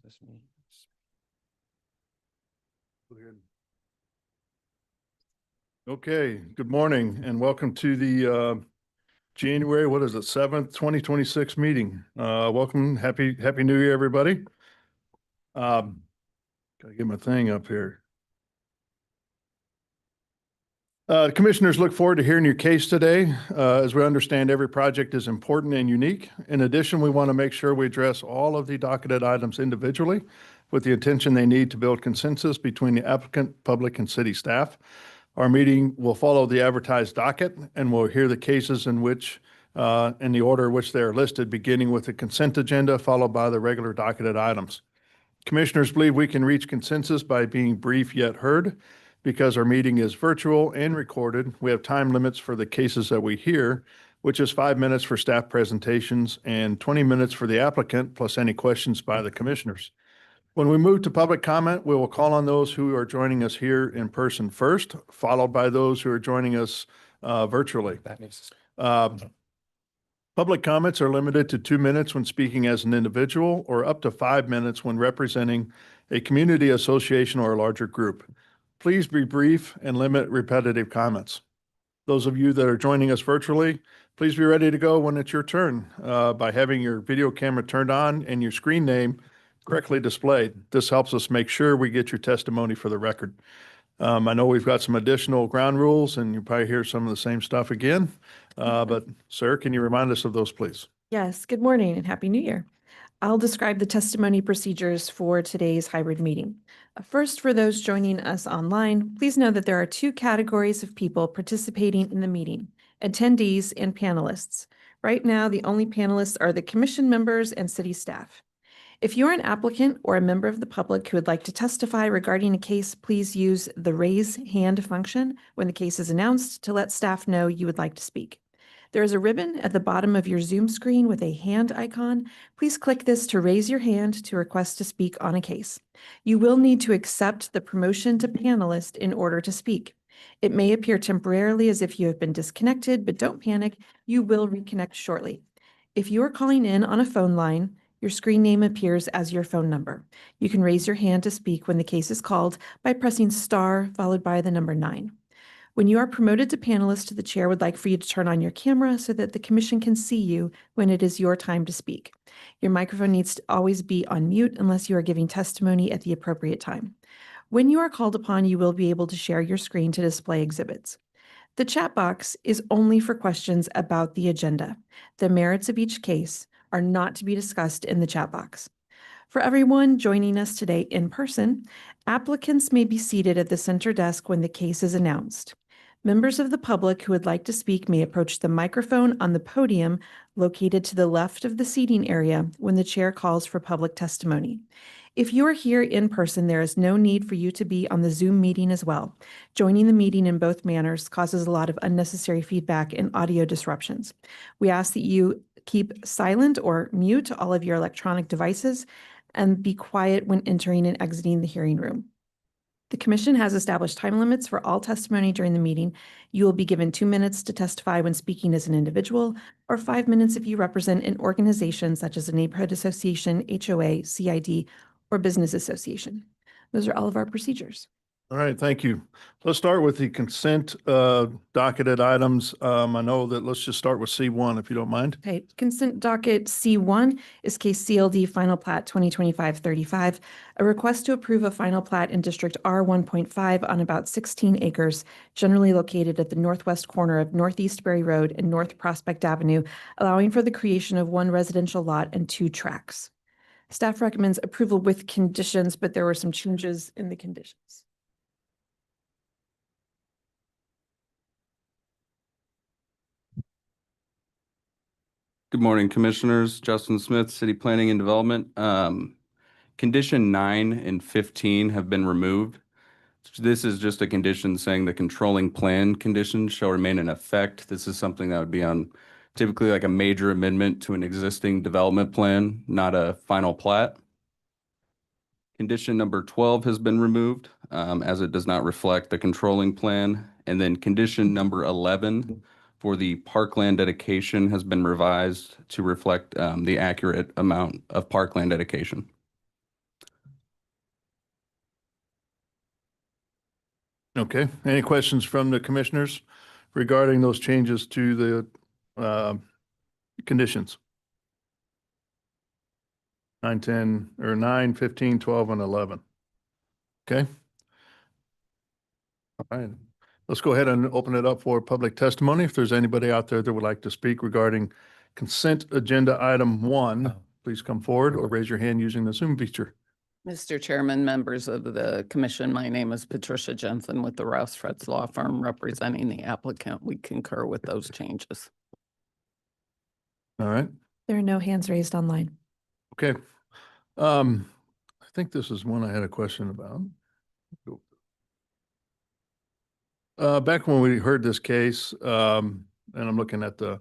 This me. Okay, good morning and welcome to the January, what is it, 7th, 2026 meeting. Welcome, happy New Year, everybody. Gotta get my thing up here. Commissioners look forward to hearing your case today. As we understand, every project is important and unique. In addition, we want to make sure we address all of the docketed items individually with the attention they need to build consensus between the applicant, public, and city staff. Our meeting will follow the advertised docket, and we'll hear the cases in the order in which they are listed, beginning with the consent agenda, followed by the regular docketed items. Commissioners believe we can reach consensus by being brief yet heard. Because our meeting is virtual and recorded, we have time limits for the cases that we hear, which is 5 minutes for staff presentations and 20 minutes for the applicant, plus any questions by the commissioners. When we move to public comment, we will call on those who are joining us here in person first, followed by those who are joining us virtually. Public comments are limited to 2 minutes when speaking as an individual or up to 5 minutes when representing a community association or a larger group. Please be brief and limit repetitive comments. Those of you that are joining us virtually, please be ready to go when it's your turn by having your video camera turned on and your screen name correctly displayed. This helps us make sure we get your testimony for the record. I know we've got some additional ground rules and you probably hear some of the same stuff again, but sir, can you remind us of those, please? Yes, good morning and Happy New Year. I'll describe the testimony procedures for today's hybrid meeting. First, for those joining us online, please know that there are 2 categories of people participating in the meeting: attendees and panelists. Right now, the only panelists are the commission members and city staff. If you're an applicant or a member of the public who would like to testify regarding a case, please use the raise hand function when the case is announced to let staff know you would like to speak. There is a ribbon at the bottom of your Zoom screen with a hand icon. Please click this to raise your hand to request to speak on a case. You will need to accept the promotion to panelist in order to speak. It may appear temporarily as if you have been disconnected, but don't panic. You will reconnect shortly. If you are calling in on a phone line, your screen name appears as your phone number. You can raise your hand to speak when the case is called by pressing star followed by the number 9. When you are promoted to panelist, the chair would like for you to turn on your camera so that the commission can see you when it is your time to speak. Your microphone needs to always be on mute unless you are giving testimony at the appropriate time. When you are called upon, you will be able to share your screen to display exhibits. The chat box is only for questions about the agenda. The merits of each case are not to be discussed in the chat box. For everyone joining us today in person, applicants may be seated at the center desk when the case is announced. Members of the public who would like to speak may approach the microphone on the podium located to the left of the seating area when the chair calls for public testimony. If you are here in person, there is no need for you to be on the Zoom meeting as well. Joining the meeting in both manners causes a lot of unnecessary feedback and audio disruptions. We ask that you keep silent or mute all of your electronic devices and be quiet when entering and exiting the hearing room. The commission has established time limits for all testimony during the meeting. You will be given 2 minutes to testify when speaking as an individual, or 5 minutes if you represent an organization such as a neighborhood association, HOA, CID, or business association. Those are all of our procedures. All right, thank you. Let's start with the consent docketed items. I know that let's just start with C1 if you don't mind. Okay, consent docket C1 is case CLD Final Plat 2025-35, a request to approve a final plat in District R1.5 on about 16 acres, generally located at the northwest corner of Northeast Berry Road and North Prospect Avenue, allowing for the creation of 1 residential lot and 2 tracts. Staff recommends approval with conditions, but there were some changes in the conditions. Good morning, Commissioners. Justin Smith, City Planning and Development. Condition 9 and 15 have been removed. This is just a condition saying the controlling plan conditions shall remain in effect. This is something that would be on typically like a major amendment to an existing development plan, not a final plat. Condition number 12 has been removed as it does not reflect the controlling plan. And then condition number 11 for the parkland dedication has been revised to reflect the accurate amount of parkland dedication. Okay, any questions from the commissioners regarding those changes to the conditions? 9, 10, or 9, 15, 12, and 11. Okay. All right, let's go ahead and open it up for public testimony. If there's anybody out there that would like to speak regarding consent agenda item 1, please come forward or raise your hand using the Zoom feature. Mr. Chairman, members of the commission, my name is Patricia Jensen with the Rouse Fretz Law Firm representing the applicant. We concur with those changes. All right, There are no hands raised online. okay. I think this is one I had a question about. Back when we heard this case, and I'm looking at the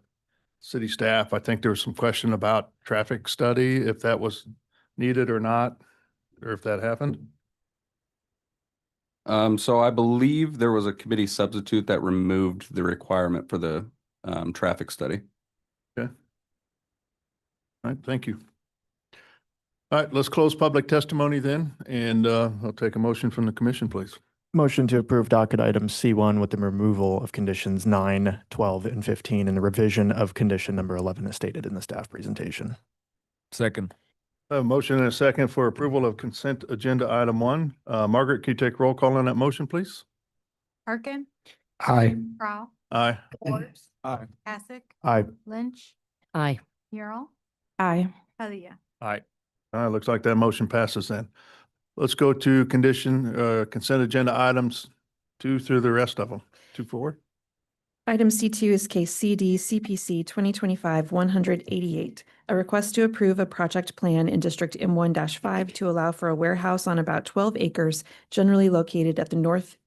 city staff, I think there was some question about traffic study, if that was needed or not, or if that happened. So I believe there was a committee substitute that removed the requirement for the traffic study. Okay. All right, thank you. All right, let's close public testimony then, and I'll take a motion from the commission, please. Motion to approve docket item C1 with the removal of conditions 9, 12, and 15 and the revision of condition number 11 as stated in the staff presentation. Second. A motion and a second for approval of consent agenda item 1. Margaret, can you take roll call on that motion, please? Parkin, Aye. Prowl, Aye. Forbes, Aye. Hassick, Aye. Lynch, Aye. Mural, Aye. Padilla. Aye. Looks like that motion passes then. Let's go to consent agenda items 2 through the rest of them. 2 forward. Item C2 is case CD CPC 2025-188, a request to approve a project plan in District M1-5 to allow for a warehouse on about 12 acres generally located at the north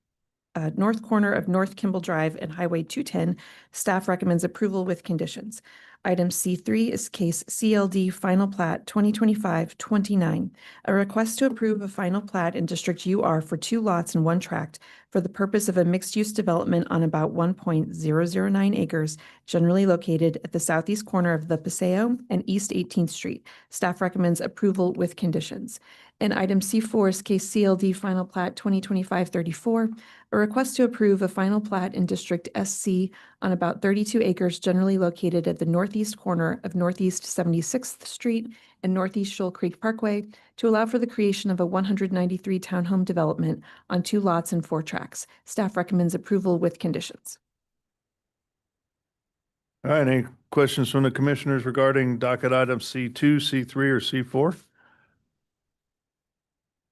corner of North Kimball Drive and Highway 210. Staff recommends approval with conditions. Item C3 is case CLD Final Plat 2025-29, a request to approve a final plat in District UR for 2 lots and 1 tract for the purpose of a mixed-use development on about 1.009 acres, generally located at the southeast corner of the Paseo and East 18th Street. Staff recommends approval with conditions. And item C4 is case CLD Final Plat 2025-34, a request to approve a final plat in District SC on about 32 acres generally located at the northeast corner of Northeast 76th Street and Northeast Shoal Creek Parkway to allow for the creation of a 193 townhome development on 2 lots and 4 tracts. Staff recommends approval with conditions. All right, any questions from the commissioners regarding docket items C2, C3, or C4?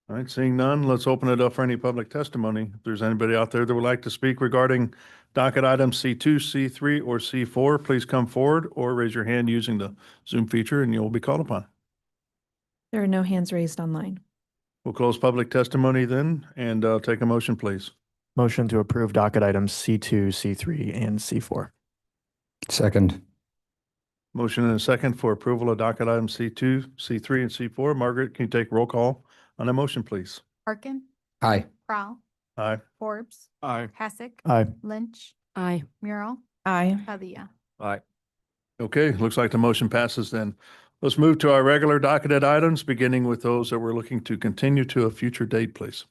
All right, seeing none, let's open it up for any public testimony. If there's anybody out there that would like to speak regarding docket items C2, C3, or C4, please come forward or raise your hand using the Zoom feature and you'll be called upon. There are no hands raised online. We'll close public testimony then, and take a motion, please. Motion to approve docket items C2, C3, and C4. Second. Motion and a second for approval of docket items C2, C3, and C4. Margaret, can you take roll call on that motion, please? Parkin, Aye. Prowl, Aye. Forbes, Aye. Hassick, Aye. Lynch, Aye. Mural, Aye. Padilla. Aye. Okay, looks like the motion passes then. Let's move to our regular docketed items, beginning with those that we're looking to continue to a future date, please.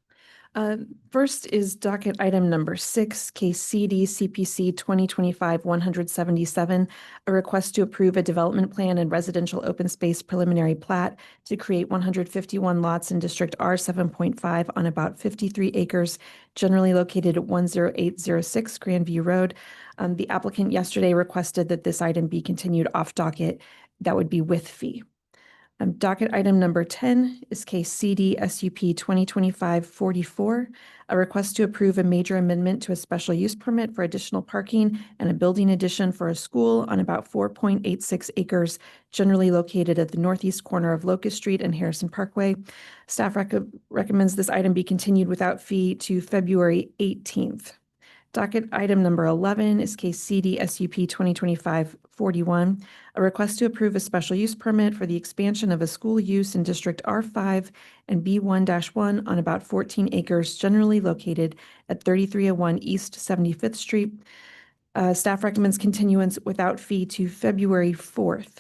First is docket item number 6, case CD CPC 2025-177, a request to approve a development plan and residential open space preliminary plat to create 151 lots in District R 7.5 on about 53 acres, generally located at 10806 Grandview Road. The applicant yesterday requested that this item be continued off docket. That would be with fee. Docket item number 10 is case CD SUP 2025-44, a request to approve a major amendment to a special use permit for additional parking and a building addition for a school on about 4.86 acres, generally located at the northeast corner of Locust Street and Harrison Parkway. Staff recommends this item be continued without fee to February 18th. Docket item number 11 is case CD SUP 2025-41, a request to approve a special use permit for the expansion of a school use in District R5 and B1-1 on about 14 acres, generally located at 3301 East 75th Street. Staff recommends continuance without fee to February 4th.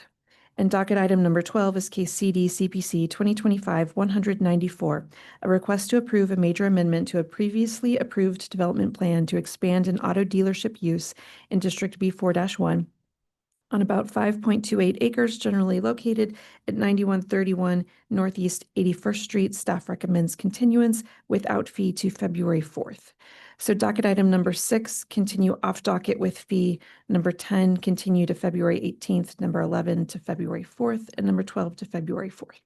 And docket item number 12 is case CD CPC 2025-194, a request to approve a major amendment to a previously approved development plan to expand an auto dealership use in District B4-1 on about 5.28 acres generally located at 9131 Northeast 81st Street. Staff recommends continuance without fee to February 4th. So docket item number 6, continue off docket with fee. Number 10, continue to February 18th. Number 11 to February 4th, and number 12 to February 4th.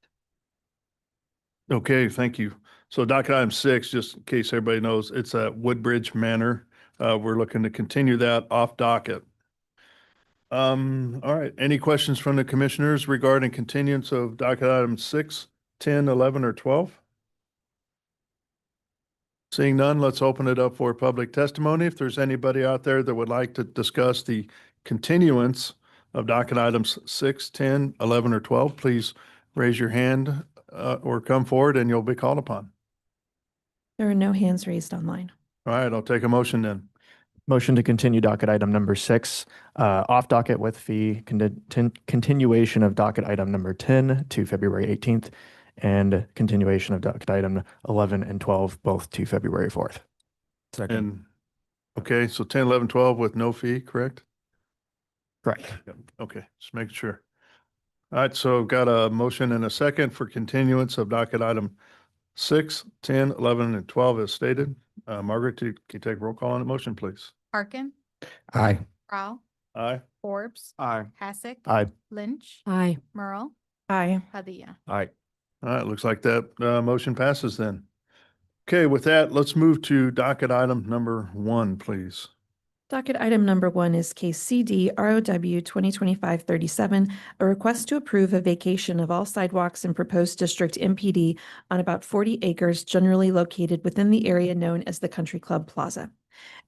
Okay, thank you. So docket item 6, just in case everybody knows, it's at Woodbridge Manor. We're looking to continue that off docket. All right, any questions from the commissioners regarding continuance of docket items 6, 10, 11, or 12? Seeing none, let's open it up for public testimony. If there's anybody out there that would like to discuss the continuance of docket items 6, 10, 11, or 12, please raise your hand or come forward and you'll be called upon. There are no hands raised online. All right, I'll take a motion then. Motion to continue docket item number 6, off docket with fee, continuation of docket item number 10 to February 18th, and continuation of docket item 11 and 12, both to February 4th. And, okay, so 10, 11, 12 with no fee, correct? Correct. Yep, okay, just making sure. All right, so got a motion and a second for continuance of docket item 6, 10, 11, and 12 as stated. Margaret, can you take roll call on the motion, please? Harkin, Aye. Rao, Aye. Forbes, Aye. Hassick. Aye. Lynch, Aye. Merle, Aye. Padilla. Aye. All right, looks like that motion passes then. Okay, with that, let's move to docket item number 1, please. Docket item number 1 is case CD ROW 2025-37, a request to approve a vacation of all sidewalks in proposed district MPD on about 40 acres generally located within the area known as the Country Club Plaza.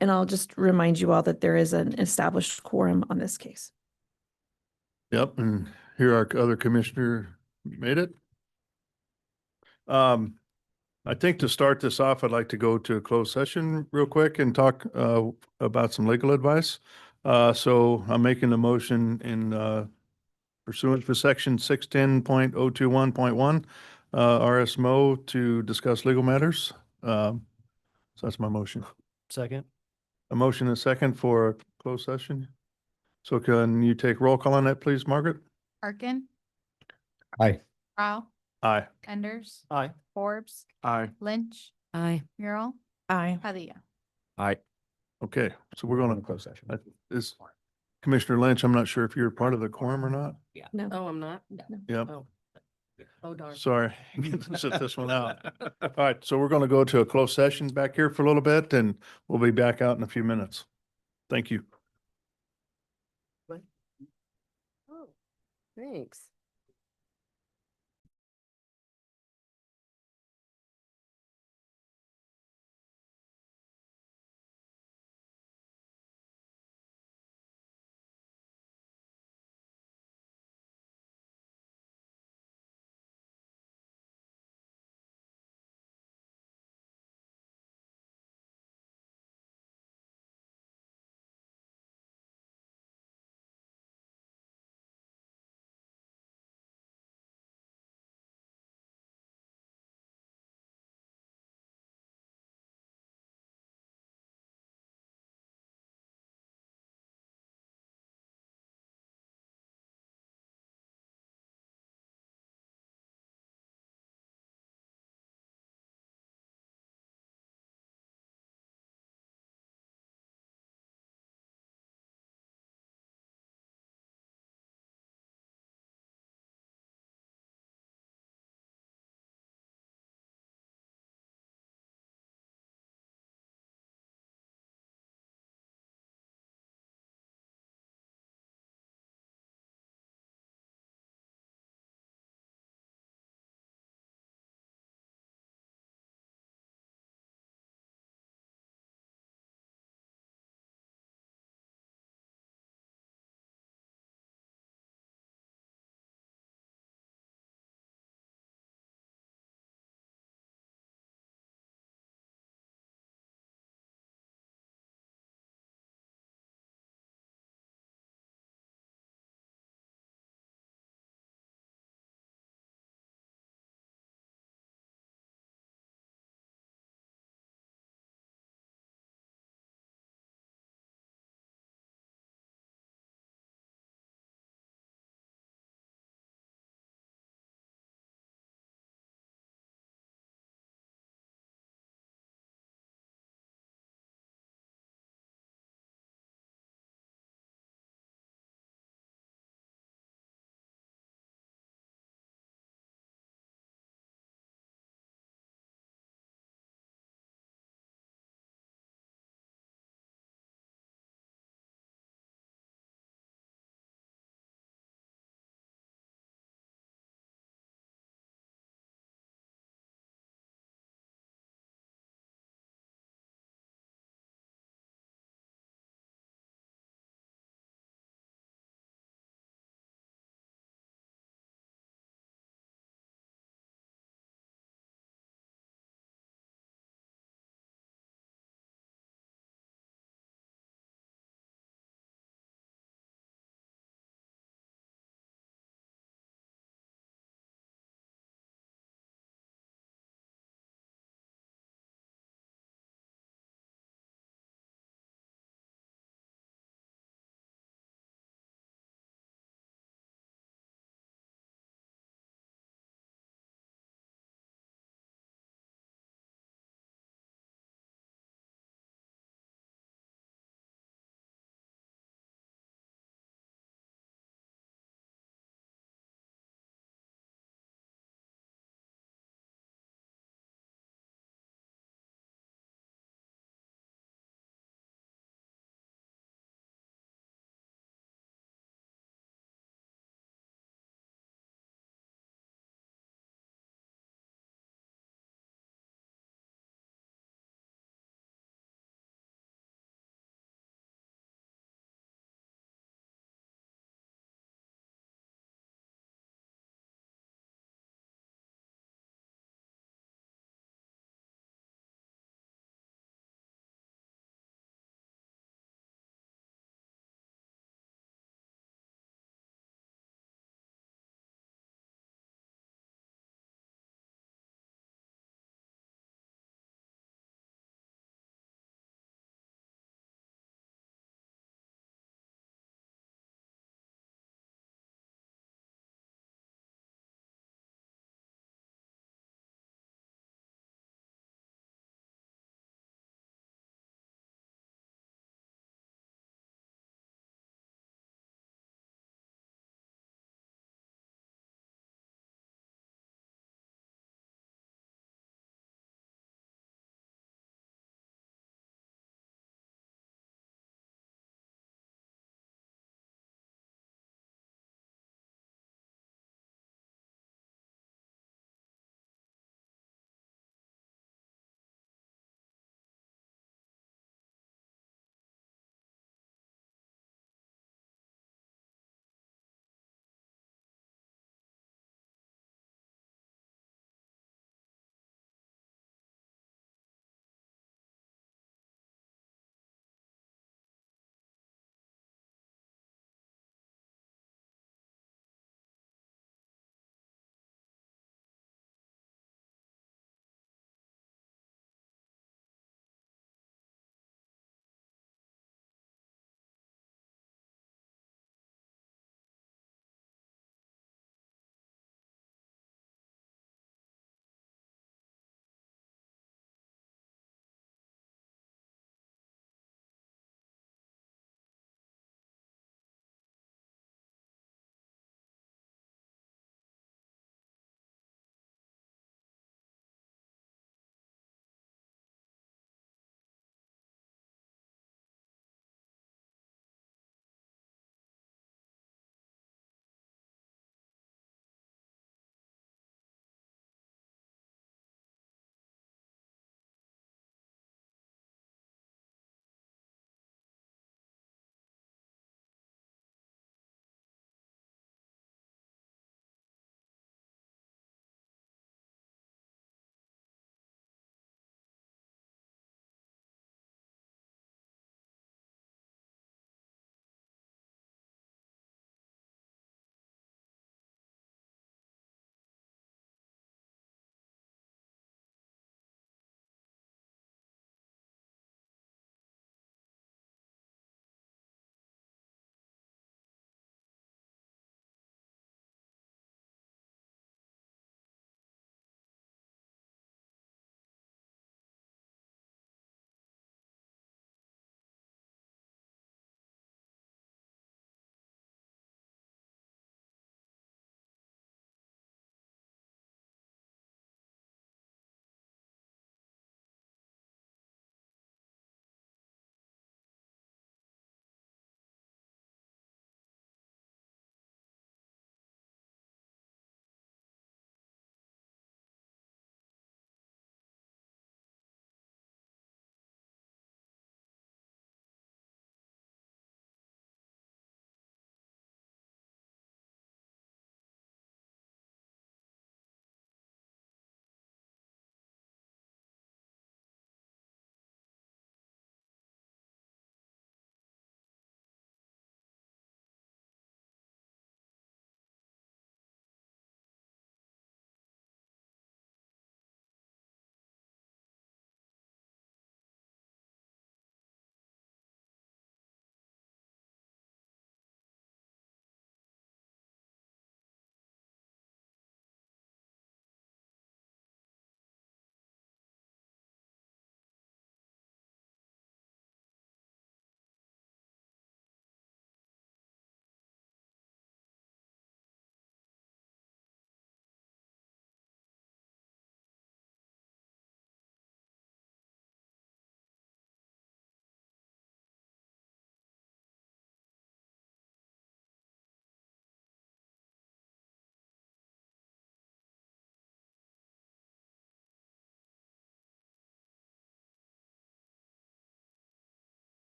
And I'll just remind you all that there is an established quorum on this case. Yep, and here our other commissioner made it. I think to start this off, I'd like to go to a closed session real quick and talk about some legal advice. So I'm making a motion in pursuant to section 610.021.1 RSMO to discuss legal matters. So that's my motion. Second. A motion and a second for a closed session. So can you take roll call on that, please, Margaret? Harkin, Aye. Rao, Aye. Enders, Aye. Forbes, Aye. Lynch, Aye. Merle, Aye. Padilla. Aye. Okay, so we're going to close session. Is Commissioner Lynch, I'm not sure if you're part of the quorum or not. No. Oh, I'm not? Yep, Oh, darn. sorry. Sit this one out. All right, so we're going to go to a closed session back here for a little bit and we'll be back out in a few minutes. Thank you. Oh, thanks.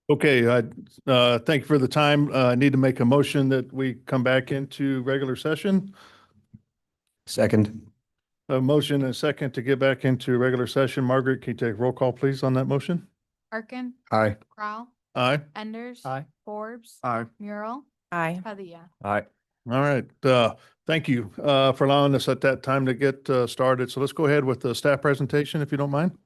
Okay, thank you for the time. I need to make a motion that we come back into regular session. Second. A motion and a second to get back into regular session. Margaret, can you take roll call, please, on that motion? Arkin, Aye. Crowell, Aye. Enders. Aye. Forbes. Aye. Mural, Aye. Padilla. Aye. All right, thank you for allowing us at that time to get started. So let's go ahead with the staff presentation, if you don't mind.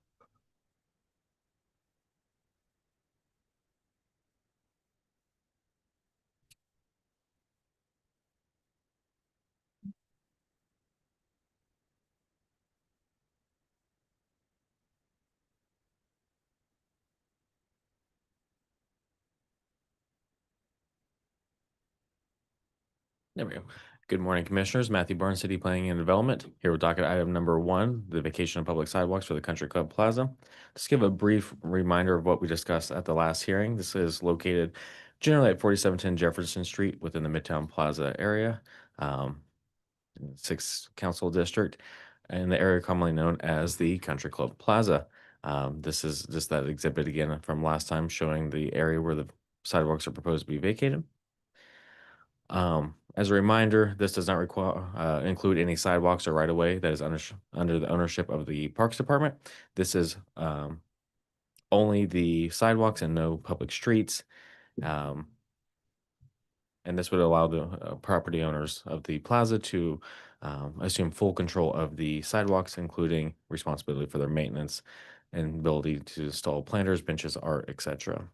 There we go. Good morning, Commissioners. Matthew Barnes, City Planning and Development, here with docket item number 1, the vacation of public sidewalks for the Country Club Plaza. Just give a brief reminder of what we discussed at the last hearing. This is located generally at 4710 Jefferson Street within the Midtown Plaza area, 6th Council District, in the area commonly known as the Country Club Plaza. This is just that exhibit again from last time showing the area where the sidewalks are proposed to be vacated. As a reminder, this does not require include any sidewalks or right of way that is under the ownership of the Parks Department. This is only the sidewalks and no public streets. And this would allow the property owners of the plaza to assume full control of the sidewalks, including responsibility for their maintenance and ability to install planters, benches, art, etc.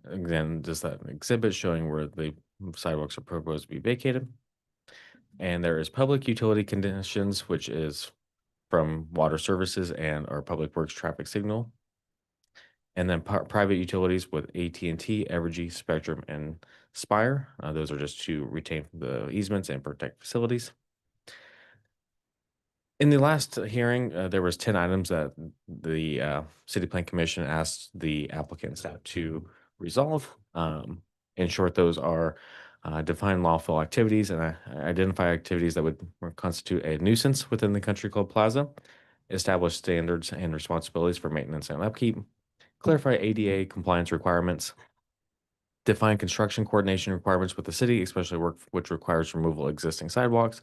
Again, just that exhibit showing where the sidewalks are proposed to be vacated. And there is public utility conditions, which is from water services and our public works traffic signal. And then private utilities with AT&T, Evergy, Spectrum, and Spire. Those are just to retain the easements and protect facilities. In the last hearing, there was 10 items that the City Plan Commission asked the applicant staff to resolve. In short, those are define lawful activities and identify activities that would constitute a nuisance within the Country Club Plaza, establish standards and responsibilities for maintenance and upkeep, clarify ADA compliance requirements, define construction coordination requirements with the city, especially work which requires removal of existing sidewalks,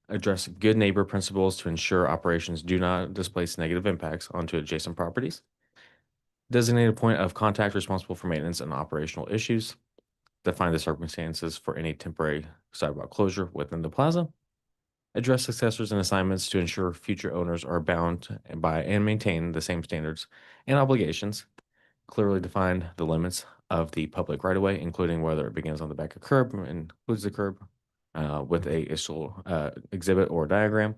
address good neighbor principles to ensure operations do not displace negative impacts onto adjacent properties, designate a point of contact responsible for maintenance and operational issues, define the circumstances for any temporary sidewalk closure within the plaza, address successors and assignments to ensure future owners are bound by and maintain the same standards and obligations, clearly define the limits of the public right-of-way, including whether it begins on the back of curb and includes the curb with a exhibit or diagram,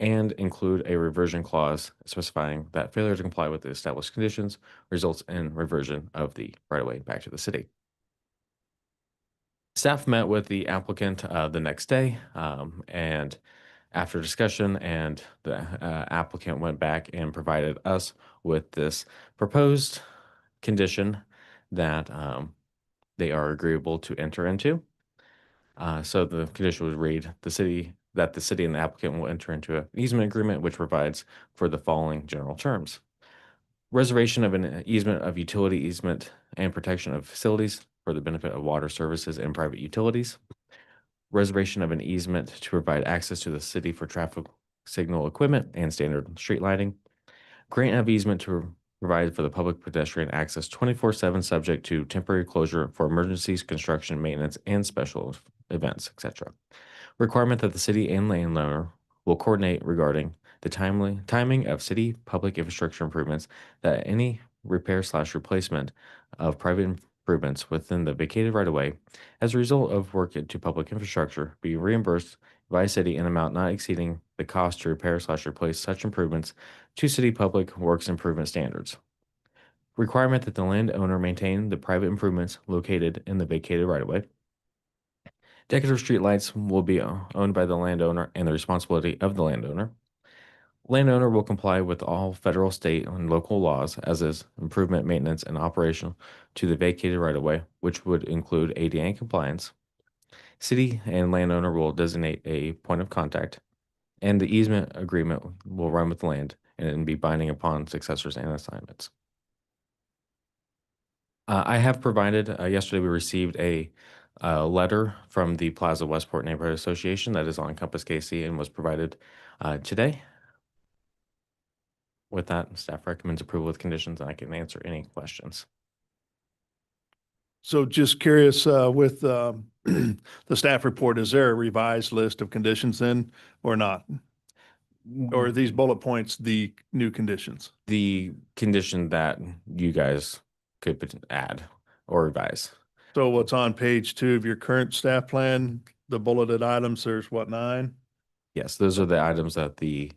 and include a reversion clause specifying that failure to comply with the established conditions results in reversion of the right-of-way back to the city. Staff met with the applicant the next day, and after discussion, and the applicant went back and provided us with this proposed condition that they are agreeable to enter into. So the condition would read the city and the applicant will enter into an easement agreement which provides for the following general terms: reservation of an easement of utility easement and protection of facilities for the benefit of water services and private utilities, reservation of an easement to provide access to the city for traffic signal equipment and standard street lighting, grant of easement to provide for the public pedestrian access 24/7 subject to temporary closure for emergencies, construction, maintenance, and special events, etc. Requirement that the city and landowner will coordinate regarding the timing of city public infrastructure improvements, that any repair/replacement of private improvements within the vacated right-of-way as a result of work to public infrastructure be reimbursed by city in amount not exceeding the cost to repair/replace such improvements to city public works improvement standards. Requirement that the landowner maintain the private improvements located in the vacated right-of-way. Decorative streetlights will be owned by the landowner and the responsibility of the landowner. Landowner will comply with all federal, state, and local laws as is improvement, maintenance, and operation to the vacated right-of-way, which would include ADA compliance. City and landowner will designate a point of contact, and the easement agreement will run with land and be binding upon successors and assignments. I have provided, yesterday we received a letter from the Plaza Westport Neighborhood Association that is on Compass KC and was provided today. With that, staff recommends approval with conditions, and I can answer any questions. So just curious, with the staff report, is there a revised list of conditions then or not? Or are these bullet points the new conditions? The condition that you guys could add or revise. So what's on page 2 of your current staff plan, the bulleted items, there's what, 9? Yes, those are the items that the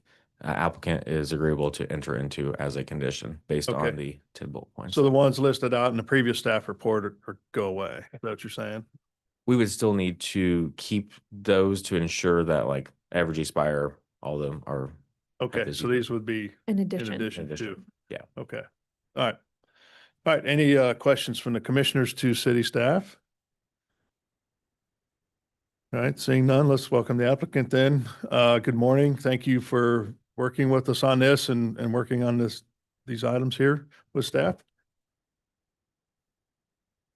applicant is agreeable to enter into as a condition based Okay. on the 10 bullet points. So the ones listed out in the previous staff report are go away. Is that what you're saying? We would still need to keep those to ensure that like Evergy, Spire, all of them are Okay, this so equal. these would be In in addition. addition to. addition. Yeah. Okay. All right. All right. Any questions from the commissioners to city staff? All right, seeing none, let's welcome the applicant then. Good morning. Thank you for working with us on this and working on these items here with staff.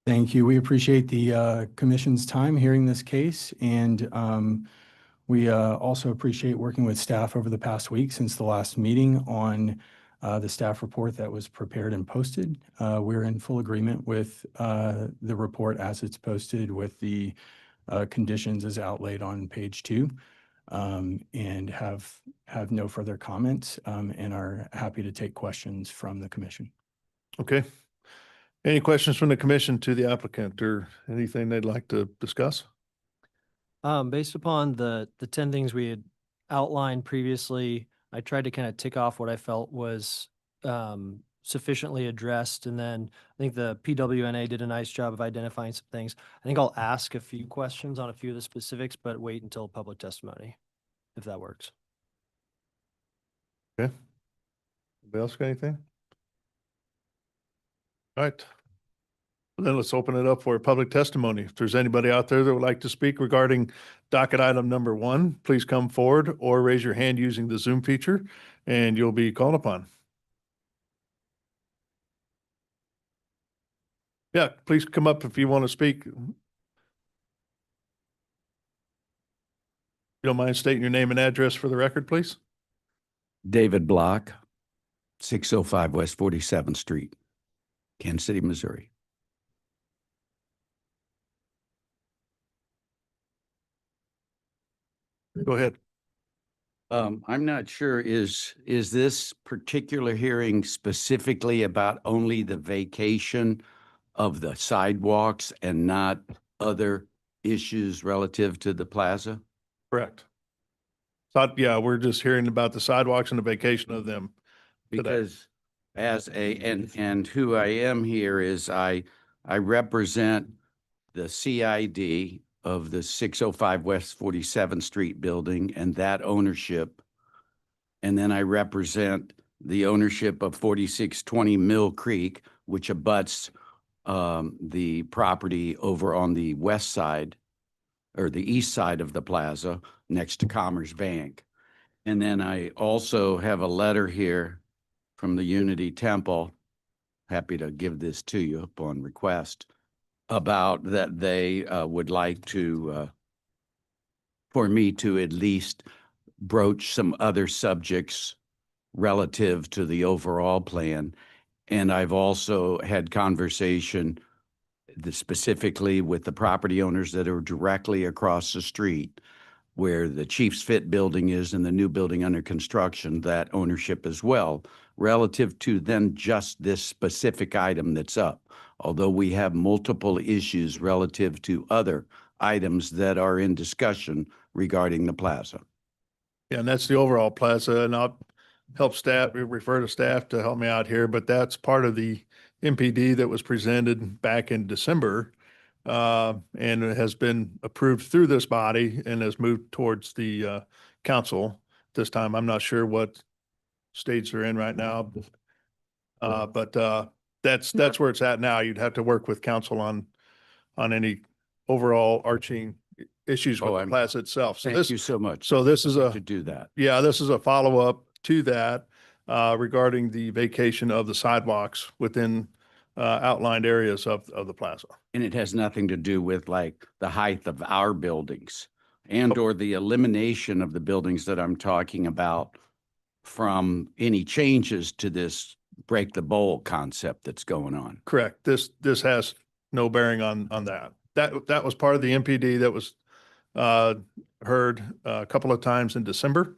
Thank you. We appreciate the commission's time hearing this case, and we also appreciate working with staff over the past week since the last meeting on the staff report that was prepared and posted. We're in full agreement with the report as it's posted with the conditions as outlaid on page 2, and have no further comments, and are happy to take questions from the commission. Okay. Any questions from the commission to the applicant or anything they'd like to discuss? Based upon the 10 things we had outlined previously, I tried to kind of tick off what I felt was sufficiently addressed. And then I think the PWNA did a nice job of identifying some things. I think I'll ask a few questions on a few of the specifics, but wait until public testimony, if that works. Okay. Anybody else got anything? All right. Then let's open it up for public testimony. If there's anybody out there that would like to speak regarding docket item number 1, please come forward or raise your hand using the Zoom feature and you'll be called upon. Yeah, please come up if you want to speak. You don't mind stating your name and address for the record, please? David Block, 605 West 47th Street, Kansas City, Missouri. Go ahead. I'm not sure, is this particular hearing specifically about only the vacation of the sidewalks and not other issues relative to the plaza? Correct. So, yeah, we're just hearing about the sidewalks and the vacation of them today. Because and who I am here is I represent the CID of the 605 West 47th Street building and that ownership. And then I represent the ownership of 4620 Mill Creek, which abuts the property over on the west side or the east side of the plaza next to Commerce Bank. And then I also have a letter here from the Unity Temple, happy to give this to you upon request, about that they would like to, for me to at least broach some other subjects relative to the overall plan. And I've also had conversation specifically with the property owners that are directly across the street where the Chief's Fit building is and the new building under construction, that ownership as well, relative to then just this specific item that's up. Although we have multiple issues relative to other items that are in discussion regarding the plaza. Yeah, and that's the overall plaza, and I'll help staff, refer to staff to help me out here, but that's part of the MPD that was presented back in December. And it has been approved through this body and has moved towards the council this time. I'm not sure what stage they're in right now. But that's where it's at now. You'd have to work with council on any overall arching issues with the plaza itself. So Thank you so much. So this is to do that. yeah, this is a follow-up to that. regarding the vacation of the sidewalks within outlined areas of the plaza. And it has nothing to do with like the height of our buildings and or the elimination of the buildings that I'm talking about from any changes to this break the bowl concept that's going on. Correct. This has no bearing on that. That was part of the MPD that was heard a couple of times in December.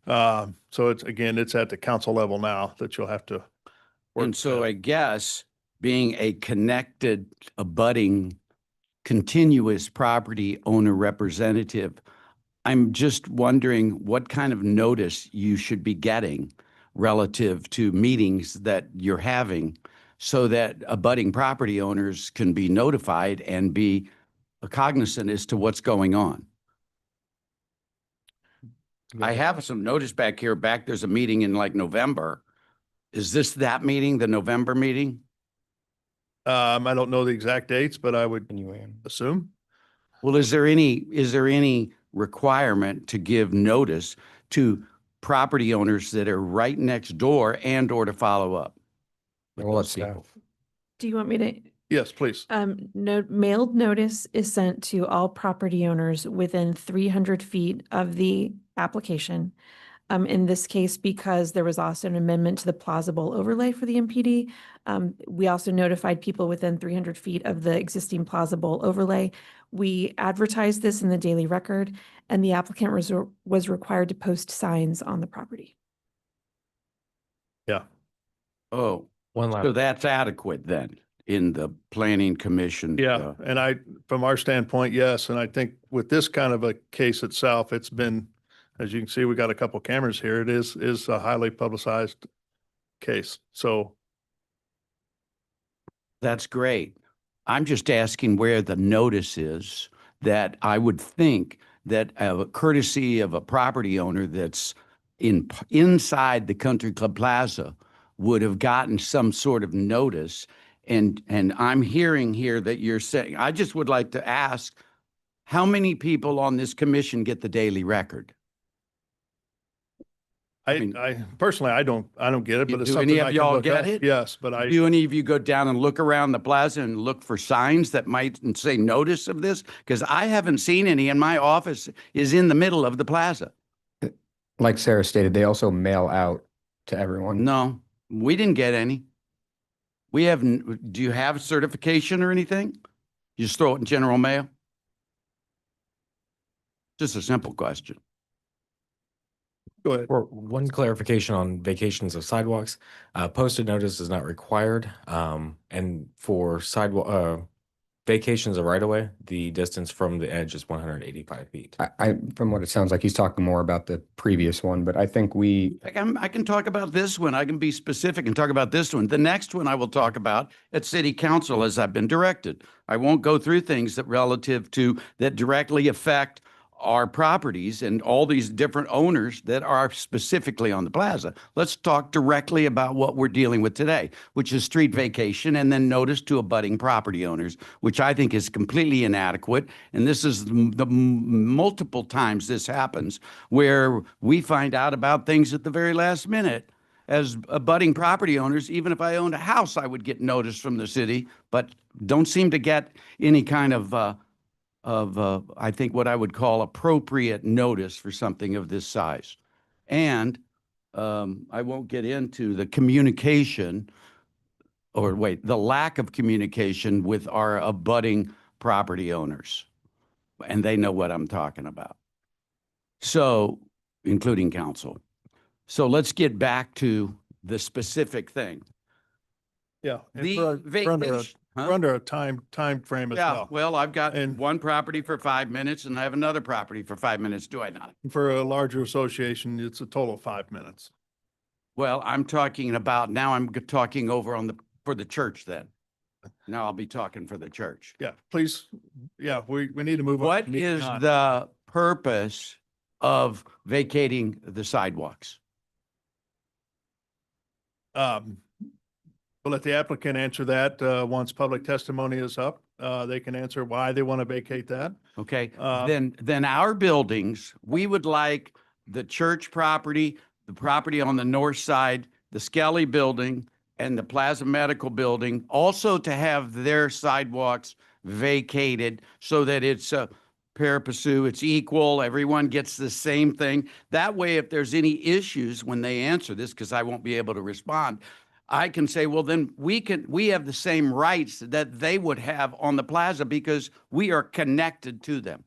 So it's at the council level now that you'll have to work. And so I guess being a connected, abutting, continuous property owner representative, I'm just wondering what kind of notice you should be getting relative to meetings that you're having so that abutting property owners can be notified and be cognizant as to what's going on. I have some notice back here. There's a meeting in like November. Is this that meeting, the November meeting? I don't know the exact dates, but I would assume. Well, is there any requirement to give notice to property owners that are right next door and or to follow up? Well, let's see. Do you want me to? Yes, please. Mailed notice is sent to all property owners within 300 feet of the application. In this case, because there was also an amendment to the Plaza Bowl overlay for the MPD, we also notified people within 300 feet of the existing Plaza Bowl overlay. We advertised this in the Daily Record, and the applicant was required to post signs on the property. Yeah. Oh, One last. so that's adequate then in the planning commission. Yeah. And from our standpoint, yes. And I think with this kind of a case itself, it's been, as you can see, we got a couple cameras here. It is a highly publicized case. So That's great. I'm just asking where the notice is that I would think that a courtesy of a property owner that's inside the Country Club Plaza would have gotten some sort of notice. And I'm hearing here that you're saying, I just would like to ask, how many people on this commission get the Daily Record? I personally, I don't get it, but it's Do something any I of can y'all look get up. it? Yes, but Do any of you go down and look around the plaza and look for signs that might say notice of this? Because I haven't seen any, and my office is in the middle of the plaza. Like Sarah stated, they also mail out to everyone. No, we didn't get any. We haven't. Do you have certification or anything? You just throw it in general mail? Just a simple question. go ahead. For one clarification on vacations of sidewalks, posted notice is not required. And for sidewalk, vacations of right of way, the distance from the edge is 185 feet. From what it sounds like, he's talking more about the previous one, but I think I can talk about this one. I can be specific and talk about this one. The next one I will talk about at city council as I've been directed. I won't go through things that directly affect our properties and all these different owners that are specifically on the plaza. Let's talk directly about what we're dealing with today, which is street vacation and then notice to abutting property owners, which I think is completely inadequate. And this is the multiple times this happens where we find out about things at the very last minute. As abutting property owners, even if I owned a house, I would get notice from the city, but don't seem to get any kind of I think what I would call appropriate notice for something of this size. And I won't get into the communication the lack of communication with our abutting property owners. And they know what I'm talking about. So, including council. So let's get back to the specific thing. Yeah. And The we're under vacation. Huh? we're under a time frame as Yeah, well. well, I've got And- one property for 5 minutes and I have another property for 5 minutes, do I not? For a larger association, it's a total of 5 minutes. Well, I'm talking about, now I'm talking over for the church then. Now I'll be talking for the church. Yeah, please. Yeah, we need to move on. What is the purpose of vacating the sidewalks? We'll let the applicant answer that once public testimony is up. They can answer why they want to vacate that. Okay, Uh, then our buildings, we would like the church property, the property on the north side, the Skelly Building and the Plaza Medical Building, also to have their sidewalks vacated so that it's pari passu, it's equal, everyone gets the same thing. That way, if there's any issues when they answer this, because I won't be able to respond, I can say, well, then we have the same rights that they would have on the plaza because we are connected to them.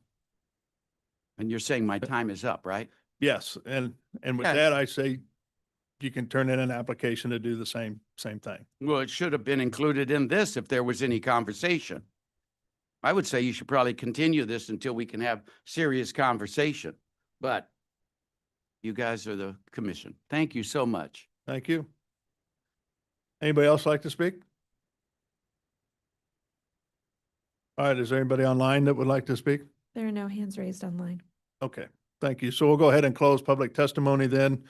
And you're saying my time is up, right? Yes, and with Okay. that, I say you can turn in an application to do the same thing. Well, it should have been included in this if there was any conversation. I would say you should probably continue this until we can have serious conversation. But you guys are the commission. Thank you so much. Thank you. Anybody else like to speak? All right, is there anybody online that would like to speak? There are no hands raised online. Okay, thank you. So we'll go ahead and close public testimony then.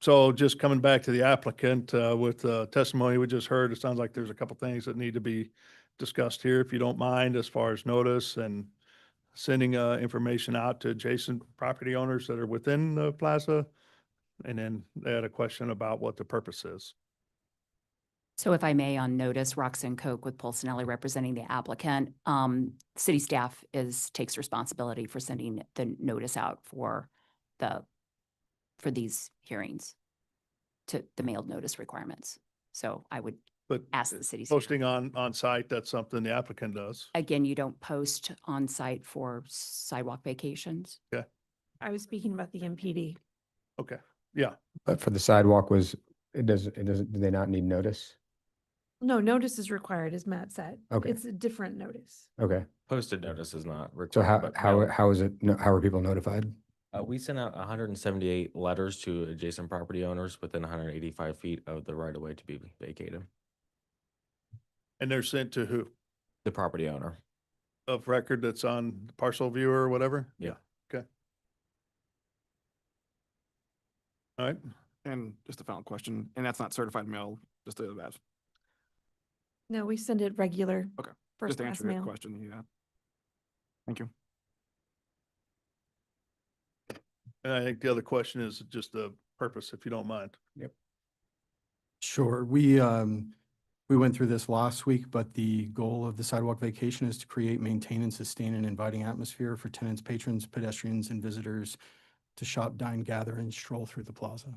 So just coming back to the applicant, with testimony we just heard, it sounds like there's a couple things that need to be discussed here, if you don't mind, as far as notice and sending information out to adjacent property owners that are within the plaza. And then they had a question about what the purpose is. So if I may, on notice, Roxanne Koch with Polsinelli representing the applicant. City staff takes responsibility for sending the notice out for these hearings to the mailed notice requirements. So I would But ask the city staff. posting on site, that's something the applicant does. Again, you don't post on site for sidewalk vacations. I was speaking about the MPD. Okay, yeah, But for the sidewalk it doesn't, do they not need notice? No, notice is required, as Matt said. Okay. It's a different notice. Okay. Posted notice is not So required. but mail- how is it, how are people notified? We sent out 178 letters to adjacent property owners within 185 feet of the right of way to be vacated. and they're sent to who? The property owner. Of record that's on parcel viewer or whatever? Yeah. Okay. All right, And just a final question, and that's not certified mail, just to that, No, we send it regular. Okay, First just to class answer that mail. question you had. Thank you. and I think the other question is just the purpose, if you don't mind. Sure. We went through this last week, but the goal of the sidewalk vacation is to create, maintain, and sustain an inviting atmosphere for tenants, patrons, pedestrians, and visitors to shop, dine, gather, and stroll through the plaza.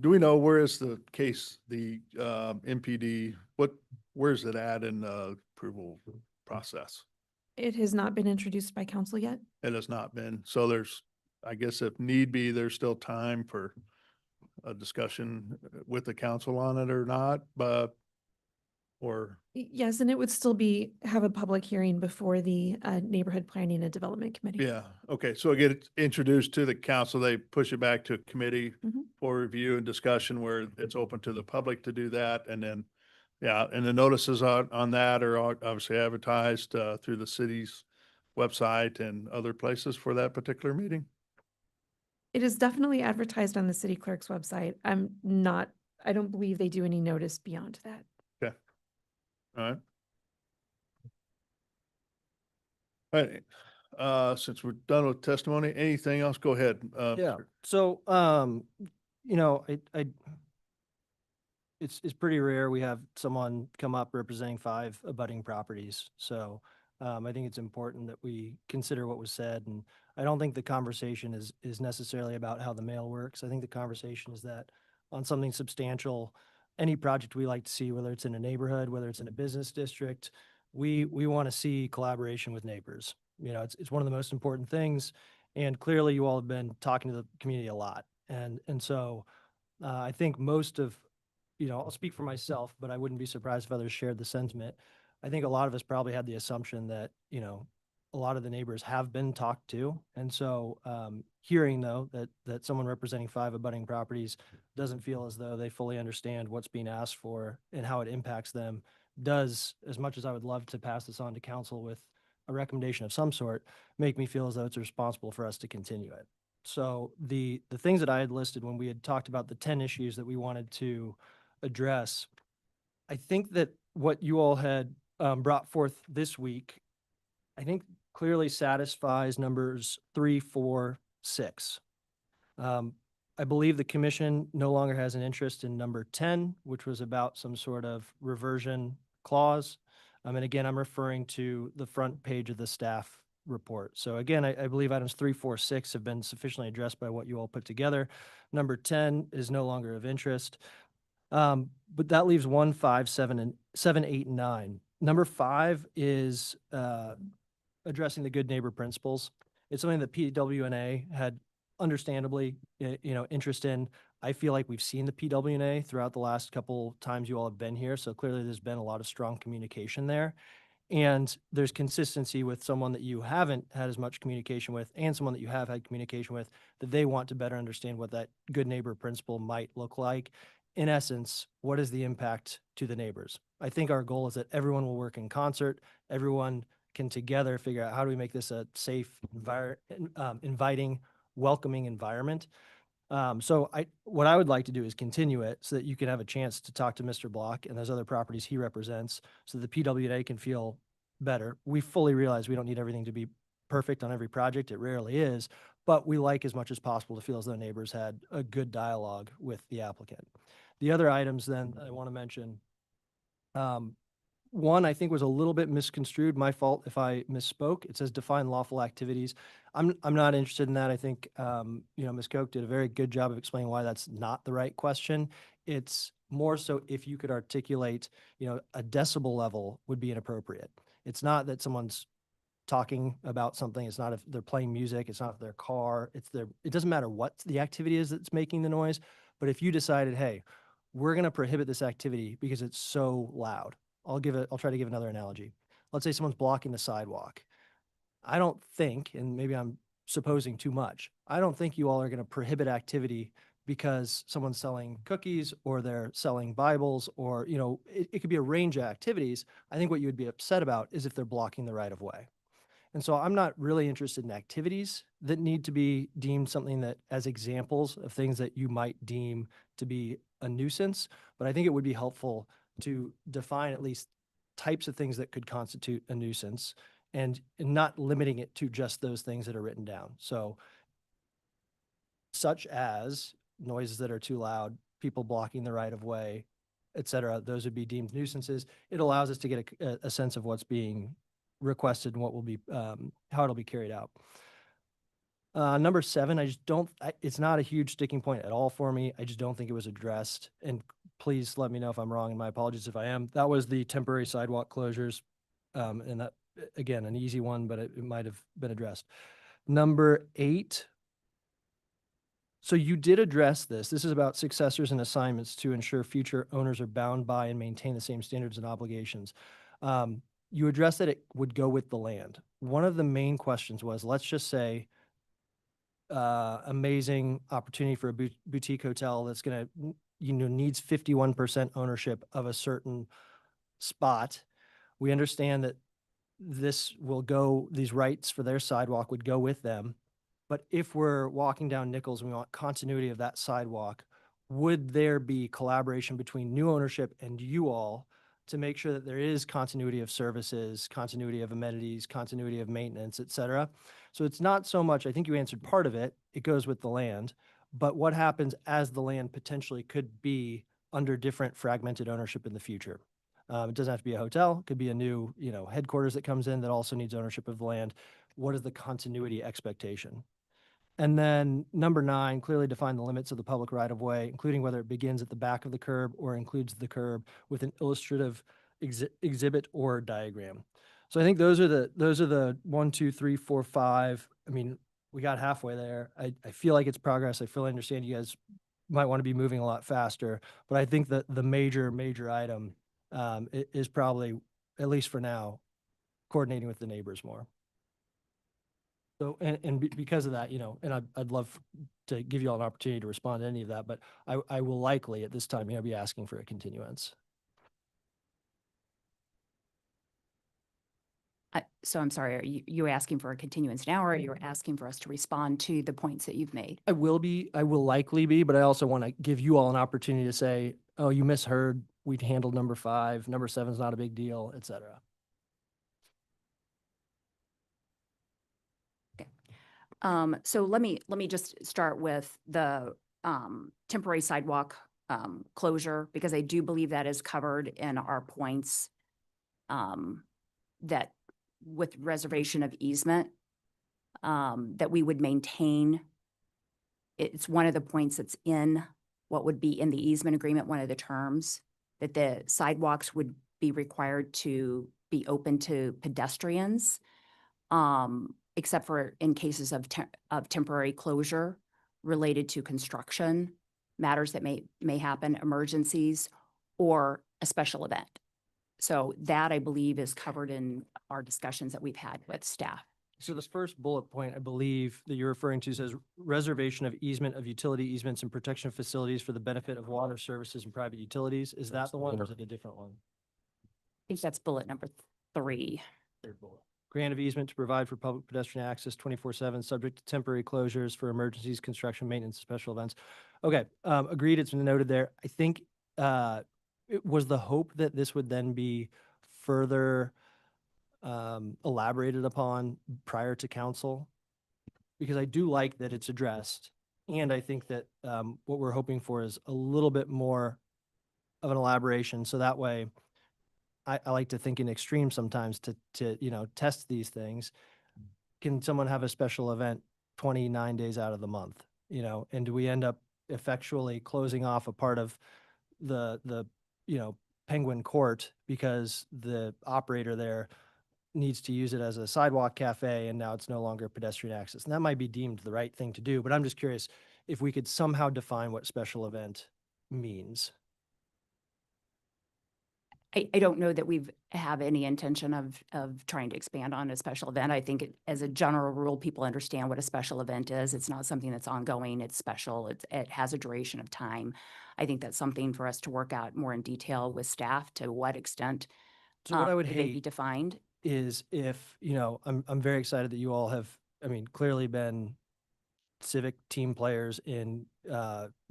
Do we know where is the case, the MPD, where's it at in the approval process? It has not been introduced by council yet. It has not been, so there's, I guess if need be, there's still time for a discussion with the council on it or not, but, or, Yes, and it would still have a public hearing before the Neighborhood Planning and Development Committee. yeah, okay, so it get introduced to the council, they push it back to a committee Mhm. for review and discussion where it's open to the public to do that, and then, yeah, and the notices on that are obviously advertised through the city's website and other places for that particular meeting. It is definitely advertised on the city clerk's website. I don't believe they do any notice beyond that. All right. All right, since we're done with testimony, anything else? Go ahead. Yeah, sir. so, it's pretty rare we have someone come up representing 5 abutting properties. So, I think it's important that we consider what was said, and I don't think the conversation is necessarily about how the mail works. I think the conversation is that on something substantial, any project we like to see, whether it's in a neighborhood, whether it's in a business district, we want to see collaboration with neighbors. It's one of the most important things. And clearly you all have been talking to the community a lot. And so I think most of, I'll speak for myself, but I wouldn't be surprised if others shared the sentiment. I think a lot of us probably had the assumption that, a lot of the neighbors have been talked to. And so hearing though that someone representing 5 abutting properties doesn't feel as though they fully understand what's being asked for and how it impacts them does, as much as I would love to pass this on to council with a recommendation of some sort, make me feel as though it's responsible for us to continue it. So the things that I had listed when we had talked about the 10 issues that we wanted to address, I think that what you all had brought forth this week, I think clearly satisfies numbers 3, 4, 6. I believe the commission no longer has an interest in number 10, which was about some sort of reversion clause. And again, I'm referring to the front page of the staff report. So again, I believe items 3, 4, 6 have been sufficiently addressed by what you all put together. Number 10 is no longer of interest. But that leaves 1, 5, 7, 8, and 9. Number 5 is addressing the good neighbor principles. It's something that PWNA had understandably, interest in. I feel like we've seen the PWNA throughout the last couple times you all have been here. So clearly there's been a lot of strong communication there. And there's consistency with someone that you haven't had as much communication with and someone that you have had communication with, that they want to better understand what that good neighbor principle might look like. In essence, what is the impact to the neighbors? I think our goal is that everyone will work in concert. Everyone can together figure out how do we make this a safe, inviting, welcoming environment. So what I would like to do is continue it so that you can have a chance to talk to Mr. Block and those other properties he represents so the PWNA can feel better. We fully realize we don't need everything to be perfect on every project. It rarely is, but we like as much as possible to feel as though neighbors had a good dialogue with the applicant. The other items then I want to mention, one, I think was a little bit misconstrued. My fault if I misspoke. It says define lawful activities. I'm not interested in that. I think, Ms. Koch did a very good job of explaining why that's not the right question. It's more so if you could articulate, a decibel level would be inappropriate. It's not that someone's talking about something. It's not if they're playing music. It's not if their car. It doesn't matter what the activity is that's making the noise. But if you decided, hey, we're going to prohibit this activity because it's so loud. I'll try to give another analogy. Let's say someone's blocking the sidewalk. I don't think, and maybe I'm supposing too much, I don't think you all are going to prohibit activity because someone's selling cookies or they're selling Bibles or, it could be a range of activities. I think what you would be upset about is if they're blocking the right of way. And so I'm not really interested in activities that need to be deemed something that as examples of things that you might deem to be a nuisance, but I think it would be helpful to define at least types of things that could constitute a nuisance and not limiting it to just those things that are written down. So such as noises that are too loud, people blocking the right of way, et cetera, those would be deemed nuisances. It allows us to get a sense of what's being requested and what will be, how it'll be carried out. Number 7, it's not a huge sticking point at all for me. I just don't think it was addressed. And please let me know if I'm wrong, and my apologies if I am. That was the temporary sidewalk closures. And that, again, an easy one, but it might have been addressed. Number 8. So you did address this. This is about successors and assignments to ensure future owners are bound by and maintain the same standards and obligations. You addressed that it would go with the land. One of the main questions was, let's just say, amazing opportunity for a boutique hotel that's going to, needs 51% ownership of a certain spot. We understand that these rights for their sidewalk would go with them. But if we're walking down Nichols and we want continuity of that sidewalk, would there be collaboration between new ownership and you all to make sure that there is continuity of services, continuity of amenities, continuity of maintenance, et cetera? So it's not so much, I think you answered part of it, it goes with the land, but what happens as the land potentially could be under different fragmented ownership in the future? It doesn't have to be a hotel. It could be a new, headquarters that comes in that also needs ownership of the land. What is the continuity expectation? And then number 9, clearly define the limits of the public right-of-way, including whether it begins at the back of the curb or includes the curb with an illustrative exhibit or diagram. So I think those are the 1, 2, 3, 4, 5. I mean, we got halfway there. I feel like it's progress. I fully understand you guys might want to be moving a lot faster, but I think that the major item is probably, at least for now, coordinating with the neighbors more. So, because of that, and I'd love to give you all an opportunity to respond to any of that, but I will likely at this time, be asking for a continuance. So I'm sorry, are you asking for a continuance now, or are you asking for us to respond to the points that you've made? I will likely be, but I also want to give you all an opportunity to say, oh, you misheard, we handled number 5, number 7 is not a big deal, et cetera. So let me just start with the temporary sidewalk closure, because I do believe that is covered in our points that with reservation of easement, that we would maintain. It's one of the points that's in what would be in the easement agreement, one of the terms, that the sidewalks would be required to be open to pedestrians, except for in cases of temporary closure related to construction matters that may happen, emergencies, or a special event. So that, I believe, is covered in our discussions that we've had with staff. So the first bullet point, I believe, that you're referring to says reservation of easement of utility easements and protection facilities for the benefit of water services and private utilities. Is that the one or is it a different one? I think that's bullet number 3. Third bullet. Grant of easement to provide for public pedestrian access 24/7, subject to temporary closures for emergencies, construction, maintenance, special events. Okay, agreed. It's been noted there. I think it was the hope that this would then be further elaborated upon prior to council, because I do like that it's addressed. And I think that what we're hoping for is a little bit more of an elaboration. So that way, I like to think in extremes sometimes to test these things. Can someone have a special event 29 days out of the month? And do we end up effectually closing off a part of the Penguin Court because the operator there needs to use it as a sidewalk cafe and now it's no longer pedestrian access? And that might be deemed the right thing to do, but I'm just curious if we could somehow define what special event means. I don't know that we've have any intention of trying to expand on a special event. I think as a general rule, people understand what a special event is. It's not something that's ongoing. It's special. It has a duration of time. I think that's something for us to work out more in detail with staff, to what extent So what I would would they be hate defined. is if, I'm very excited that you all have, clearly been civic team players in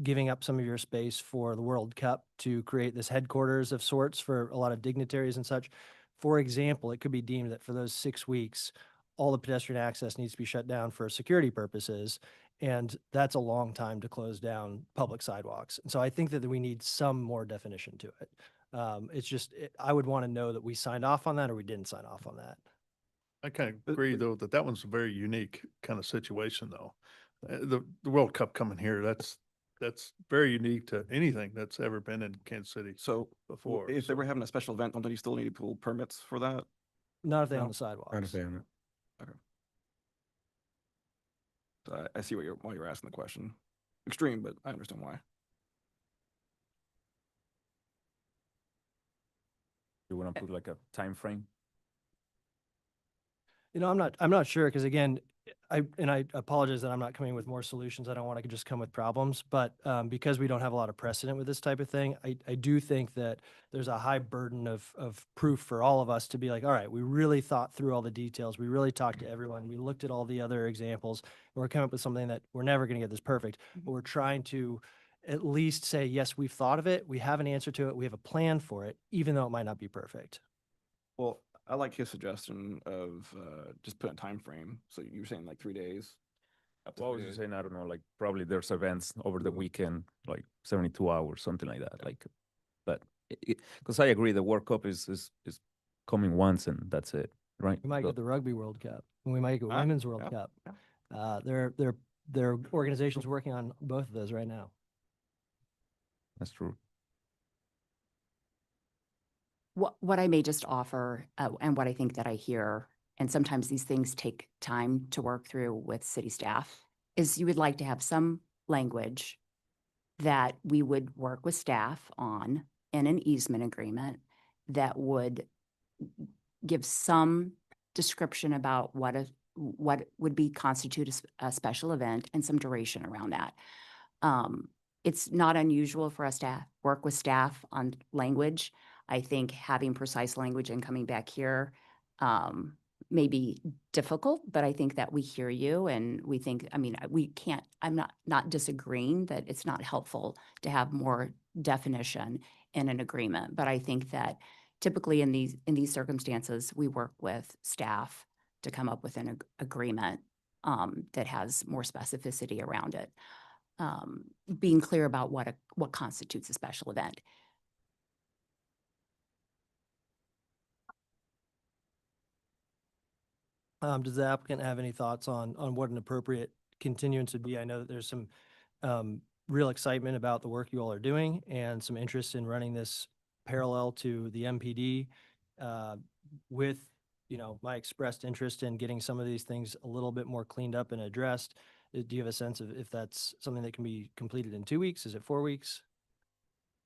giving up some of your space for the World Cup to create this headquarters of sorts for a lot of dignitaries and such. For example, it could be deemed that for those 6 weeks, all the pedestrian access needs to be shut down for security purposes. And that's a long time to close down public sidewalks. And so I think that we need some more definition to it. It's just, I would want to know that we signed off on that or we didn't sign off on that. I kind of agree though, that one's a very unique kind of situation though. The World Cup coming here, that's very unique to anything that's ever been in Kansas City So before. if they were having a special event, don't you still need to pull permits for that? Not if they No. own the sidewalks. Not if they own it. So I see why you're asking the question. Extreme, but I understand why. You want to put like a time frame? I'm not sure, because again, I apologize that I'm not coming with more solutions. I don't want to just come with problems, but because we don't have a lot of precedent with this type of thing, I do think that there's a high burden of proof for all of us to be like, all right, we really thought through all the details. We really talked to everyone. We looked at all the other examples. And we're coming up with something that we're never going to get this perfect, but we're trying to at least say, yes, we've thought of it. We have an answer to it. We have a plan for it, even though it might not be perfect. Well, I like his suggestion of just put a time frame. So you're saying like 3 days. Up to What 3 was you days. saying? I don't know, like probably there's events over the weekend, like 72 hours, something like that. Like, but because I agree, the World Cup is coming once and that's it, right? We might So- get the Rugby World Cup, and we might get Ah, Women's World yeah, Cup. There are organizations working on both of those right now. That's true. What I may just offer, and what I think that I hear, and sometimes these things take time to work through with city staff, is you would like to have some language that we would work with staff on in an easement agreement that would give some description about what would be constitute a special event and some duration around that. It's not unusual for us to work with staff on language. I think having precise language and coming back here may be difficult, but I think that we hear you and we think, I'm not disagreeing that it's not helpful to have more definition in an agreement, but I think that typically in these circumstances, we work with staff to come up with an agreement that has more specificity around it. Being clear about what constitutes a special event. Does the applicant have any thoughts on what an appropriate continuance would be? I know that there's some real excitement about the work you all are doing and some interest in running this parallel to the MPD with, you know, my expressed interest in getting some of these things a little bit more cleaned up and addressed. Do you have a sense of if that's something that can be completed in 2 weeks? Is it 4 weeks?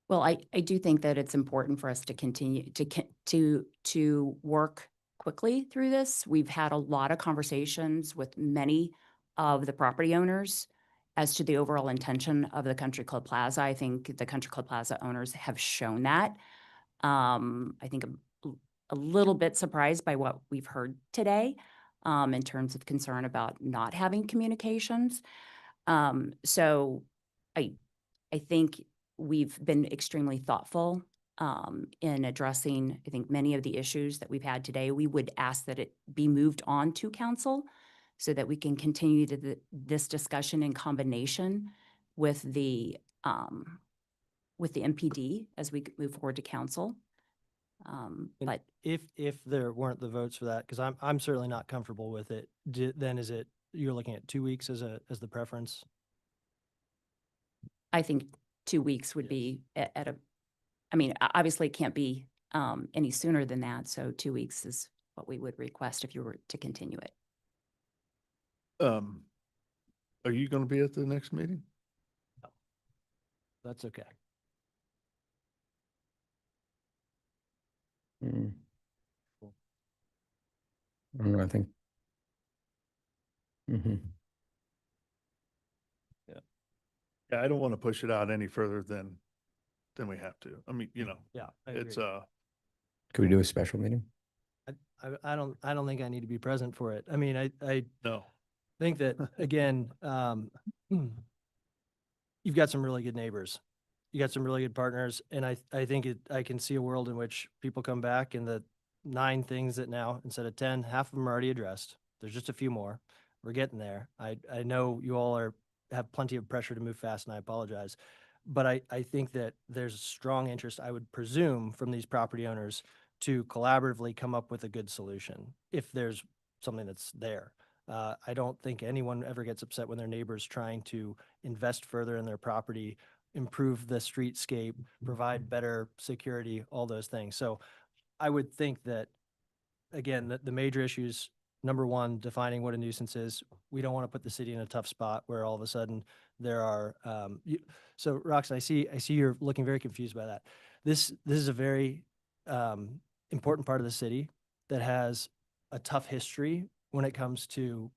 Well, I do think that it's important for us to continue to work quickly through this. We've had a lot of conversations with many of the property owners as to the overall intention of the Country Club Plaza. I think the Country Club Plaza owners have shown that. I think a little bit surprised by what we've heard today in terms of concern about not having communications. So I think we've been extremely thoughtful in addressing, I think, many of the issues that we've had today. We would ask that it be moved on to council so that we can continue this discussion in combination with the MPD as we move forward to council. And But if there weren't the votes for that, because I'm certainly not comfortable with it, then is it, you're looking at 2 weeks as the preference? I think 2 weeks would be I mean, obviously it can't be any sooner than that. So 2 weeks is what we would request if you were to continue it. Are you going to be at the next meeting? That's okay. Mm. I don't know, I think. Mhm. Yeah, I don't want to push it out any further than we have to. I mean, you know, Yeah, I it's agree. Could we do a special meeting? I don't think I need to be present for it. I mean, I no. think that, again, you've got some really good neighbors. You got some really good partners, and I think I can see a world in which people come back and the 9 things that now, instead of 10, half of them are already addressed. There's just a few more. We're getting there. I know you all have plenty of pressure to move fast, and I apologize. But I think that there's a strong interest, I would presume, from these property owners to collaboratively come up with a good solution if there's something that's there. I don't think anyone ever gets upset when their neighbor's trying to invest further in their property, improve the streetscape, provide better security, all those things. So I would think that, again, the major issues, number one, defining what a nuisance is. We don't want to put the city in a tough spot where all of a sudden there are, so Roxanne, I see you're looking very confused by that. This is a very important part of the city that has a tough history when it comes to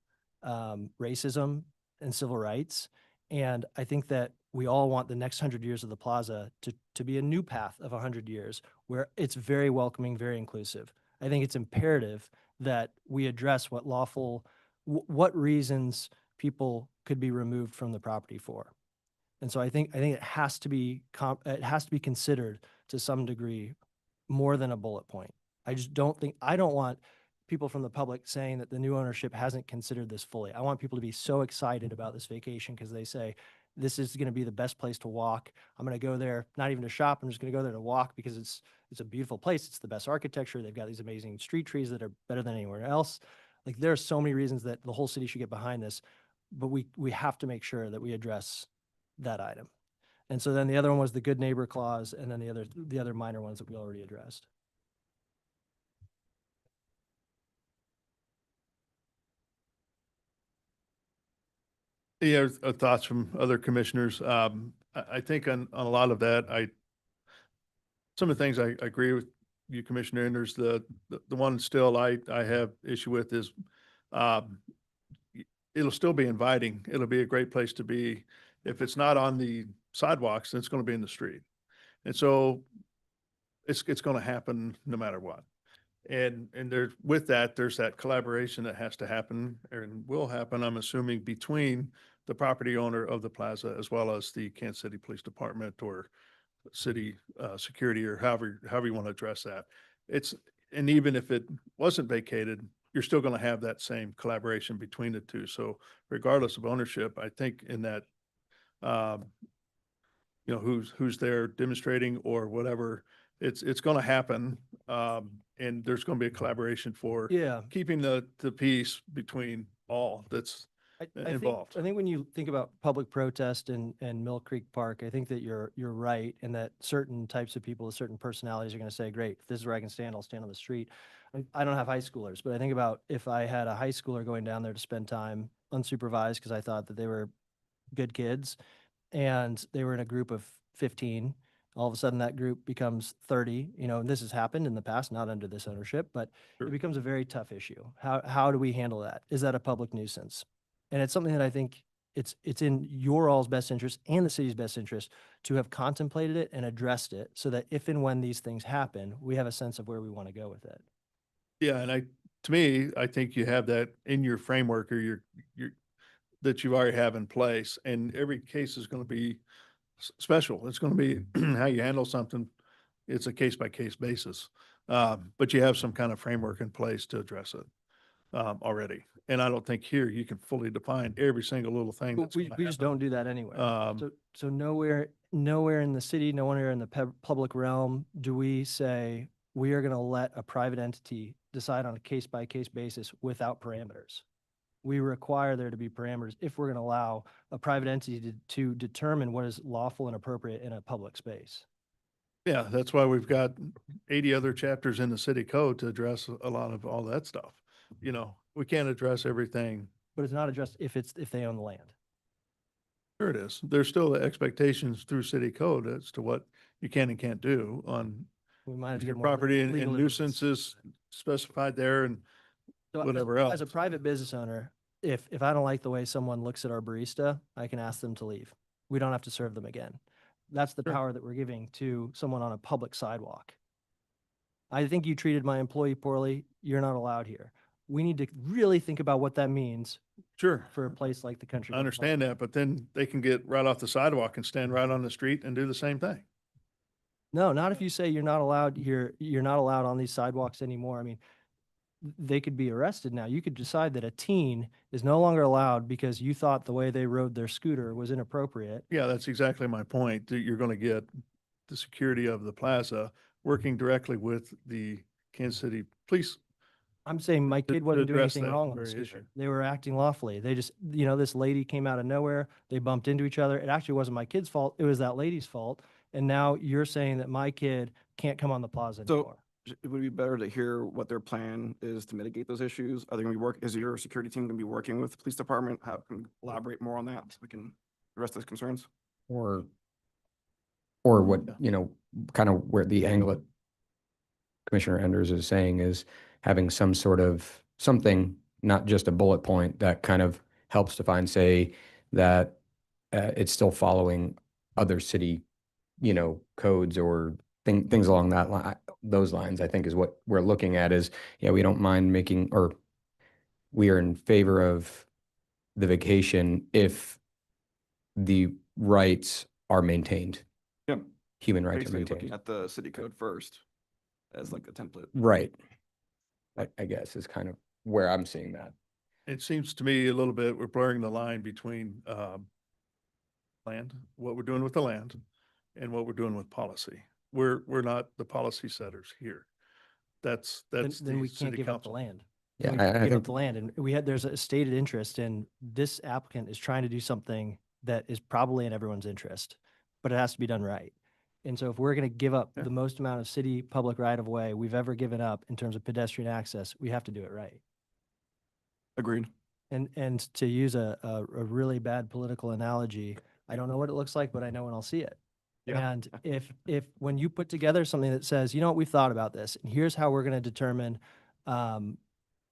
racism and civil rights. And I think that we all want the next 100 years of the plaza to be a new path of 100 years where it's very welcoming, very inclusive. I think it's imperative that we address what reasons people could be removed from the property for. And so I think it has to be considered to some degree more than a bullet point. I don't want people from the public saying that the new ownership hasn't considered this fully. I want people to be so excited about this vacation because they say, this is going to be the best place to walk. I'm going to go there, not even to shop. I'm just going to go there to walk because it's a beautiful place. It's the best architecture. They've got these amazing street trees that are better than anywhere else. Like, there are so many reasons that the whole city should get behind this, but we have to make sure that we address that item. And so then the other one was the good neighbor clause, and then the other minor ones that we already addressed. Yeah, thoughts from other commissioners. I think on a lot of that, some of the things I agree with you, Commissioner Enders. The one still I have issue with is it'll still be inviting. It'll be a great place to be. If it's not on the sidewalks, then it's going to be in the street. And so it's going to happen no matter what. And with that, there's that collaboration that has to happen and will happen, I'm assuming, between the property owner of the plaza as well as the Kansas City Police Department or city security, or however you want to address that. And even if it wasn't vacated, you're still going to have that same collaboration between the two. So regardless of ownership, I think in that, you know, who's there demonstrating or whatever, it's going to happen. And there's going to be a collaboration for Yeah. keeping the peace between all that's involved. I think when you think about public protest and Mill Creek Park, I think that you're right, and that certain types of people with certain personalities are going to say, great, if this is where I can stand, I'll stand on the street. I don't have high schoolers, but I think about if I had a high schooler going down there to spend time unsupervised because I thought that they were good kids and they were in a group of 15, all of a sudden that group becomes 30, you know, and this has happened in the past, not under this ownership, but Sure. it becomes a very tough issue. How do we handle that? Is that a public nuisance? And it's something that I think it's in your all's best interest and the city's best interest to have contemplated it and addressed it so that if and when these things happen, we have a sense of where we want to go with it. Yeah, and to me, I think you have that in your framework or your that you already have in place, and every case is going to be special. It's going to be how you handle something. It's a case by case basis, but you have some kind of framework in place to address it already. And I don't think here you can fully define every single little thing. But That's we gonna just happen. don't do that anyway. Um, So nowhere in the city, nowhere in the public realm do we say we are going to let a private entity decide on a case by case basis without parameters. We require there to be parameters if we're going to allow a private entity to determine what is lawful and appropriate in a public space. Yeah, that's why we've got 80 other chapters in the city code to address a lot of all that stuff. You know, we can't address everything. But it's not addressed if they own the land. Sure it is. There's still expectations through city code as to what you can and can't do on We might have to your get more property, and legal nuisances specified there and So whatever as else. a private business owner, if I don't like the way someone looks at our barista, I can ask them to leave. We don't have to serve them again. That's the Sure. power that we're giving to someone on a public sidewalk. I think you treated my employee poorly. You're not allowed here. We need to really think about what that means Sure. for a place like the Country I Club. understand that, but then they can get right off the sidewalk and stand right on the street and do the same thing. No, not if you say you're not allowed here, you're not allowed on these sidewalks anymore. I mean, they could be arrested now. You could decide that a teen is no longer allowed because you thought the way they rode their scooter was inappropriate. Yeah, that's exactly my point, that you're going to get the security of the plaza working directly with the Kansas City Police. I'm saying my to kid wasn't doing address anything that wrong on the very scooter. issue. They were acting lawfully. They just, you know, this lady came out of nowhere. They bumped into each other. It actually wasn't my kid's fault. It was that lady's fault. And now you're saying that my kid can't come on the plaza anymore. It would be better to hear what their plan is to mitigate those issues. Are they going to be is your security team going to be working with the police department? How can we elaborate more on that so we can address those concerns? Or what, you know, kind of where the angle that Commissioner Enders is saying is having some sort of something, not just a bullet point that kind of helps define, say, that it's still following other city, you know, codes or things along that line, those lines, I think is what we're looking at is, yeah, we don't mind making, or we are in favor of the vacation if the rights are maintained. Yeah. Human rights are Basically maintained. looking at the city code first as like a template. Right. I guess is kind of where I'm seeing that. It seems to me a little bit, we're blurring the line between land, what we're doing with the land, and what we're doing with policy. We're not the policy setters here. That's Then the we can't city give up the council. land. Yeah, We I can't give up think the land. And there's a stated interest in this applicant is trying to do something that is probably in everyone's interest, but it has to be done right. And so if we're going to give up the most amount of city public right of way we've ever given up in terms of pedestrian access, we have to do it right. Agreed. And to use a really bad political analogy, I don't know what it looks like, but I know when I'll see it. Yeah. And if when you put together something that says, you know what, we've thought about this, and here's how we're going to determine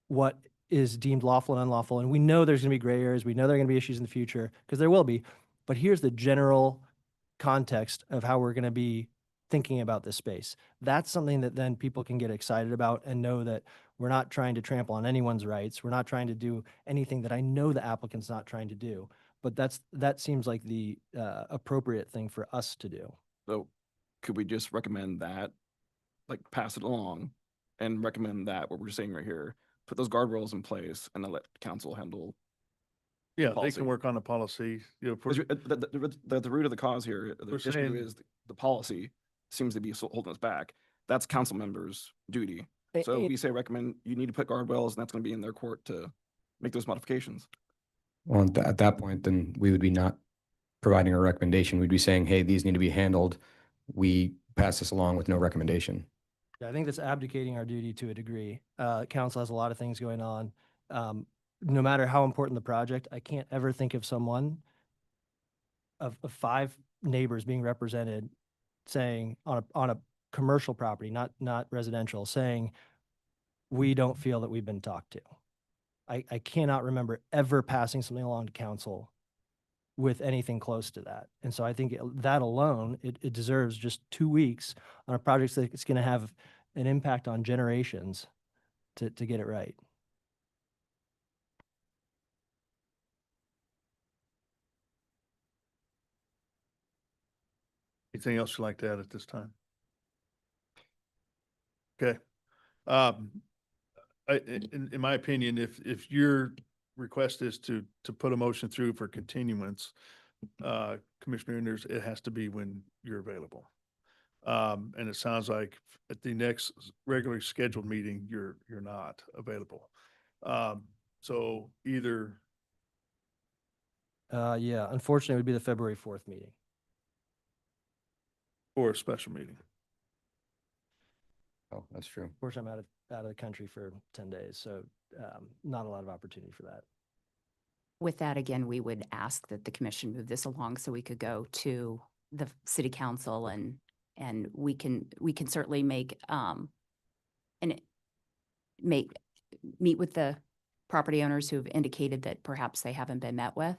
what is deemed lawful and unlawful, and we know there's going to be gray areas, we know there are going to be issues in the future, because there will be, but here's the general context of how we're going to be thinking about this space. That's something that then people can get excited about and know that we're not trying to trample on anyone's rights. We're not trying to do anything that I know the applicant's not trying to do. But that seems like the appropriate thing for us to do. So could we just recommend that, like pass it along and recommend that what we're saying right here, put those guardrails in place and then let council handle. Yeah, they policy. can work on the policy, you know, for, The root of the cause here, the We're issue saying- is the policy seems to be holding us back. That's council members' duty. So we say recommend, you need to put guardrails, and that's gonna be in their court to make those modifications. Well, at that point, then we would be not providing a recommendation. We'd be saying, hey, these need to be handled. We pass this along with no recommendation. Yeah, I think that's abdicating our duty to a degree. Council has a lot of things going on. No matter how important the project, I can't ever think of someone of 5 neighbors being represented saying on a commercial property, not residential, saying, we don't feel that we've been talked to. I cannot remember ever passing something along to council with anything close to that. And so I think that alone, it deserves just 2 weeks on a project that's going to have an impact on generations to get it right. anything else you'd like to add at this time? Okay. In my opinion, if your request is to put a motion through for continuance, Commissioner Enders, it has to be when you're available. And it sounds like at the next regularly scheduled meeting, you're not available. So either, Yeah, unfortunately, it would be the February 4th meeting. or a special meeting. Oh, that's true. Unfortunately, I'm out of the country for 10 days, so not a lot of opportunity for that. With that, again, we would ask that the commission move this along so we could go to the city council and we can certainly meet with the property owners who've indicated that perhaps they haven't been met with,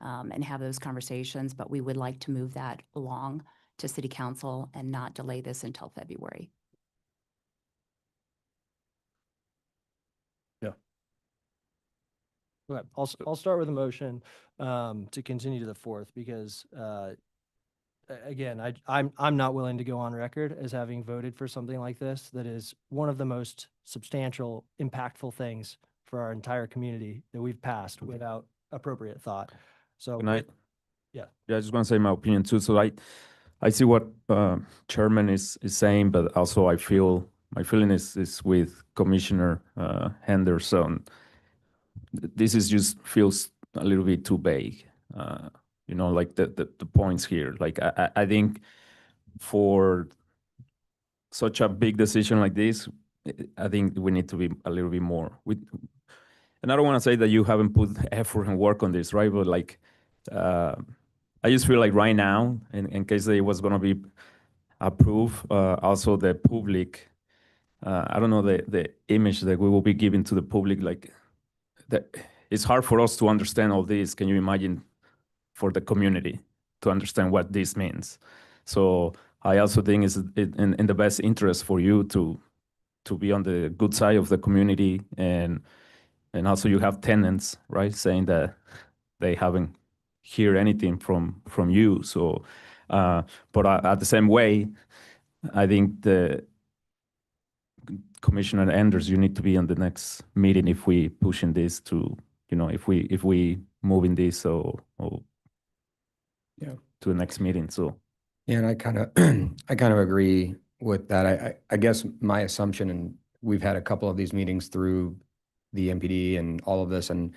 and have those conversations, but we would like to move that along to city council and not delay this until February. Okay, I'll start with a motion to continue to the 4th because again, I'm not willing to go on record as having voted for something like this that is one of the most substantial, impactful things for our entire community that we've passed without appropriate thought. So Good night. Yeah. Yeah, I just want to say my opinion too. So I see what Chairman is saying, but also I feel my feeling is with Commissioner Henderson. This is just feels a little bit too vague. You know, like the points here. Like I think for such a big decision like this, I think we need to be a little bit more. And I don't want to say that you haven't put effort and work on this, right? But like, I just feel like right now, in case it was going to be approved, also the public, I don't know, the image that we will be giving to the public, like that it's hard for us to understand all this. Can you imagine for the community to understand what this means? So I also think it's in the best interest for you to be on the good side of the community, and also you have tenants, right, saying that they haven't hear anything from you. So, but at the same way, I think the Commissioner Anders, you need to be on the next meeting if we pushing this to, you know, if we moving this or Yeah. to the next meeting. So Yeah, and I kind of agree with that. I guess my assumption, and we've had a couple of these meetings through the MPD and all of this, and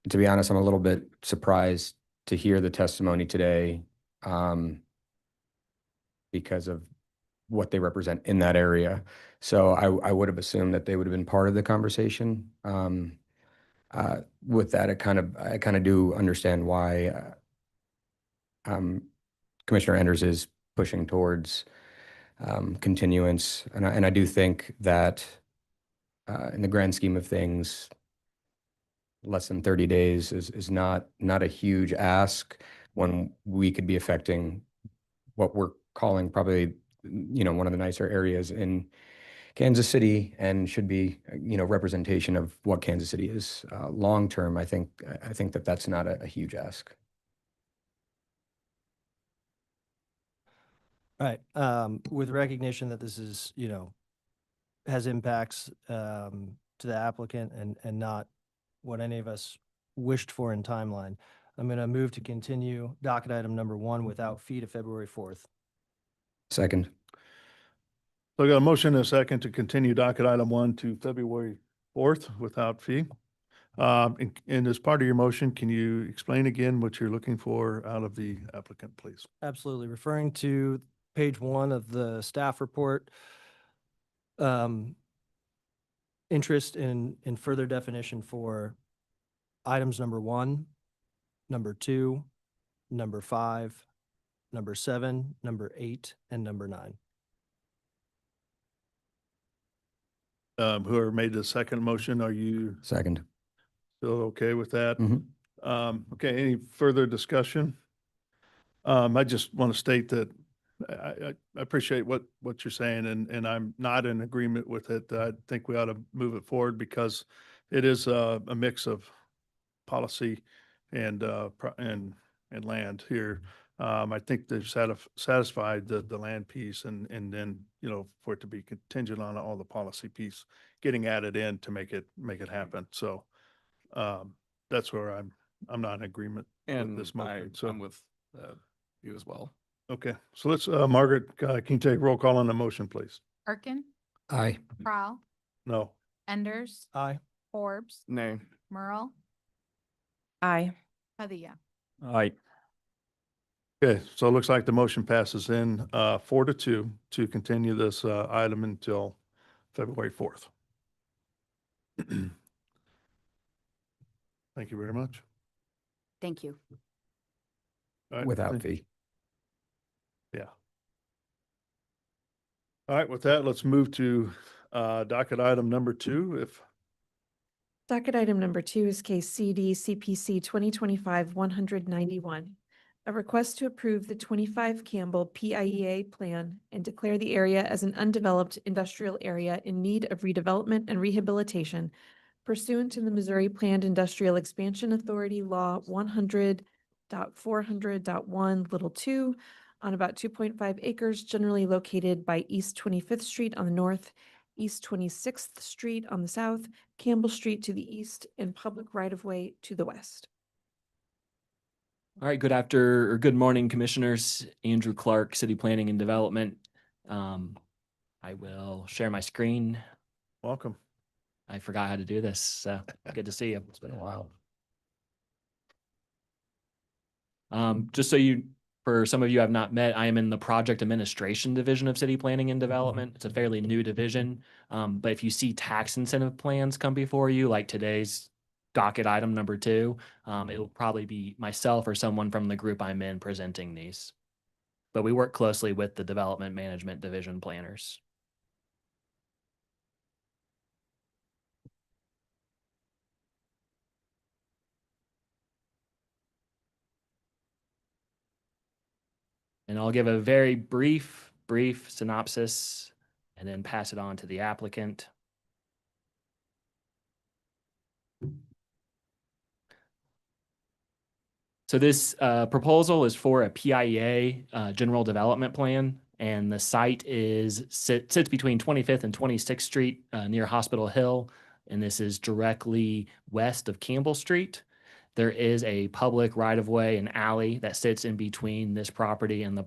to be honest, I'm a little bit surprised to hear the testimony today, because of what they represent in that area. So I would have assumed that they would have been part of the conversation. With that, I kind of do understand why Commissioner Enders is pushing towards continuance, and I do think that in the grand scheme of things, less than 30 days is not a huge ask when we could be affecting what we're calling probably, you know, one of the nicer areas in Kansas City, and should be, you know, representation of what Kansas City is long term. I think that that's not a huge ask. Right. With recognition that this is, you know, has impacts to the applicant and not what any of us wished for in timeline. I'm going to move to continue docket item number 1 without fee to February 4th. Second. So I got a motion and a second to continue docket item 1 to February 4th without fee. And as part of your motion, can you explain again what you're looking for out of the applicant, please? Absolutely. Referring to page 1 of the staff report, interest in further definition for items number 1, number 2, number 5, number 7, number 8, and number 9. Whoever made the second motion, are you Second. still okay with that? Mhm. Okay, any further discussion? I just want to state that I appreciate what you're saying, and I'm not in agreement with it. I think we ought to move it forward because it is a mix of policy and land here. I think they've satisfied the land piece and then, you know, for it to be contingent on all the policy piece getting added in to make it happen. So that's where I'm not in agreement with And this motion. So I'm with you as well. okay, so let's, Margaret, can you take roll call on the motion, please? Arkin, Aye. Prowl, No. Enders, Aye. Forbes, Nay. Merle, Aye. Padilla. Aye. Okay, so it looks like the motion passes in 4-2 to continue this item until February 4th. Thank you very much. Thank you. All right, Without fee. yeah. All right, with that, let's move to docket item number 2, if Docket item number 2 is case CD CPC 2025-191. A request to approve the 25 Campbell PIEA plan and declare the area as an undeveloped industrial area in need of redevelopment and rehabilitation pursuant to the Missouri Planned Industrial Expansion Authority Law 100.400.1 little 2 on about 2.5 acres generally located by East 25th Street on the north, East 26th Street on the south, Campbell Street to the east, and public right-of-way to the west. All right, good morning, Commissioners. Andrew Clark, City Planning and Development. I will share my screen. welcome. I forgot how to do this, so good to see you. It's been a while. Just so for some of you I've not met, I am in the Project Administration Division of City Planning and Development. It's a fairly new division, but if you see tax incentive plans come before you, like today's docket item number 2, it will probably be myself or someone from the group I'm in presenting these. But we work closely with the Development Management Division planners. And I'll give a very brief synopsis and then pass it on to the applicant. So this proposal is for a PIEA general development plan, and the site sits between 25th and 26th Street near Hospital Hill, and this is directly west of Campbell Street. There is a public right-of-way and alley that sits in between this property and the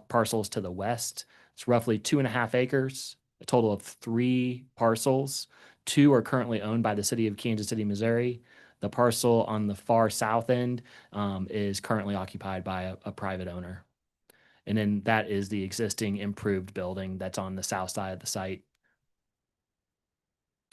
parcels to the west. It's roughly 2.5 acres, a total of 3 parcels. 2 are currently owned by the city of Kansas City, Missouri. The parcel on the far south end is currently occupied by a private owner. And then that is the existing improved building that's on the south side of the site.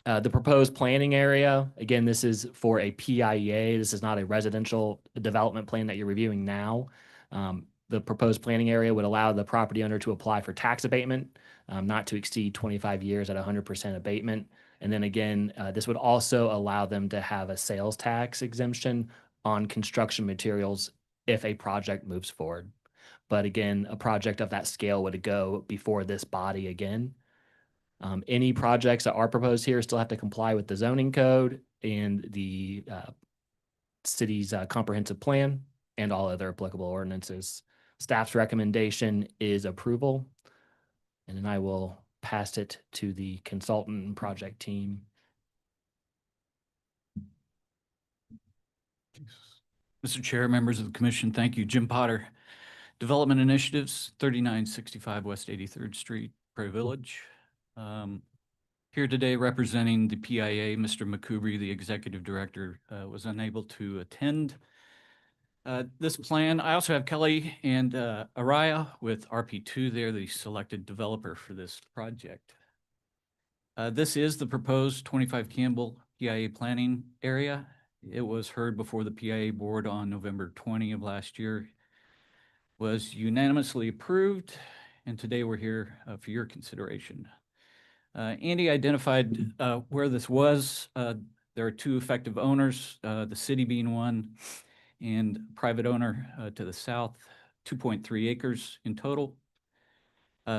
The proposed planning area, again, this is for a PIEA. This is not a residential development plan that you're reviewing now. The proposed planning area would allow the property owner to apply for tax abatement, not to exceed 25 years at 100% abatement. And then again, this would also allow them to have a sales tax exemption on construction materials if a project moves forward. But again, a project of that scale would go before this body again. Any projects that are proposed here still have to comply with the zoning code and the city's comprehensive plan and all other applicable ordinances. Staff's recommendation is approval, and then I will pass it to the consultant and project team. Mr. Chair, members of the commission, thank you. Jim Potter, Development Initiatives, 3965 West 83rd Street, Prairie Village. Here today representing the PIA, Mr. McCoubry, the executive director, was unable to attend this plan. I also have Kelly and Araya with RP2. They're the selected developer for this project. This is the proposed 25 Campbell PIA planning area. It was heard before the PIA board on November 20 of last year, was unanimously approved, and today we're here for your consideration. Andy identified where this was. There are two effective owners, the city being one, and private owner to the south, 2.3 acres in total.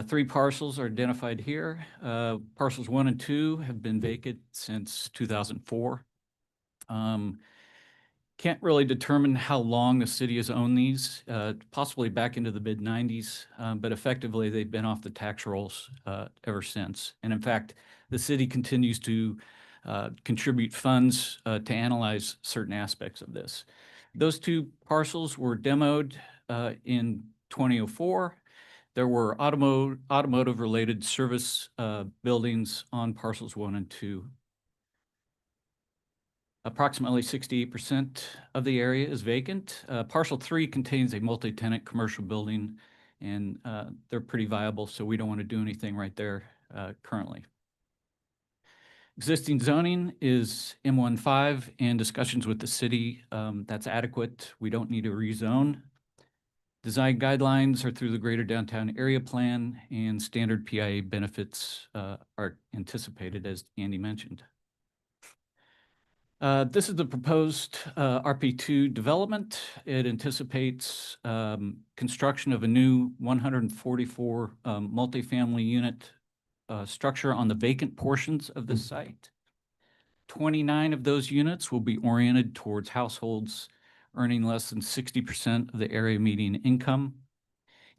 3 parcels are identified here. Parcels 1 and 2 have been vacant since 2004. Can't really determine how long the city has owned these, possibly back into the mid-90s, but effectively they've been off the tax rolls ever since. And in fact, the city continues to contribute funds to analyze certain aspects of this. Those 2 parcels were demoed in 2004. There were automotive-related service buildings on parcels 1 and 2. Approximately 68% of the area is vacant. Parcel 3 contains a multi-tenant commercial building, and they're pretty viable, so we don't want to do anything right there currently. Existing zoning is M15, and discussions with the city, that's adequate. We don't need to rezone. Design guidelines are through the Greater Downtown Area Plan, and standard PIA benefits are anticipated, as Andy mentioned. This is the proposed RP2 development. It anticipates construction of a new 144 multifamily unit structure on the vacant portions of the site. 29 of those units will be oriented towards households earning less than 60% of the area median income.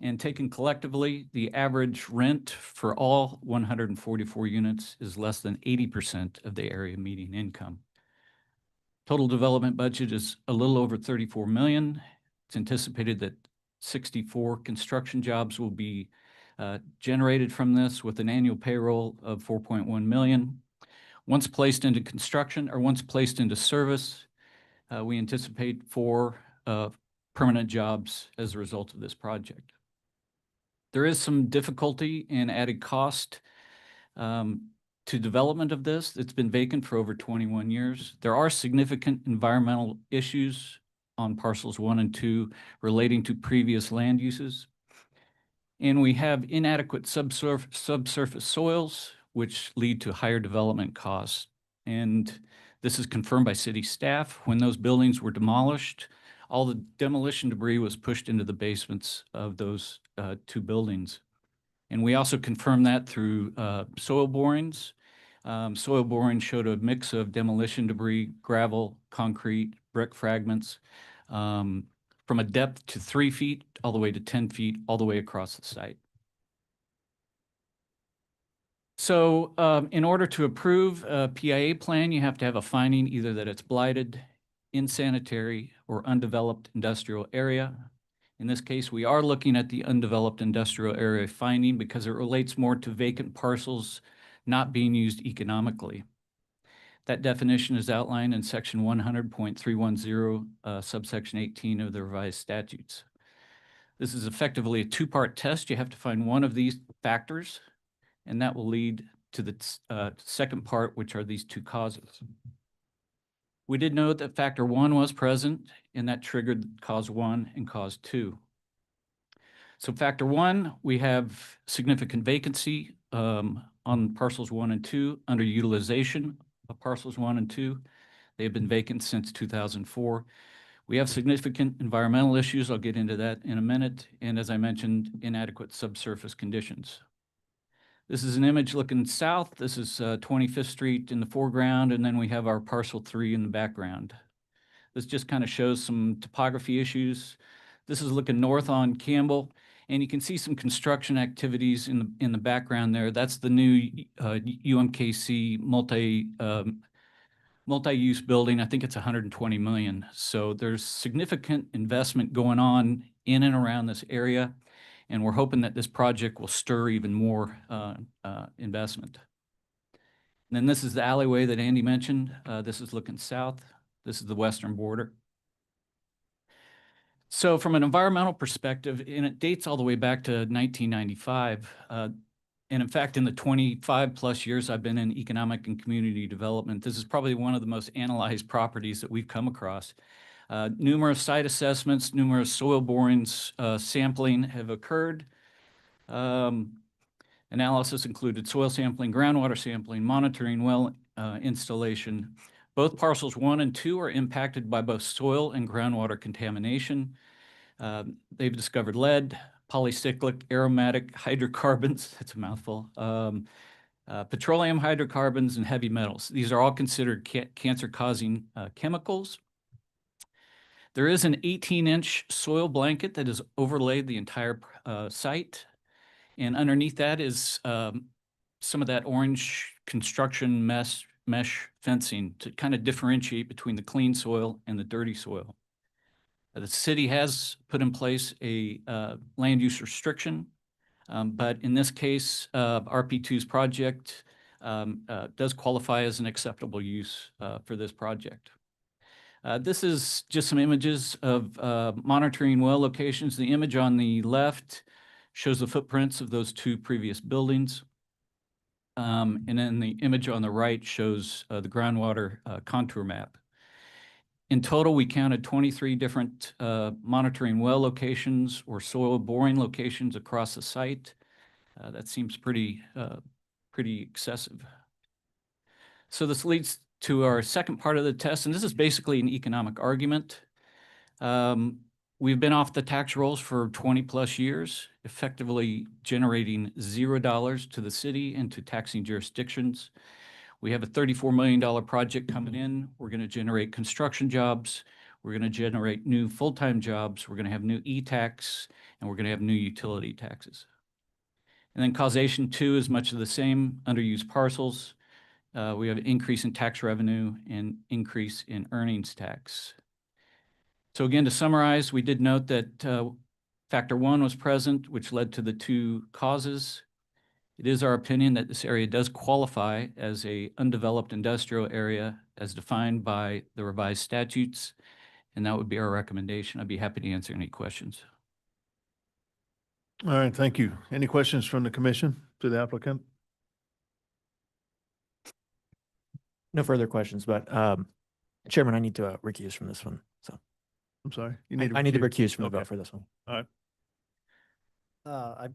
And taken collectively, the average rent for all 144 units is less than 80% of the area median income. Total development budget is a little over 34 million. It's anticipated that 64 construction jobs will be generated from this, with an annual payroll of 4.1 million. Once placed into construction, or once placed into service, we anticipate 4 permanent jobs as a result of this project. There is some difficulty and added cost to development of this. It's been vacant for over 21 years. There are significant environmental issues on parcels 1 and 2 relating to previous land uses. And we have inadequate subsurface soils, which lead to higher development costs. And this is confirmed by city staff. When those buildings were demolished, all the demolition debris was pushed into the basements of those 2 buildings. And we also confirmed that through soil borings. Soil boring showed a mix of demolition debris, gravel, concrete, brick fragments, from a depth to 3 feet all the way to 10 feet, all the way across the site. So in order to approve a PIA plan, you have to have a finding either that it's blighted, insanitary, or undeveloped industrial area. In this case, we are looking at the undeveloped industrial area finding because it relates more to vacant parcels not being used economically. That definition is outlined in section 100.310, subsection 18 of the revised statutes. This is effectively a 2-part test. You have to find one of these factors, and that will lead to the second part, which are these 2 causes. We did note that factor 1 was present, and that triggered cause 1 and cause 2. So factor 1, we have significant vacancy on parcels 1 and 2, underutilization of parcels 1 and 2. They have been vacant since 2004. We have significant environmental issues. I'll get into that in a minute. And as I mentioned, inadequate subsurface conditions. This is an image looking south. This is 25th Street in the foreground, and then we have our parcel 3 in the background. This just kind of shows some topography issues. This is looking north on Campbell, and you can see some construction activities in the background there. That's the new UMKC multi-use building. I think it's 120 million. So there's significant investment going on in and around this area. And we're hoping that this project will stir even more investment. And then this is the alleyway that Andy mentioned. This is looking south. This is the western border. So from an environmental perspective, and it dates all the way back to 1995, and in fact, in the 25 plus years I've been in economic and community development, this is probably one of the most analyzed properties that we've come across. Numerous site assessments, numerous soil borings, sampling have occurred. Analysis included soil sampling, groundwater sampling, monitoring well installation. Both parcels 1 and 2 are impacted by both soil and groundwater contamination. They've discovered lead, polycyclic aromatic hydrocarbons, that's a mouthful, petroleum hydrocarbons, and heavy metals. These are all considered cancer-causing chemicals. There is an 18-inch soil blanket that has overlaid the entire site. And underneath that is some of that orange construction mesh fencing to kind of differentiate between the clean soil and the dirty soil. The city has put in place a land use restriction, but in this case, RP2's project does qualify as an acceptable use for this project. This is just some images of monitoring well locations. The image on the left shows the footprints of those 2 previous buildings. And then the image on the right shows the groundwater contour map. In total, we counted 23 different monitoring well locations or soil boring locations across the site. That seems pretty excessive. So this leads to our second part of the test, and this is basically an economic argument. We've been off the tax rolls for 20 plus years, effectively generating $0 to the city and to taxing jurisdictions. We have a $34 million project coming in. We're going to generate construction jobs. We're going to generate new full-time jobs. We're going to have new e-tax, and we're going to have new utility taxes. And then causation 2 is much of the same, underused parcels. We have an increase in tax revenue and increase in earnings tax. So again, to summarize, we did note that factor 1 was present, which led to the 2 causes. It is our opinion that this area does qualify as a undeveloped industrial area as defined by the revised statutes, and that would be our recommendation. I'd be happy to answer any questions. All right, thank you. Any questions from the commission to the applicant? No further questions, but Chairman, I need to recuse from this one. So I'm sorry, you I need to recuse from the Okay. vote for this one. All right. I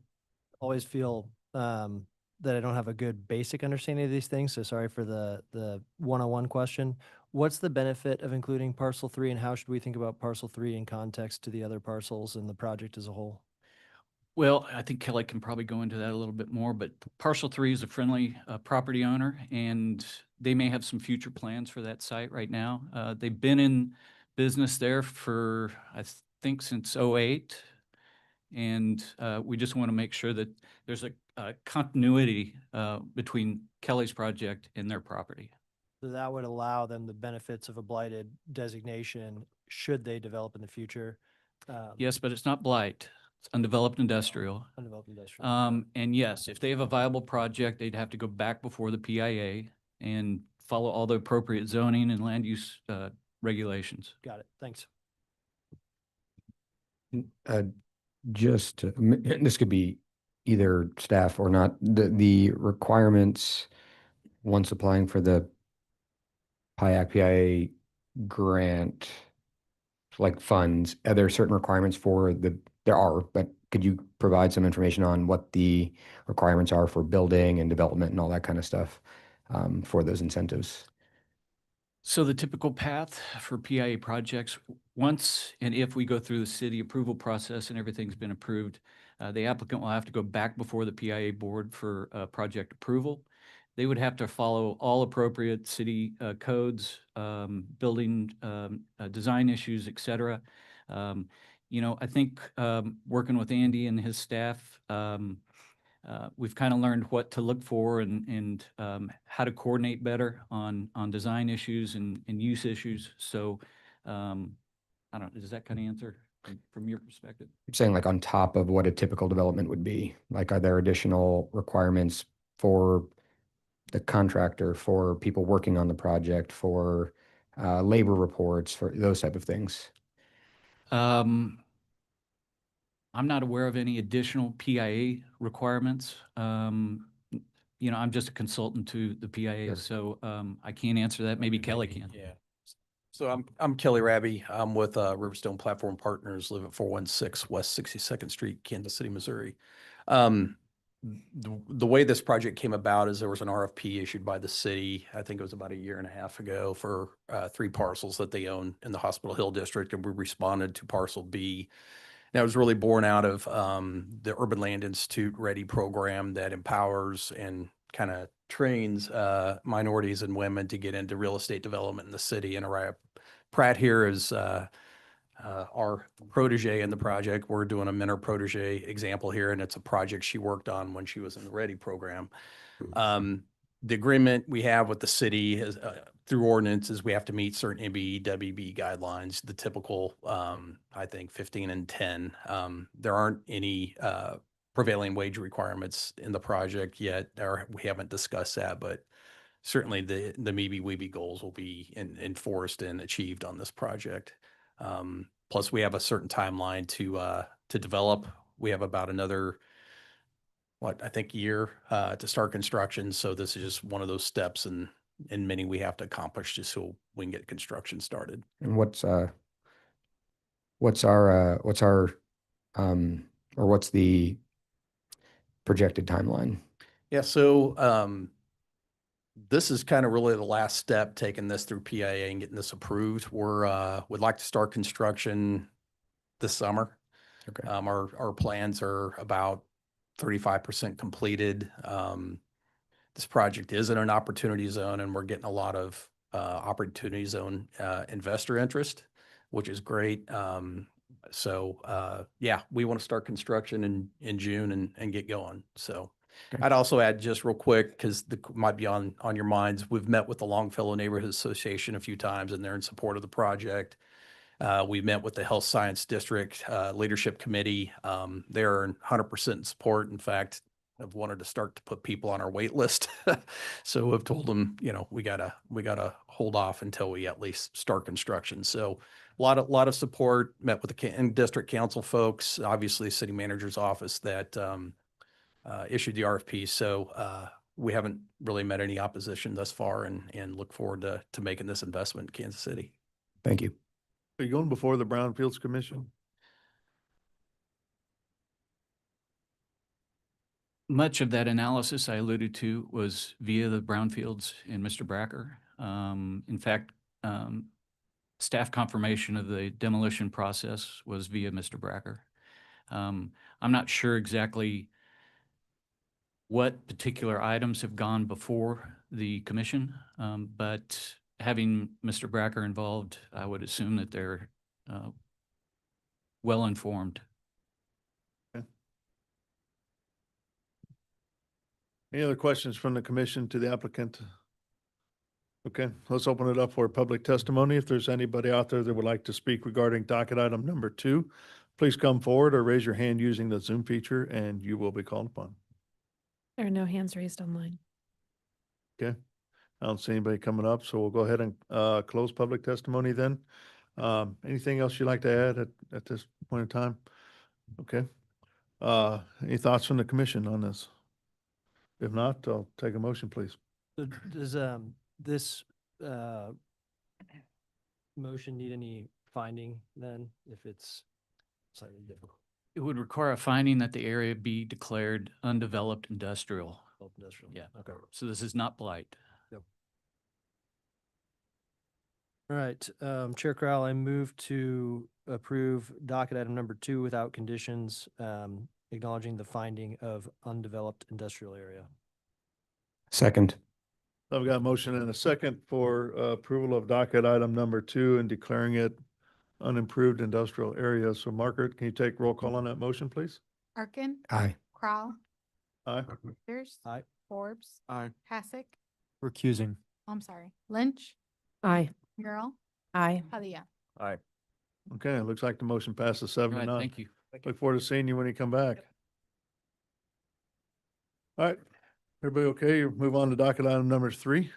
always feel that I don't have a good basic understanding of these things, so sorry for the one-on-one question. What's the benefit of including parcel 3, and how should we think about parcel 3 in context to the other parcels and the project as a whole? Well, I think Kelly can probably go into that a little bit more, but parcel 3 is a friendly property owner, and they may have some future plans for that site right now. They've been in business there for, I think, since '08. And we just want to make sure that there's a continuity between Kelly's project and their property. So that would allow them the benefits of a blighted designation should they develop in the future. Yes, but it's not blight. It's undeveloped industrial. Undeveloped industrial. And yes, if they have a viable project, they'd have to go back before the PIA and follow all the appropriate zoning and land use regulations. Got it. Thanks. This could be either staff or not, the requirements once applying for the PIA grant, like funds, are there certain requirements for there are, but could you provide some information on what the requirements are for building and development and all that kind of stuff for those incentives? So the typical path for PIA projects, once and if we go through the city approval process and everything's been approved, the applicant will have to go back before the PIA board for project approval. They would have to follow all appropriate city codes, building design issues, et cetera. I think working with Andy and his staff, we've kind of learned what to look for and how to coordinate better on design issues and use issues. So I don't, does that kind of answer from your perspective? I'm saying like on top of what a typical development would be, like are there additional requirements for the contractor, for people working on the project, for labor reports, for those type of things? I'm not aware of any additional PIA requirements. You know, I'm just a consultant to the PIA, so I can't answer that. Maybe Kelly can. Yeah. So I'm Kelly Raby. I'm with Riverstone Platform Partners, live at 416 West 62nd Street, Kansas City, Missouri. The way this project came about is there was an RFP issued by the city, I think it was about a year and a half ago, for 3 parcels that they own in the Hospital Hill District, and we responded to parcel B. That was really born out of the Urban Land Institute Ready program that empowers and kind of trains minorities and women to get into real estate development in the city. And Araya Pratt here is our protege in the project. We're doing a mentor protege example here, and it's a project she worked on when she was in the Ready program. The agreement we have with the city is through ordinances, we have to meet certain MBE/WB guidelines, the typical, I think 15 and 10. There aren't any prevailing wage requirements in the project yet, or we haven't discussed that, but certainly the MBE/WB goals will be enforced and achieved on this project. Plus we have a certain timeline to develop. We have about another, I think year to start construction. So this is just one of those steps and many we have to accomplish just so we can get construction started. And what's the projected timeline? Yeah, so this is kind of really the last step, taking this through PIA and getting this approved. Would like to start construction this summer. Okay. Our plans are about 35% completed. This project is in an opportunity zone, and we're getting a lot of opportunity zone investor interest, which is great. Yeah, we want to start construction in June and get going. So Okay. I'd also add just real quick, because might be on your minds, we've met with the Longfellow Neighborhood Association a few times, and they're in support of the project. We met with the Health Science District Leadership Committee. They're in 100% support. In fact, I've wanted to start to put people on our wait list. So I've told them, you know, we gotta hold off until we at least start construction. So a lot of support. Met with the district council folks, obviously city manager's office that issued the RFP. So we haven't really met any opposition thus far, and look forward to making this investment in Kansas City. Thank you. Are you going before the Brownfields Commission? Much of that analysis I alluded to was via the brownfields and Mr. Bracker. In fact, staff confirmation of the demolition process was via Mr. Bracker. I'm not sure exactly what particular items have gone before the commission, but having Mr. Bracker involved, I would assume that they're well informed. Any other questions from the commission to the applicant? Okay, let's open it up for public testimony. If there's anybody out there that would like to speak regarding docket item number 2, please come forward or raise your hand using the Zoom feature and you will be called upon. There are no hands raised online. Okay, I don't see anybody coming up, so we'll go ahead and close public testimony then. Anything else you'd like to add at this point in time? Okay. Any thoughts from the commission on this? If not, I'll take a motion, please. So does this motion need any finding then, if it's slightly difficult? It would require a finding that the area be declared undeveloped industrial. Industrial. Yeah. Okay. So this is not blight. Yep. All right, Chair Corral, I move to approve docket item number 2 without conditions, acknowledging the finding of undeveloped industrial area. Second. I've got a motion and a second for approval of docket item number 2 and declaring it unimproved industrial area. So Margaret, can you take roll call on that motion, please? Arkin, Aye. Crowell, Aye. Sanders. Aye. Forbes. Aye. Hassick. Recusing. I'm sorry, Lynch. Aye. Mural. Aye. Padilla. Aye. Okay, it looks like the motion passes 7-0. Thank you. Look forward to seeing you when you come back. All right, everybody okay? Move on to docket item number 3.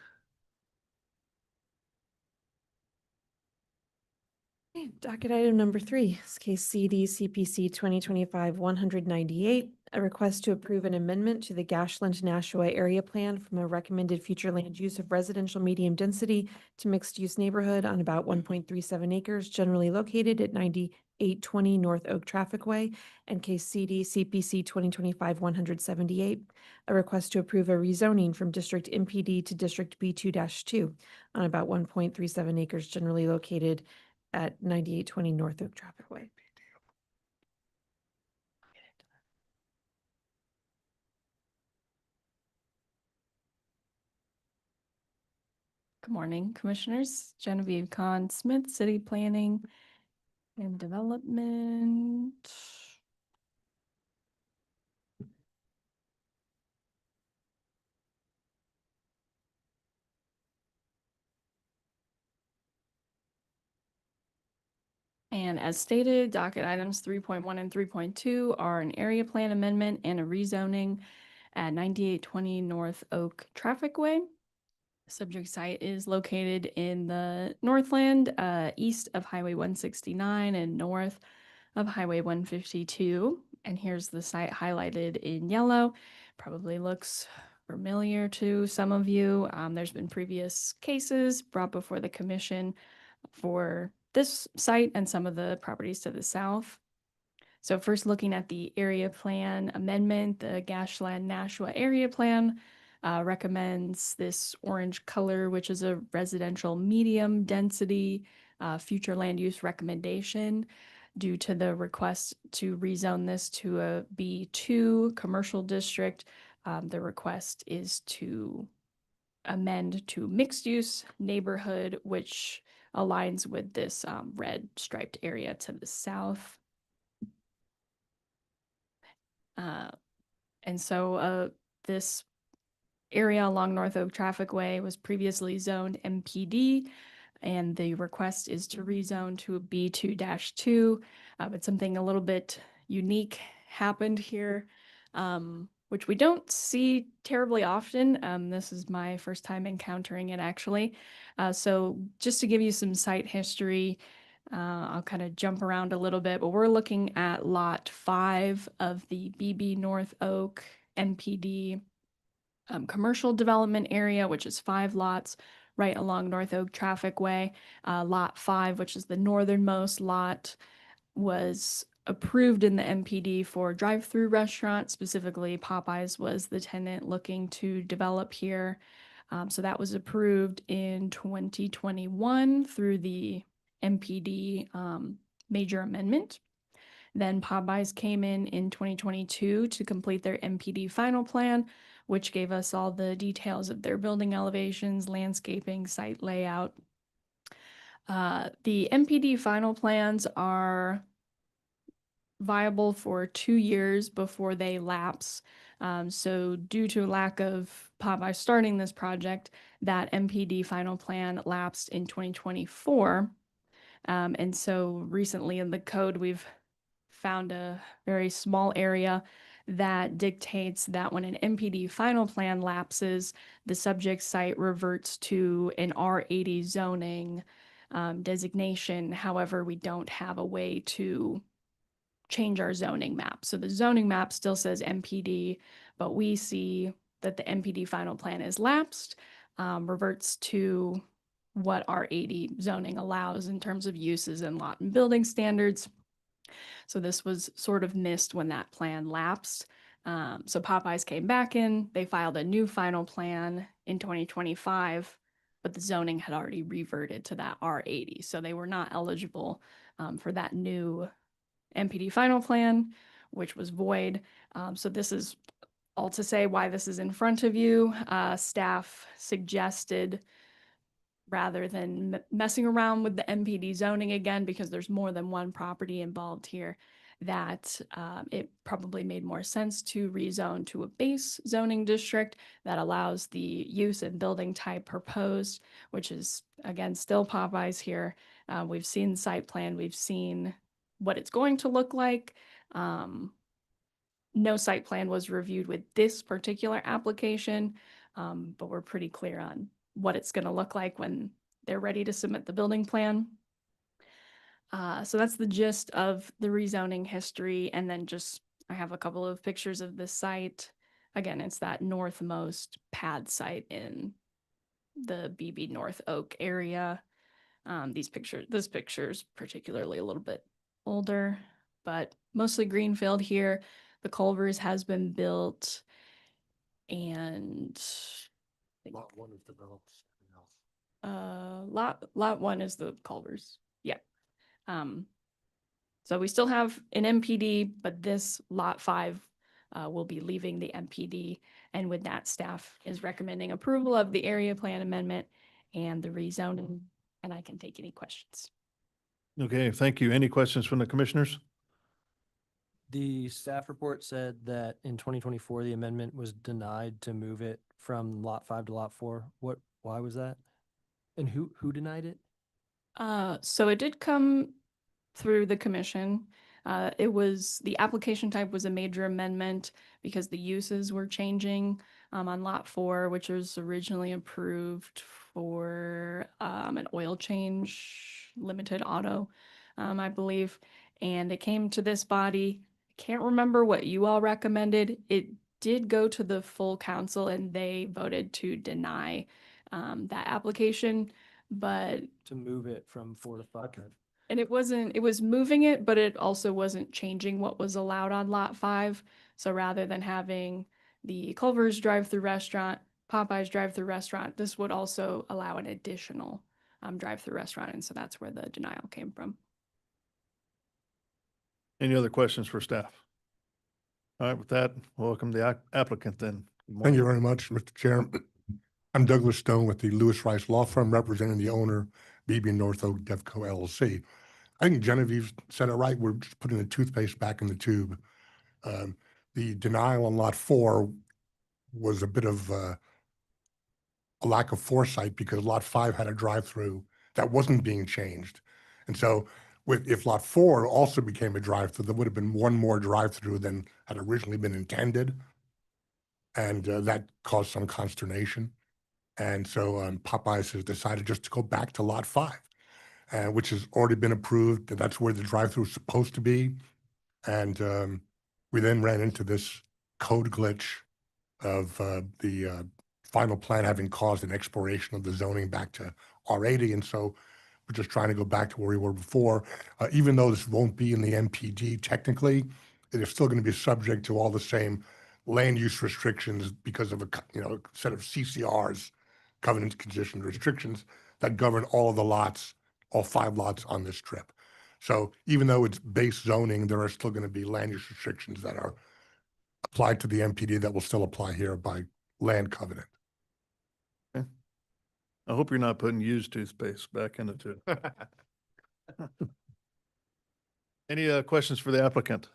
Okay, docket item number 3 is case CD CPC 2025-198, a request to approve an amendment to the Gashland-Nashua area plan from a recommended future land use of residential medium density to mixed-use neighborhood on about 1.37 acres generally located at 9820 North Oak Traffic Way, and case CD CPC 2025-178, a request to approve a rezoning from District MPD to District B2-2 on about 1.37 acres generally located at 9820 North Oak Traffic Way. Good morning, Commissioners. Genevieve Kahn Smith, City Planning and Development. And as stated, docket items 3.1 and 3.2 are an area plan amendment and a rezoning at 9820 North Oak Traffic Way. Subject site is located in the Northland, east of Highway 169 and north of Highway 152. And here's the site highlighted in yellow. Probably looks familiar to some of you. There's been previous cases brought before the commission for this site and some of the properties to the south. So first looking at the area plan amendment, the Gashland-Nashua area plan recommends this orange color, which is a residential medium density future land use recommendation due to the request to rezone this to a B2 commercial district. The request is to amend to mixed use neighborhood, which aligns with this red striped area to the south. And so this area along North Oak Traffic Way was previously zoned MPD, and the request is to rezone to a B2-2. But something a little bit unique happened here, which we don't see terribly often. This is my first time encountering it, actually. So just to give you some site history, I'll kind of jump around a little bit, but we're looking at lot 5 of the BB North Oak NPD commercial development area, which is 5 lots right along North Oak Traffic Way. Lot 5, which is the northernmost lot, was approved in the MPD for drive-through restaurant. Specifically, Popeyes was the tenant looking to develop here. So that was approved in 2021 through the MPD major amendment. Then Popeyes came in 2022 to complete their MPD final plan, which gave us all the details of their building elevations, landscaping, site layout. The MPD final plans are viable for 2 years before they lapse. So due to lack of Popeye starting this project, that MPD final plan lapsed in 2024. And so recently in the code, we've found a very small area that dictates that when an MPD final plan lapses, the subject site reverts to an R80 zoning designation. However, we don't have a way to change our zoning map. So the zoning map still says MPD, but we see that the MPD final plan is lapsed, reverts to what R80 zoning allows in terms of uses and lot and building standards. So this was sort of missed when that plan lapsed. So Popeyes came back in, they filed a new final plan in 2025, but the zoning had already reverted to that R80. So they were not eligible for that new MPD final plan, which was void. So this is all to say why this is in front of you. Staff suggested, rather than messing around with the MPD zoning again, because there's more than one property involved here, that it probably made more sense to rezone to a base zoning district that allows the use and building type proposed, which is, again, still Popeyes here. We've seen site plan, we've seen what it's going to look like. No site plan was reviewed with this particular application, but we're pretty clear on what it's going to look like when they're ready to submit the building plan. So that's the gist of the rezoning history. And then just, I have a couple of pictures of this site. Again, it's that northmost pad site in the BB North Oak area. This picture's particularly a little bit older, but mostly greenfield here. The Culvers has been built, and Lot 1 is developed. lot 1 is the Culvers. Yeah. So we still have an MPD, but this lot 5 will be leaving the MPD. And with that, staff is recommending approval of the area plan amendment and the rezoning, and I can take any questions. Okay, thank you. Any questions from the commissioners? The staff report said that in 2024, the amendment was denied to move it from lot 5 to lot 4. Why was that? And who denied it? So it did come through the commission. The application type was a major amendment because the uses were changing on lot 4, which was originally approved for an oil change limited auto, I believe. And it came to this body. Can't remember what you all recommended. It did go to the full council and they voted to deny that application, but To move it from 4 to 5. and it was moving it, but it also wasn't changing what was allowed on lot 5. So rather than having the Culver's drive-through restaurant, Popeye's drive-through restaurant, this would also allow an additional drive-through restaurant. And so that's where the denial came from. Any other questions for staff? All right, with that, welcome the applicant then. Good Thank you morning. very much, Mr. Chair. I'm Douglas Stone with the Lewis Rice Law Firm representing the owner, BB North Oak Devco LLC. I think Genevieve said it right. We're just putting the toothpaste back in the tube. The denial on lot 4 was a bit of a lack of foresight because lot 5 had a drive-through that wasn't being changed. And so if lot 4 also became a drive-through, there would have been one more drive-through than had originally been intended. And that caused some consternation. And so Popeyes has decided just to go back to lot 5, which has already been approved. That's where the drive-through is supposed to be. And we then ran into this code glitch of the final plan having caused an exploration of the zoning back to R80. And so we're just trying to go back to where we were before. Even though this won't be in the MPD technically, it is still going to be subject to all the same land use restrictions because of a set of CCRs, covenant condition restrictions, that govern all of the lots, all 5 lots on this strip. So even though it's base zoning, there are still going to be land use restrictions that are applied to the MPD that will still apply here by land covenant. Okay. I hope you're not putting used toothpaste back in the tube. Any questions for the applicant?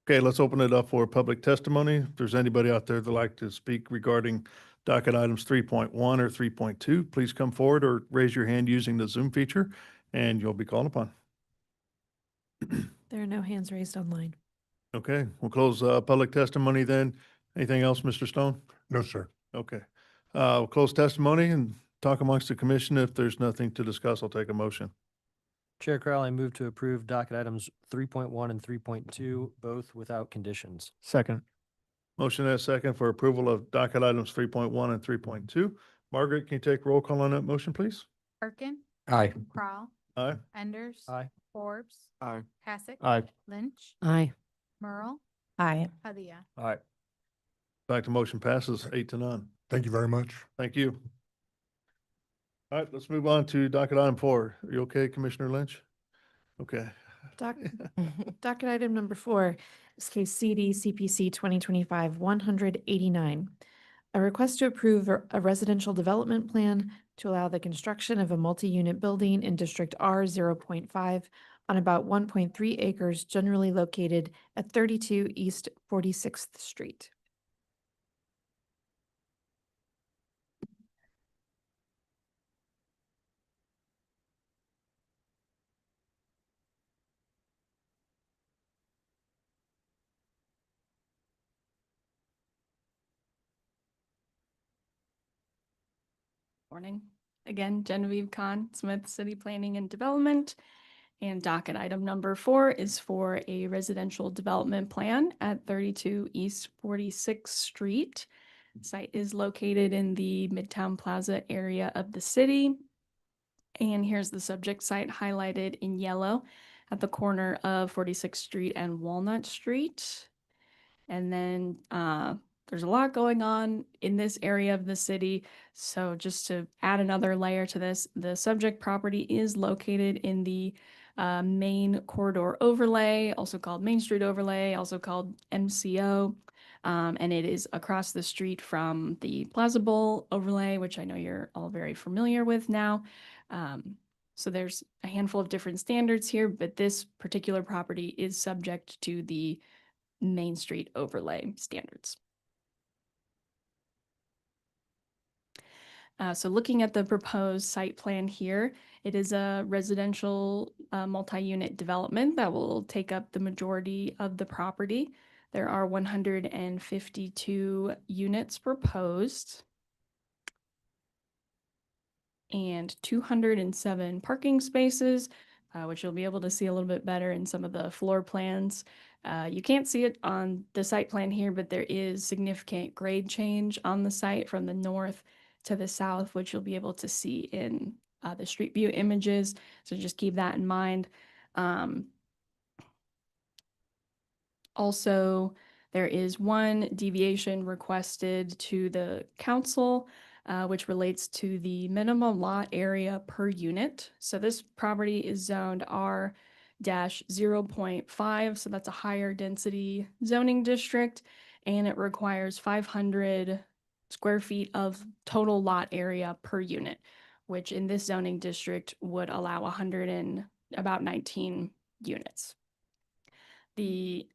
Okay, let's open it up for public testimony. If there's anybody out there that'd like to speak regarding docket items 3.1 or 3.2, please come forward or raise your hand using the Zoom feature and you'll be called upon. There are no hands raised online. Okay, we'll close public testimony then. Anything else, Mr. Stone? No, sir. Okay. We'll close testimony and talk amongst the commission. If there's nothing to discuss, I'll take a motion. Chair Crowley, I move to approve docket items 3.1 and 3.2, both without conditions. Second. Motion and a second for approval of docket items 3.1 and 3.2. Margaret, can you take roll call on that motion, please? Perkin. Aye. Crowell. Aye. Enders. Aye. Forbes. Aye. Hasek. Aye. Lynch. Aye. Merle. Aye. Padilla. All right. Back to motion passes 8-0. Thank you very much. Thank you. All right, let's move on to docket item 4. Are you okay, Commissioner Lynch? Okay. Docket item number 4 is case CD CPC 2025-189. A request to approve a residential development plan to allow the construction of a multi-unit building in District R 0.5 on about 1.3 acres generally located at 32 East 46th Street. Morning. Again, Genevieve Kahn, Smith City Planning and Development. And docket item number 4 is for a residential development plan at 32 East 46th Street. Site is located in the Midtown Plaza area of the city. And here's the subject site highlighted in yellow at the corner of 46th Street and Walnut Street. And then there's a lot going on in this area of the city. So just to add another layer to this, the subject property is located in the main corridor overlay, also called Main Street overlay, also called MCO. And it is across the street from the Plaza Bowl overlay, which I know you're all very familiar with now. So there's a handful of different standards here, but this particular property is subject to the Main Street overlay standards. So looking at the proposed site plan here, it is a residential multi-unit development that will take up the majority of the property. There are 152 units proposed and 207 parking spaces, which you'll be able to see a little bit better in some of the floor plans. You can't see it on the site plan here, but there is significant grade change on the site from the north to the south, which you'll be able to see in the street view images. So just keep that in mind. Also, there is one deviation requested to the council, which relates to the minimum lot area per unit. So this property is zoned R-0.5, so that's a higher density zoning district, and it requires 500 square feet of total lot area per unit, which in this zoning district would allow about 19 units.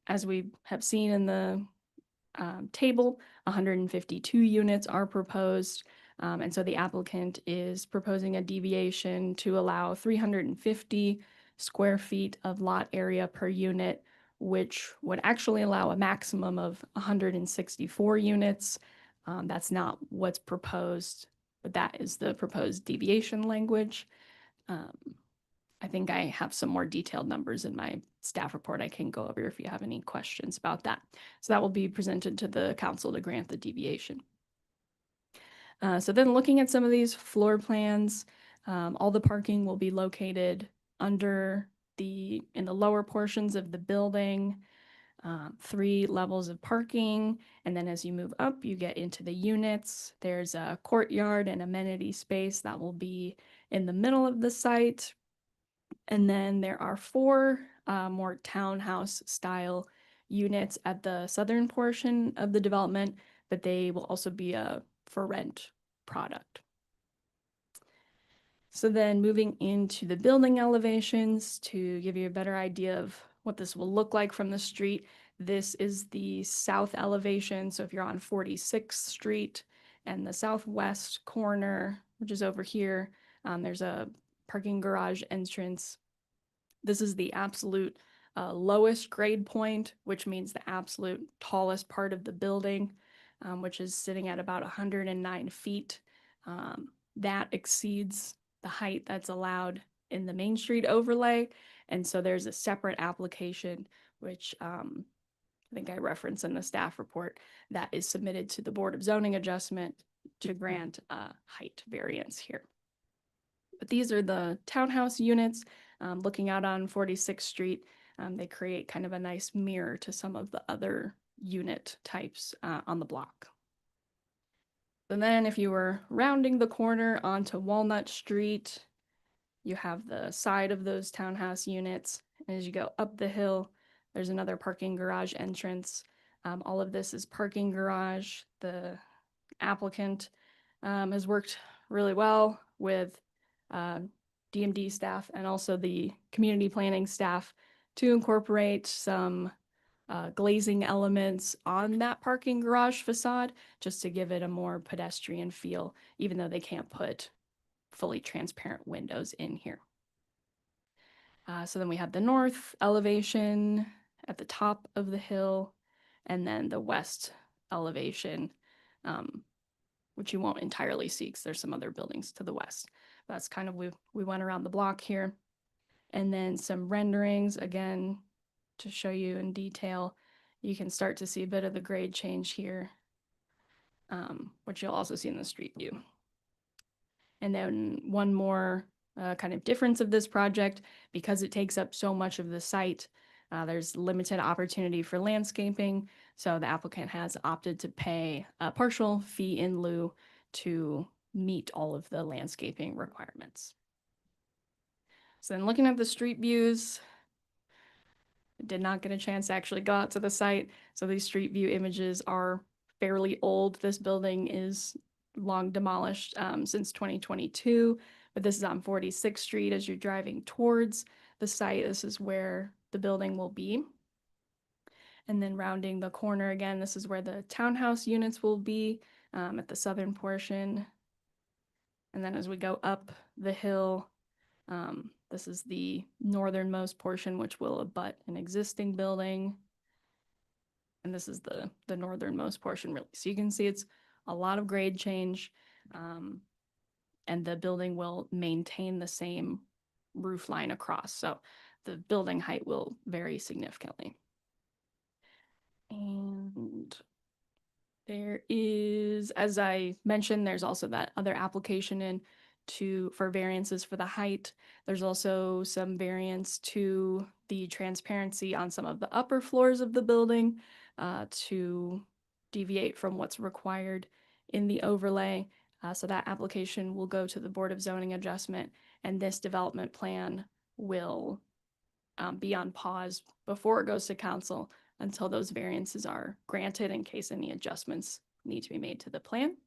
As we have seen in the table, 152 units are proposed. And so the applicant is proposing a deviation to allow 350 square feet of lot area per unit, which would actually allow a maximum of 164 units. That's not what's proposed, but that is the proposed deviation language. I think I have some more detailed numbers in my staff report I can go over if you have any questions about that. So that will be presented to the council to grant the deviation. So then looking at some of these floor plans, all the parking will be located in the lower portions of the building, 3 levels of parking. And then as you move up, you get into the units. There's a courtyard and amenity space that will be in the middle of the site. And then there are 4 more townhouse style units at the southern portion of the development, but they will also be a for rent product. So then moving into the building elevations to give you a better idea of what this will look like from the street. This is the south elevation. So if you're on 46th Street and the southwest corner, which is over here, there's a parking garage entrance. This is the absolute lowest grade point, which means the absolute tallest part of the building, which is sitting at about 109 feet. That exceeds the height that's allowed in the Main Street overlay. And so there's a separate application, which I think I referenced in the staff report, that is submitted to the Board of Zoning Adjustment to grant height variance here. But these are the townhouse units looking out on 46th Street. They create kind of a nice mirror to some of the other unit types on the block. And then if you were rounding the corner onto Walnut Street, you have the side of those townhouse units. And as you go up the hill, there's another parking garage entrance. All of this is parking garage. The applicant has worked really well with DMD staff and also the community planning staff to incorporate some glazing elements on that parking garage facade, just to give it a more pedestrian feel, even though they can't put fully transparent windows in here. So then we have the north elevation at the top of the hill, and then the west elevation, which you won't entirely see because there's some other buildings to the west. That's kind of, we went around the block here. And then some renderings, again, to show you in detail. You can start to see a bit of the grade change here, which you'll also see in the street view. And then one more kind of difference of this project, because it takes up so much of the site, there's limited opportunity for landscaping. So the applicant has opted to pay a partial fee in lieu to meet all of the landscaping requirements. So then looking at the street views, did not get a chance to actually go out to the site. So these street view images are fairly old. This building is long demolished since 2022, but this is on 46th Street as you're driving towards the site. This is where the building will be. And then rounding the corner again, this is where the townhouse units will be at the southern portion. And then as we go up the hill, this is the northernmost portion, which will abut an existing building. And this is the northernmost portion, really. So you can see it's a lot of grade change, and the building will maintain the same roof line across. So the building height will vary significantly. And there is, as I mentioned, there's also that other application for variances for the height. There's also some variance to the transparency on some of the upper floors of the building to deviate from what's required in the overlay. So that application will go to the Board of Zoning Adjustment, and this development plan will be on pause before it goes to council until those variances are granted in case any adjustments need to be made to the plan.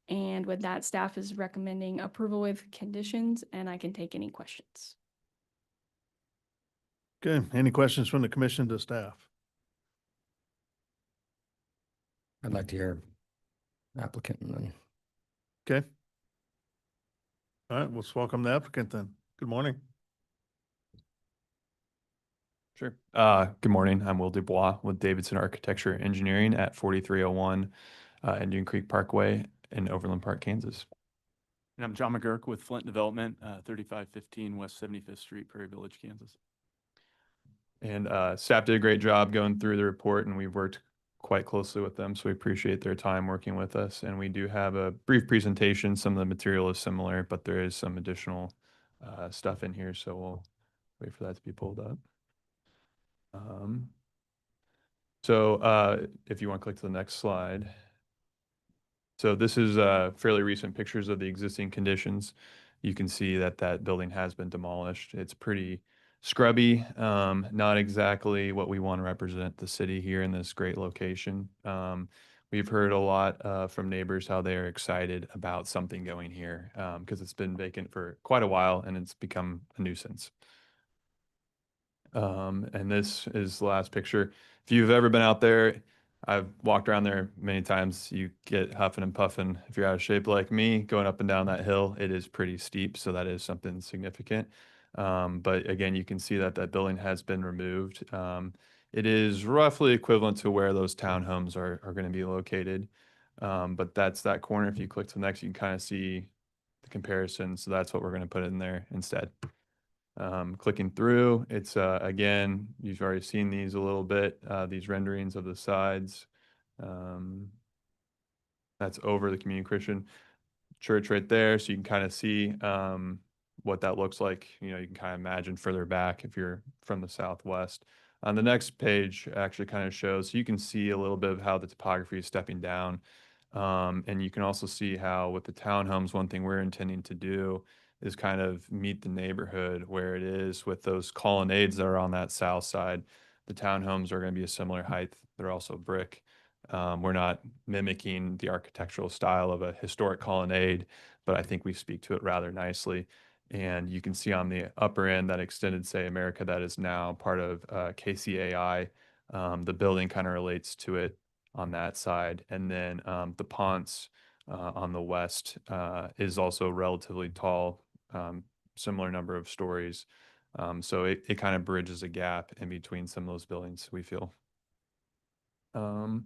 And with that, staff is recommending approval with conditions, and I can take any questions. Okay, any questions from the commission to staff? I'd like to hear applicant and then. Okay. All right, let's welcome the applicant then. Good morning. Sure. Good morning. I'm Will Dubois with Davidson Architecture Engineering at 4301 Indian Creek Parkway in Overland Park, Kansas. And I'm John McGurk with Flint Development, 3515 West 75th Street, Prairie Village, Kansas. And staff did a great job going through the report, and we've worked quite closely with them, so we appreciate their time working with us. And we do have a brief presentation. Some of the material is similar, but there is some additional stuff in here, so we'll wait for that to be pulled up. If you want to click to the next slide. So this is fairly recent pictures of the existing conditions. You can see that that building has been demolished. It's pretty scrubby, not exactly what we want to represent the city here in this great location. We've heard a lot from neighbors how they're excited about something going here because it's been vacant for quite a while and it's become a nuisance. And this is the last picture. If you've ever been out there, I've walked around there many times. You get huffing and puffing. If you're out of shape like me, going up and down that hill, it is pretty steep. So that is something significant. But again, you can see that that building has been removed. It is roughly equivalent to where those townhomes are going to be located. But that's that corner. If you click to the next, you can kind of see the comparison. So that's what we're going to put in there instead. Clicking through, it's again, you've already seen these a little bit, these renderings of the sides. That's over the Community Christian Church right there. So you can kind of see what that looks like. You know, you can kind of imagine further back if you're from the Southwest. On the next page actually kind of shows, so you can see a little bit of how the topography is stepping down. And you can also see how with the townhomes, one thing we're intending to do is kind of meet the neighborhood where it is with those colonnades that are on that south side. The townhomes are going to be a similar height. They're also brick. We're not mimicking the architectural style of a historic colonnade, but I think we speak to it rather nicely. And you can see on the upper end that extended Say America that is now part of KCAI. The building kind of relates to it on that side. And then the Ponce on the west is also relatively tall, similar number of stories. So it kind of bridges a gap in between some of those buildings, we feel. That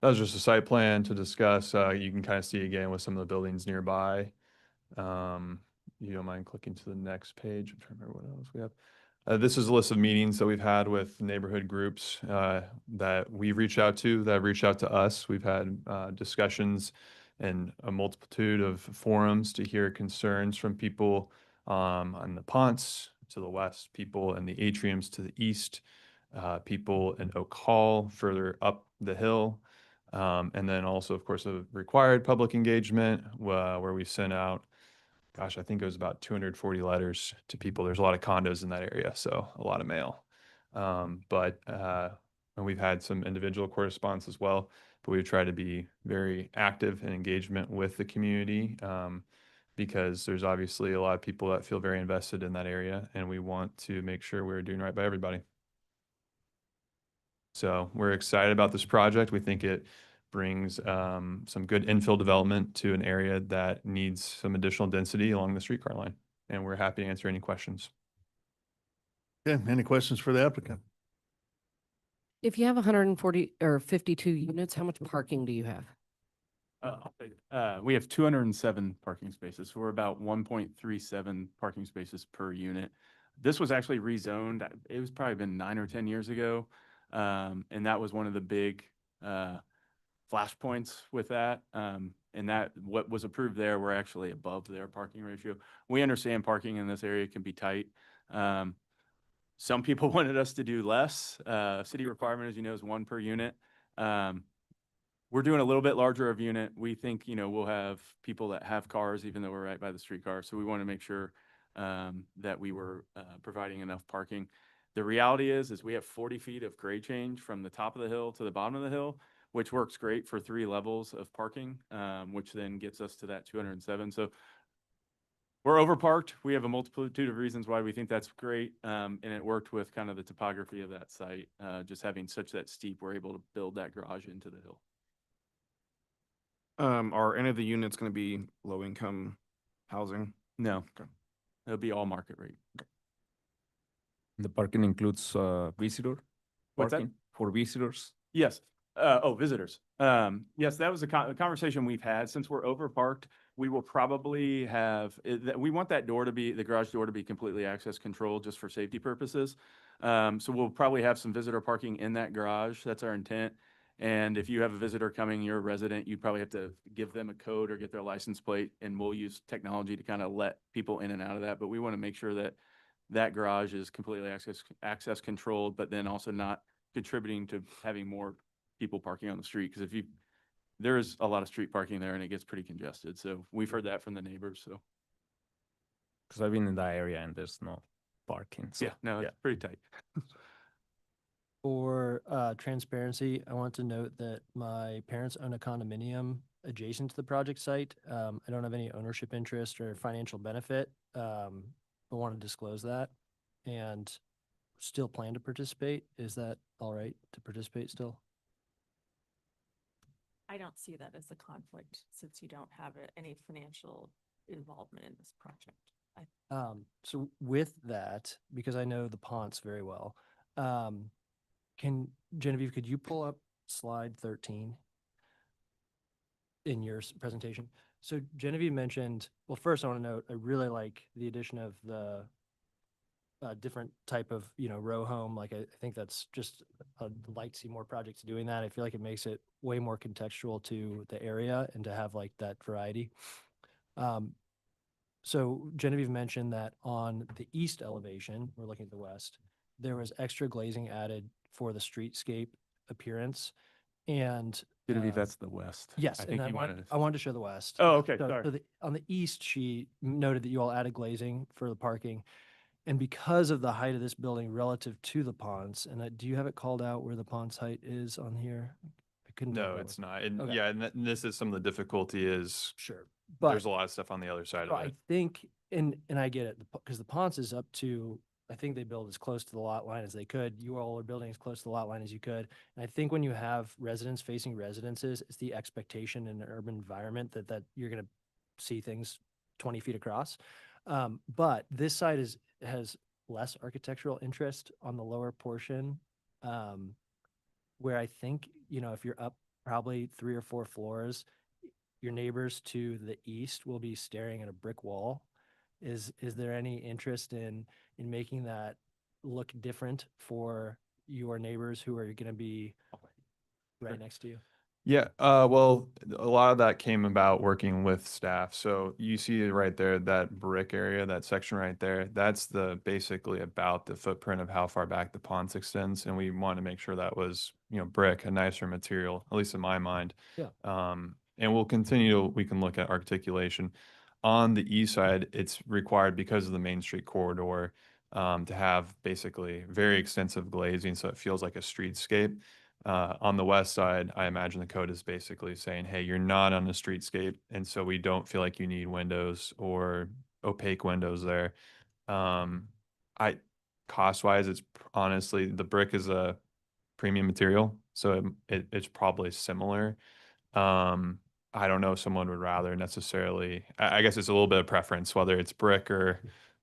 was just a site plan to discuss. You can kind of see again with some of the buildings nearby. You don't mind clicking to the next page. I'm trying to remember what else we have. This is a list of meetings that we've had with neighborhood groups that we've reached out to, that have reached out to us. We've had discussions and a multitude of forums to hear concerns from people on the Ponce to the west, people in the atriums to the east, people in Oak Hall further up the hill. And then also, of course, a required public engagement where we sent out, gosh, I think it was about 240 letters to people. There's a lot of condos in that area, so a lot of mail. And we've had some individual correspondence as well, but we've tried to be very active in engagement with the community because there's obviously a lot of people that feel very invested in that area, and we want to make sure we're doing right by everybody. So we're excited about this project. We think it brings some good infill development to an area that needs some additional density along the streetcar line. And we're happy to answer any questions. Okay, any questions for the applicant? If you have 140 or 52 units, how much parking do you have? We have 207 parking spaces. So we're about 1.37 parking spaces per unit. This was actually rezoned. It was probably been 9 or 10 years ago. And that was one of the big flashpoints with that. And that what was approved there, we're actually above their parking ratio. We understand parking in this area can be tight. Some people wanted us to do less. City requirement, as you know, is 1 per unit. We're doing a little bit larger of unit. We think, we'll have people that have cars, even though we're right by the streetcar. So we want to make sure that we were providing enough parking. The reality is we have 40 feet of grade change from the top of the hill to the bottom of the hill, which works great for 3 levels of parking, which then gets us to that 207. So we're overparked. We have a multitude of reasons why we think that's great. And it worked with kind of the topography of that site. Just having such that steep, we're able to build that garage into the hill. Are any of the units going to be low income housing? No. Okay. It'll be all market rate. The parking includes visitor What's that? parking for visitors. Yes. Visitors. Yes, that was a conversation we've had. Since we're overparked, we will probably have, we want that door to be, the garage door to be completely access controlled just for safety purposes. So we'll probably have some visitor parking in that garage. That's our intent. And if you have a visitor coming, you're a resident, you'd probably have to give them a code or get their license plate, and we'll use technology to kind of let people in and out of that. But we want to make sure that that garage is completely access controlled, but then also not contributing to having more people parking on the street. Because there is a lot of street parking there and it gets pretty congested. So we've heard that from the neighbors. So Because I've been in that area and there's no parking. So, yeah, no, it's pretty tight. For transparency, I want to note that my parents own a condominium adjacent to the project site. I don't have any ownership interest or financial benefit, but want to disclose that and still plan to participate. Is that all right to participate still? I don't see that as a conflict since you don't have any financial involvement in this project. So with that, because I know the Ponce very well, Genevieve, could you pull up slide 13 in your presentation? So Genevieve mentioned, well, first I want to note, I really like the addition of the different type of, row home. Like, I think that's just, I'd like to see more projects doing that. I feel like it makes it way more contextual to the area and to have like that variety. So Genevieve mentioned that on the east elevation, we're looking at the west, there was extra glazing added for the streetscape appearance. And Genevieve, that's the west. yes, I think and you wanted I wanted to show the west. Oh, okay, So, sorry. on the east, she noted that you all added glazing for the parking. And because of the height of this building relative to the Ponce, and do you have it called out where the Ponce height is on here? I couldn't. No, it's not. And Okay. and this is some of the difficulty is Sure. But there's a lot of stuff on the other side of I it. think and I get it, because the Ponce is up to, I think they build as close to the lot line as they could. You all are building as close to the lot line as you could. And I think when you have residents facing residences, it's the expectation in an urban environment that you're gonna see things 20 feet across. But this side has less architectural interest on the lower portion. Where I think, if you're up probably 3 or 4 floors, your neighbors to the east will be staring at a brick wall. Is there any interest in making that look different for your neighbors who are going to be right next to you? Yeah, well, a lot of that came about working with staff. So you see it right there, that brick area, that section right there, that's basically about the footprint of how far back the ponds extends. And we want to make sure that was, brick, a nicer material, at least in my mind. Yeah. And we can look at articulation. On the east side, it's required because of the Main Street corridor, to have basically very extensive glazing, so it feels like a streetscape. On the west side, I imagine the code is basically saying, hey, you're not on the streetscape, and so we don't feel like you need windows or opaque windows there. I Cost-wise, it's honestly, the brick is a premium material, so it's probably similar. I don't know if someone would rather necessarily, I guess it's a little bit of preference, whether it's brick or,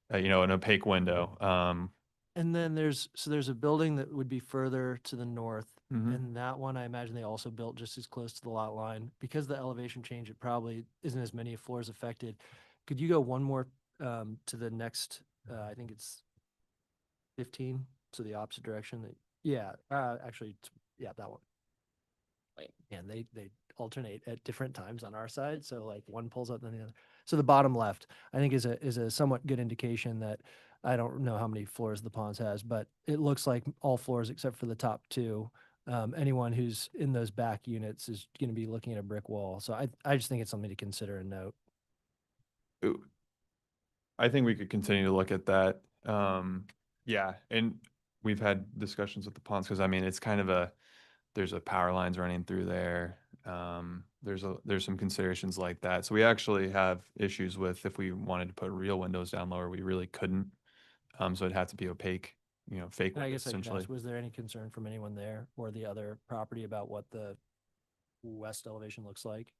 an opaque window. And then there's a building that would be further to the north. Mhm. And that one, I imagine they also built just as close to the lot line. Because the elevation change, it probably isn't as many floors affected. Could you go one more to the next, I think it's 15, so the opposite direction? Yeah, actually, yeah, that one. And they alternate at different times on our side, so like one pulls up then the other. So the bottom left, I think, is a somewhat good indication that, I don't know how many floors the Ponds has, but it looks like all floors except for the top 2. Anyone who's in those back units is going to be looking at a brick wall. So I just think it's something to consider and note. I think we could continue to look at that. Yeah, and we've had discussions with the ponds because it's kind of there's a power lines running through there. There's some considerations like that. So we actually have issues with, if we wanted to put real windows down lower, we really couldn't. So it'd have to be opaque, fake And I windows guess I could essentially. ask, was there any concern from anyone there or the other property about what the west elevation looks like?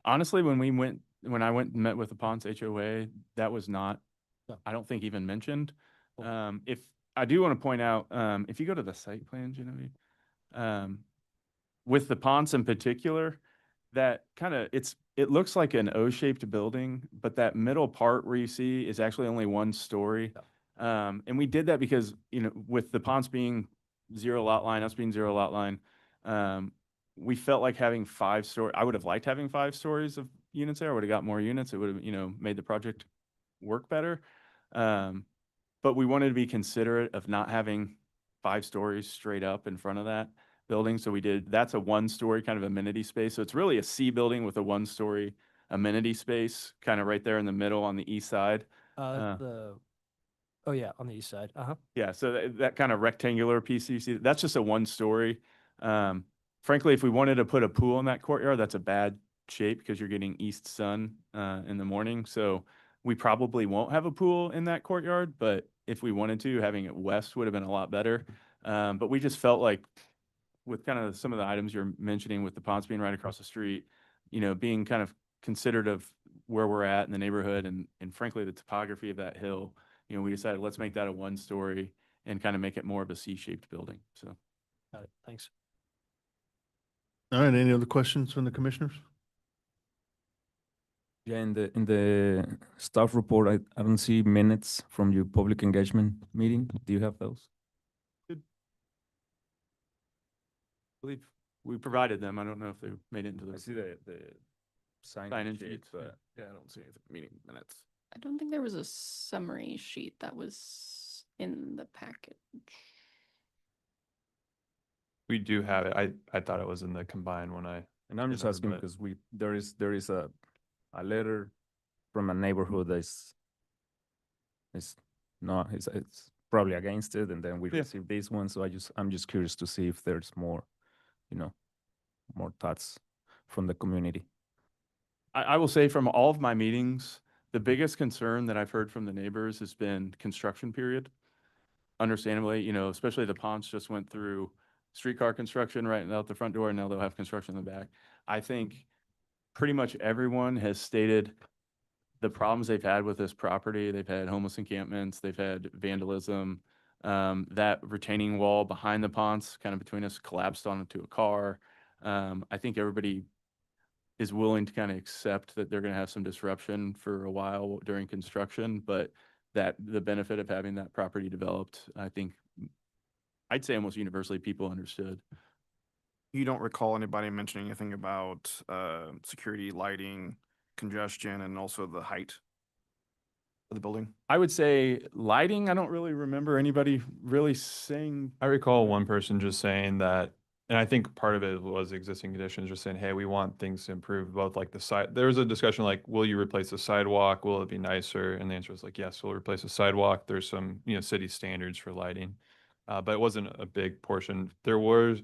Honestly, when I went and met with the Ponce HOA, that was not, No. I don't think even mentioned. Cool. If I do want to point out, if you go to the site plan, Genevieve, with the Ponce in particular, that it looks like an O-shaped building, but that middle part where you see is actually only 1 story. And we did that because, with the Ponce being 0 lot line, us being 0 lot line, we felt like having 5 story. I would have liked having 5 stories of units there. I would have got more units. It would have, made the project work better. But we wanted to be considerate of not having 5 stories straight up in front of that building. So that's a 1-story kind of amenity space. So it's really a C building with a 1-story amenity space, kind of right there in the middle on the east side. Oh yeah, on the east side. Yeah, so that kind of rectangular piece you see, that's just a 1-story. Frankly, if we wanted to put a pool in that courtyard, that's a bad shape because you're getting east sun in the morning. So we probably won't have a pool in that courtyard, but if we wanted to, having it west would have been a lot better. But we just felt like, with kind of some of the items you're mentioning with the ponds being right across the street, being kind of considerate of where we're at in the neighborhood and frankly, the topography of that hill, we decided let's make that a 1-story and kind of make it more of a C-shaped building. So. Got it. Thanks. All right, any other questions from the commissioners? Yeah, in the staff report, I don't see minutes from your public engagement meeting. Do you have those? I believe we provided them. I don't know if they made it into the. I see the sign-in sheet, but yeah, I don't see anything meeting minutes. I don't think there was a summary sheet that was in the package. We do have it. I thought it was in the combined when and I'm just did asking but- because there is a letter from a neighborhood that's not it's probably against it, and then we Yeah. received this one. So I'm just curious to see if there's more, more thoughts from the community. I will say from all of my meetings, The biggest concern that I've heard from the neighbors has been construction period. Understandably, you know, especially the Ponce just went through streetcar construction right out the front door, and now they'll have construction in the back. I think pretty much everyone has stated the problems they've had with this property. They've had homeless encampments, they've had vandalism. That retaining wall behind the Ponce, kind of between us, collapsed onto a car. I think everybody is willing to kind of accept that they're going to have some disruption for a while during construction, but that the benefit of having that property developed, I think, I'd say almost universally people understood. You don't recall anybody mentioning anything about security, lighting, congestion, and also the height of the building? I would say lighting, I don't really remember anybody really saying. I recall one person just saying that, and I think part of it was existing conditions, just saying, hey, we want things to improve, both like the side. There was a discussion like, will you replace the sidewalk? Will it be nicer? And the answer was like, yes, we'll replace the sidewalk. There's some, you know, city standards for lighting, but it wasn't a big portion. There were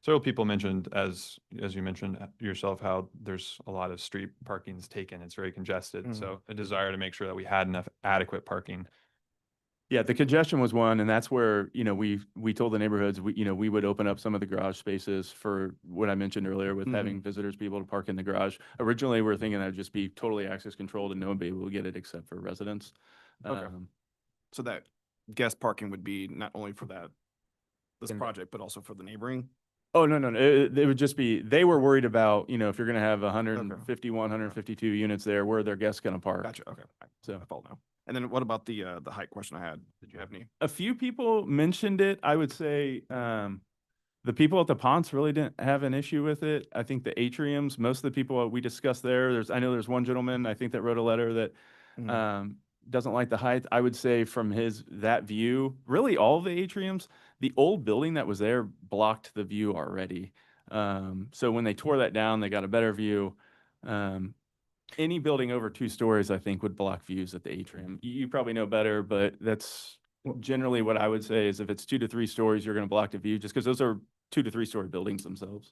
several people mentioned, as you mentioned yourself, how there's a lot of street parking's taken. It's very congested. So a desire to make sure that we had enough adequate parking. Yeah, the congestion was one, and that's where, you know, we told the neighborhoods, we would open up some of the garage spaces for what I mentioned earlier with having visitors be able to park in the garage. Originally, we were thinking that would just be totally access controlled and no one would be able to get it except for residents. Okay. So that guest parking would be not only for this project, but also for the neighboring? Oh, no. It would just be, they were worried about, you know, if you're going to have 151, 152 units there, where are their guests going to park? Gotcha, okay. So I follow now. And then what about the height question I had? Did you have any? a few people mentioned it. I would say the people at the Ponce really didn't have an issue with it. I think the atriums, most of the people we discussed there, I know there's one gentleman, I think, that wrote a letter that doesn't like the height. I would say from that view, really all the atriums, the old building that was there blocked the view already. So when they tore that down, they got a better view. Any building over 2 stories, I think, would block views at the atrium. You probably know better, but that's generally what I would say is if it's 2 to 3 stories, you're going to block the view just because those are 2 to 3 story buildings themselves.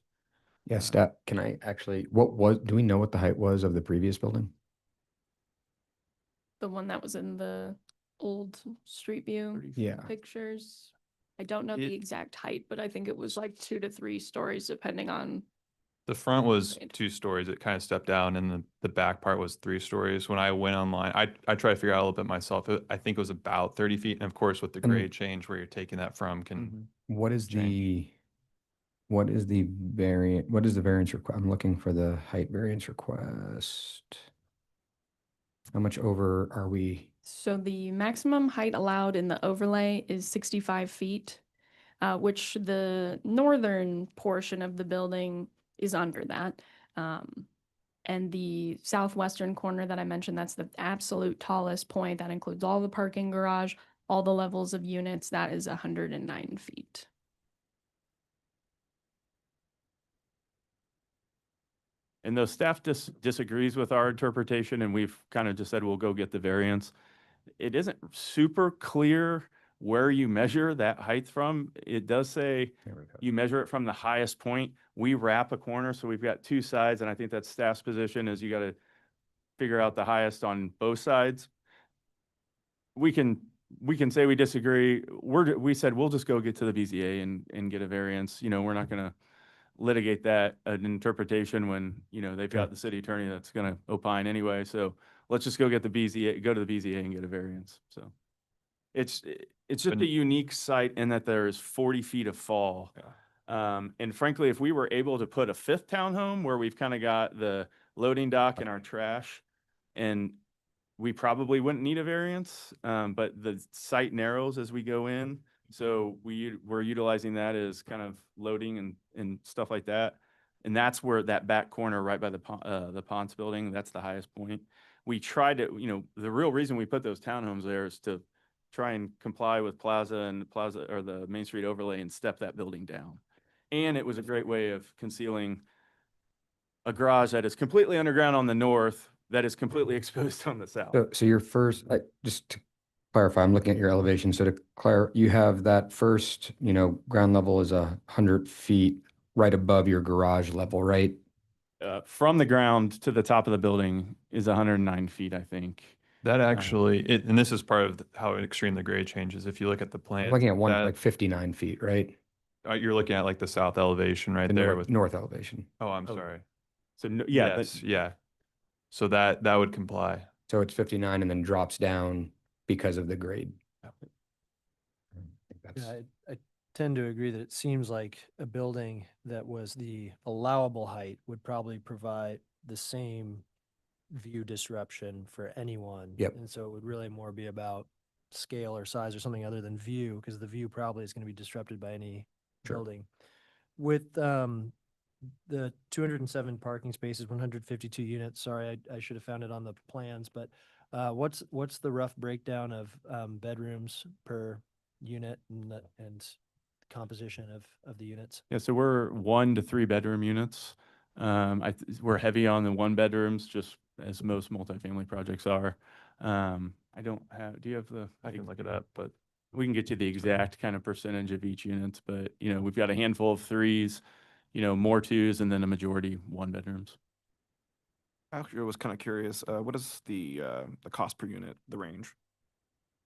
Yeah, Stat, can I actually, do we know what the height was of the previous building? The one that was in the old street view Yeah. pictures. I don't know the exact height, but I think it was like 2 to 3 stories depending on. The front was 2 stories. It kind of stepped down, and the back part was 3 stories. When I went online, I tried to figure out a little bit myself. I think it was about 30 feet. And of course, with the grade change where you're taking that from What is the variant? What is the variance request? I'm looking for the height variance request. How much over are we? So the maximum height allowed in the overlay is 65 feet, which the northern portion of the building is under that. And the southwestern corner that I mentioned, that's the absolute tallest point. That includes all the parking garage, all the levels of units. That is 109 feet. And though staff disagrees with our interpretation, and we've kind of just said, we'll go get the variance, it isn't super clear where you measure that height from. It does say you measure it from the highest point. We wrap a corner, so we've got 2 sides, and I think that's staff's position is you got to figure out the highest on both sides. We can say we disagree. We said we'll just go get to the BZA and get a variance. You know, we're not going to litigate that an interpretation when, you know, they've got the city attorney that's going to opine anyway. So let's just go get the BZA, go to the BZA and get a variance. So it's just a unique site in that there is 40 feet of fall. And frankly, if we were able to put a 5th townhome where we've kind of got the loading dock and our trash, and we probably wouldn't need a variance, but the site narrows as we go in. So we're utilizing that as kind of loading and stuff like that. And that's where that back corner right by the Ponce building, that's the highest point. We tried to, you know, the real reason we put those townhomes there is to try and comply with Plaza or the Main Street overlay and step that building down. And it was a great way of concealing a garage that is completely underground on the north, that is completely exposed on the south. So your first, just to clarify, I'm looking at your elevation. So to clarify, you have that first, you know, ground level is 100 feet right above your garage level, right? From the ground to the top of the building is 109 feet, I think. That actually, and this is part of how extreme the grade changes. If you look at the I'm plan, looking at one like 59 feet, right? you're looking at like the south elevation right The there north, with. north elevation. Oh, I'm sorry. So yeah, Yes, yeah. So that would comply. So it's 59 and then drops down because of the grade. I think that's- Yeah, I tend to agree that it seems like a building that was the allowable height would probably provide the same view disruption for anyone. Yep. And so it would really more be about scale or size or something other than view, because the view probably is going to be disrupted by any Sure. building. With the 207 parking spaces, 152 units, sorry, I should have found it on the plans, but what's the rough breakdown of bedrooms per unit and composition of the units? Yeah, so we're 1 to 3 bedroom units. We're heavy on the 1 bedrooms, just as most multifamily projects are. I don't have, do you have the? I can look it up, but We can get you the exact kind of percentage of each unit, but we've got a handful of 3s, more 2s, and then a majority 1 bedrooms. Actually, I was kind of curious, what is the cost per unit, the range?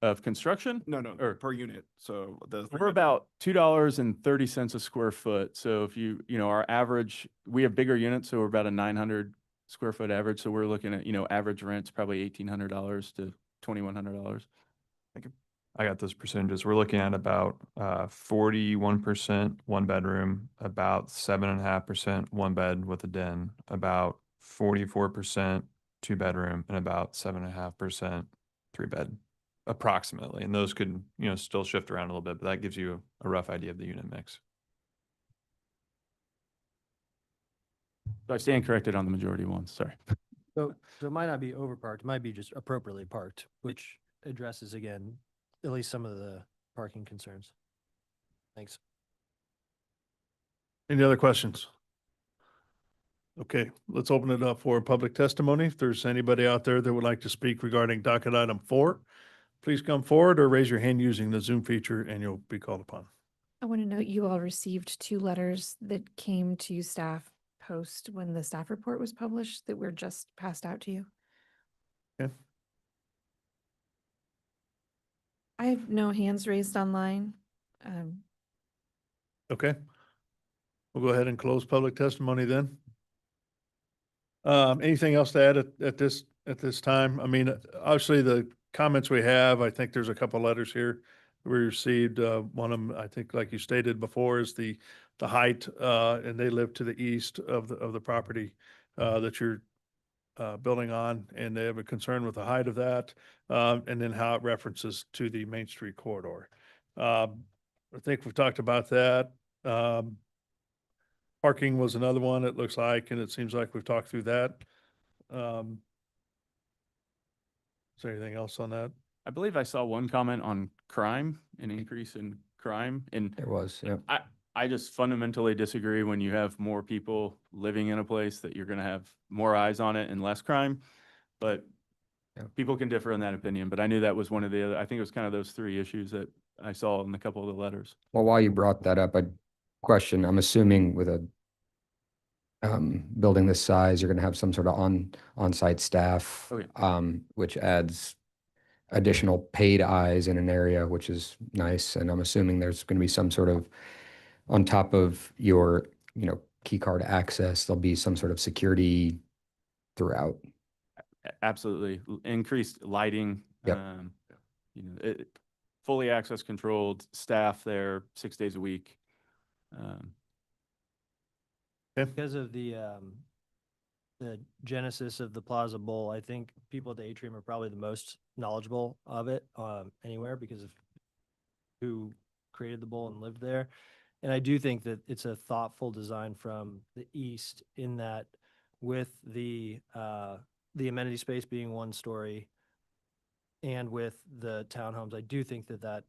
Of construction? No, Or- per unit. So We're about $2.30 a square foot. So if our average, we have bigger units, so we're about a 900 square foot average. So we're looking at, average rent's probably $1,800 to $2,100. I got those percentages. We're looking at about 41% 1 bedroom, about 7.5% 1 bed with a den, about 44% 2 bedroom, and about 7.5% 3 bed, approximately. And those could, still shift around a little bit, but that gives you a rough idea of the unit mix. So I stand corrected on the majority ones, sorry. So it might not be overparked, it might be just appropriately parked, which addresses again, at least some of the parking concerns. Thanks. Any other questions? Okay, let's open it up for public testimony. If there's anybody out there that would like to speak regarding docket item 4, please come forward or raise your hand using the Zoom feature and you'll be called upon. I want to note you all received 2 letters that came to staff post when the staff report was published that were just passed out to you. Okay. I have no hands raised online. Okay. We'll go ahead and close public testimony then. Anything else to add at this time? I mean, obviously the comments we have, I think there's a couple letters here we received. One of them, I think, like you stated before, is the height, and they live to the east of the property that you're building on, and they have a concern with the height of that, and then how it references to the Main Street corridor. I think we've talked about that. Parking was another one, it looks like, and it seems like we've talked through that. Is there anything else on that? I believe I saw one comment on crime, an increase in crime, and There was, yeah. I just fundamentally disagree when you have more people living in a place that you're gonna have more eyes on it and less crime. But Yeah. people can differ in that opinion, but I knew that was one of the other, I think it was kind of those 3 issues that I saw in a couple of the letters. Well, while you brought that up, I'm assuming with a building this size, you're going to have some sort of on-site staff, Oh, yeah. which adds additional paid eyes in an area, which is nice. And I'm assuming there's going to be some sort of, on top of your, key card access, there'll be some sort of security throughout. Absolutely. Increased lighting. Yep. Fully access controlled staff there 6 days a week. Because of the genesis of the Plaza Bowl, I think people at the Atrium are probably the most knowledgeable of it anywhere because of who created the bowl and lived there. And I do think that it's a thoughtful design from the east in that with the amenity space being 1 story and with the townhomes, I do think that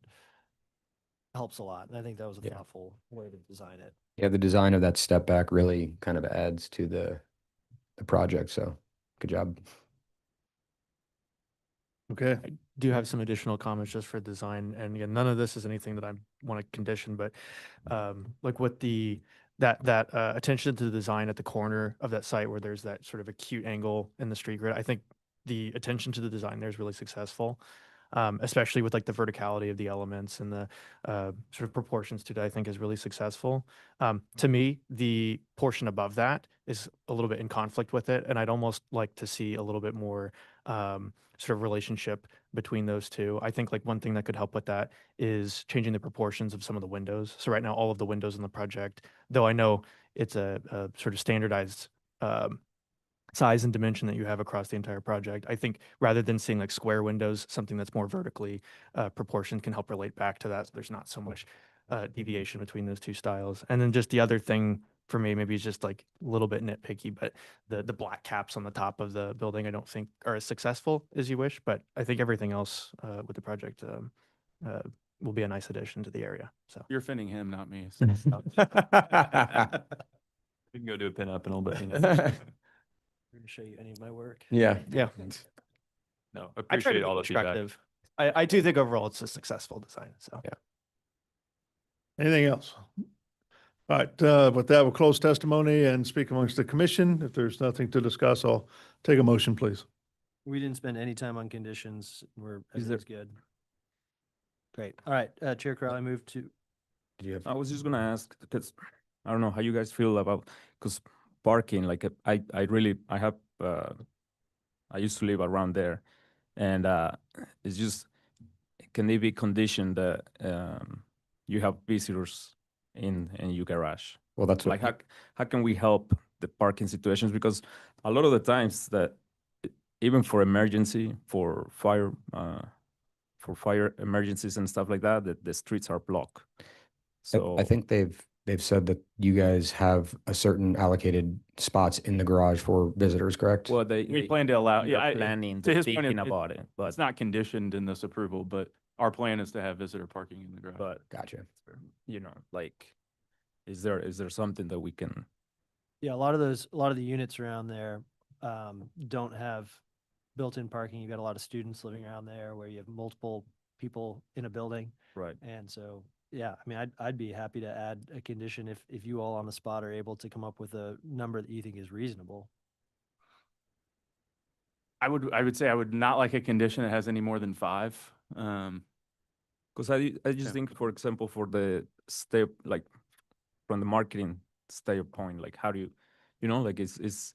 helps a lot. And I think that was a thoughtful way to design it. Yeah, the design of that step back really kind of adds to the project. So good job. Okay. I do have some additional comments just for design, and again, none of this is anything that I want to condition, but like with that attention to the design at the corner of that site where there's that sort of acute angle in the street grid, I think the attention to the design there is really successful, especially with like the verticality of the elements and the sort of proportions to it, I think is really successful. To me, the portion above that is a little bit in conflict with it, and I'd almost like to see a little bit more sort of relationship between those two. I think like one thing that could help with that is changing the proportions of some of the windows. So right now, all of the windows in the project, though I know it's a sort of standardized size and dimension that you have across the entire project. I think rather than seeing like square windows, something that's more vertically proportioned can help relate back to that. So there's not so much deviation between those two styles. And then just the other thing for me, maybe is just like a little bit nitpicky, but the black caps on the top of the building, I don't think are as successful as you wish, but I think everything else with the project will be a nice addition to the area. So You're offending him, not me. We can go do a pin up in a little bit. I'm going to show you any of my work. Yeah. Yeah. No, I try to appreciate all be the feedback. constructive. I do think overall it's a successful design. So Yeah. Anything else? All right, with that, we'll close testimony and speak amongst the commission. If there's nothing to discuss, I'll take a motion, please. We didn't spend any time on conditions. Is there- Everything's good. Great. All right, Chair Crowley, move to, Did you have? I was just gonna ask, because I don't know how you guys feel about, because parking, like I have, I used to live around there, and it's just, can they be conditioned that you have visitors in your garage? Well, that's what. Like how can we help the parking situations? Because a lot of the times that even for emergency, for fire emergencies and stuff like that, the streets are blocked. So I think they've said that you guys have a certain allocated spots in the garage for visitors, correct? well, We plan to allow, they're yeah, planning, to they're his point, thinking about it, but it's not conditioned in this approval, but our plan is to have visitor parking in the garage. but Gotcha. like, is there something that we can? yeah, a lot of the units around there don't have built-in parking. You've got a lot of students living around there where you have multiple people in a building. Right. And so, yeah, I mean, I'd be happy to add a condition if you all on the spot are able to come up with a number that you think is reasonable. I would say I would not like a condition that has any more than 5. Because I just Yeah. think, for example, for the step, like from the marketing standpoint, like how do you, like it's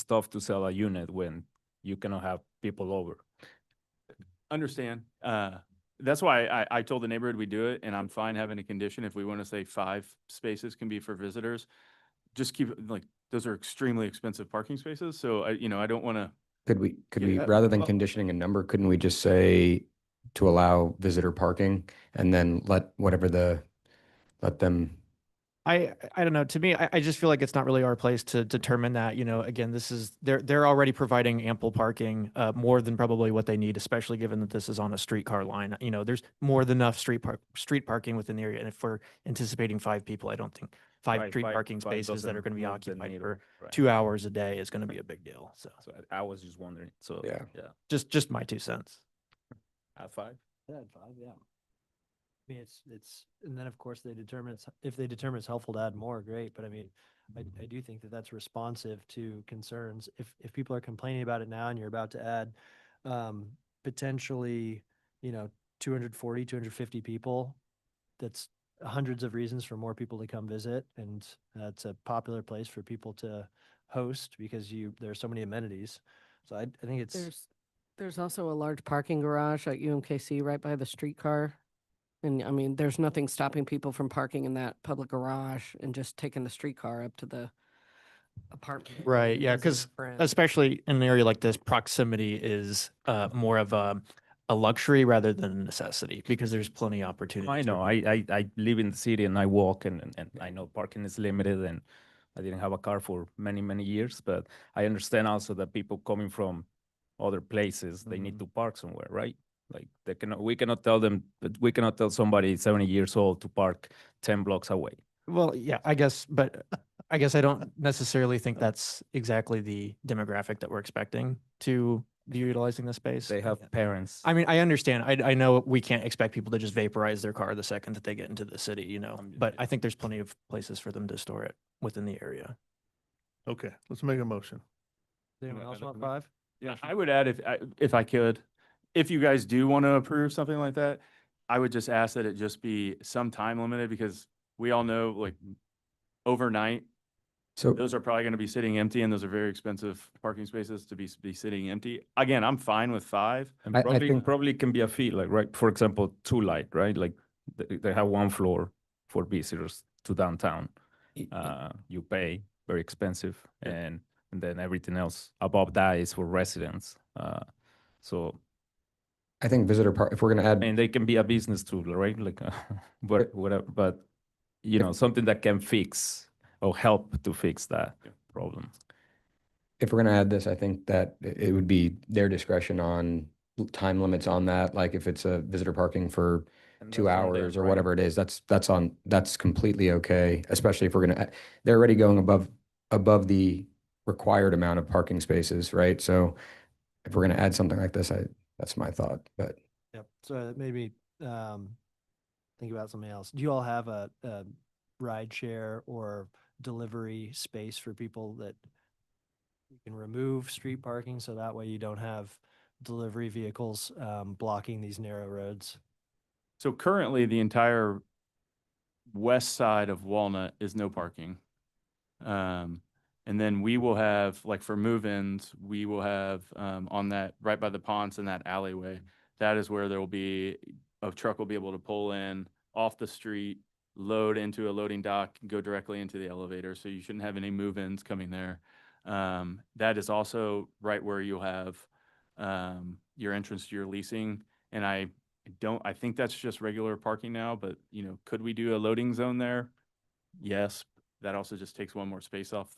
tough to sell a unit when you cannot have people over. Understand. That's why I told the neighborhood we do it, and I'm fine having a condition if we want to say 5 spaces can be for visitors. Just keep it like, those are extremely expensive parking spaces, so I don't want to. Could we, Yeah, rather than well- conditioning a number, couldn't we just say to allow visitor parking and then let them, I don't know. To me, I just feel like it's not really our place to determine that. Again, they're already providing ample parking, more than probably what they need, especially given that this is on a streetcar line. There's more than enough street parking within the area. And if we're anticipating 5 people, I don't think five Right, street five- parking five spaces that are going to be doesn't move the occupied needle, for right. 2 hours a day is going to be a big deal. So So I was just wondering. So Yeah. yeah, just my 2 cents. at 5. Yeah, 5, yeah. I mean, and then of course if they determine it's helpful to add more, great. But I mean, I do think that that's responsive to concerns. If people are complaining about it now and you're about to add potentially, 240, 250 people, that's hundreds of reasons for more people to come visit. And that's a popular place for people to host because there are so many amenities. So I think it's. There's also a large parking garage at UMKC right by the streetcar. And I mean, there's nothing stopping people from parking in that public garage and just taking the streetcar up to the apartment. Right. Yeah. Visit Because a friend. especially in an area like this, proximity is more of a luxury rather than a necessity because there's plenty of opportunities. I know. for I live in the city and I walk and I know parking is limited and I didn't have a car for many years, but I understand also that people coming from other places, they need to park somewhere, right? Like we cannot tell them, but we cannot tell somebody 70 years old to park 10 blocks away. Well, yeah, I guess I don't necessarily think that's exactly the demographic that we're expecting to be utilizing the space. They have parents. I mean, I understand. I know we can't expect people to just vaporize their car the second that they get into the city, but I think there's plenty of places for them to store it within the area. Okay, let's make a motion. Does anyone else want 5? Yeah, I would add if I could, if you guys do want to approve something like that, I would just ask that it just be some time limited because we all know like overnight, So those are probably going to be sitting empty and those are very expensive parking spaces to be sitting empty. Again, I'm fine with 5. And I probably, think- probably can be a fee, like, right, for example, Two Light, right? Like they have one floor for visitors to downtown. You pay very expensive, and then everything else above that is for residents. So I think visitor park, if we're going to add, and they can be a business tool, right? Like whatever, but you know, something that can fix or help to fix that problem. if we're going to add this, I think that it would be their discretion on time limits on that. Like if it's a visitor parking for And 2 that's on them, hours or right? whatever it is, that's completely okay. Especially if we're going to, they're already going above the required amount of parking spaces, right? So if we're going to add something like this, that's my thought, but. Yep. So maybe think about something else. Do you all have a ride share or delivery space for people that you can remove street parking so that way you don't have delivery vehicles blocking these narrow roads? So currently the entire west side of Walnut is no parking. And then we will have, like for move-ins, we will have on that, right by the ponds in that alleyway, that is where there will be, a truck will be able to pull in off the street, load into a loading dock, and go directly into the elevator. So you shouldn't have any move-ins coming there. That is also right where you'll have your entrance to your leasing. And I think that's just regular parking now, but you know, could we do a loading zone there? Yes. That also just takes one more space off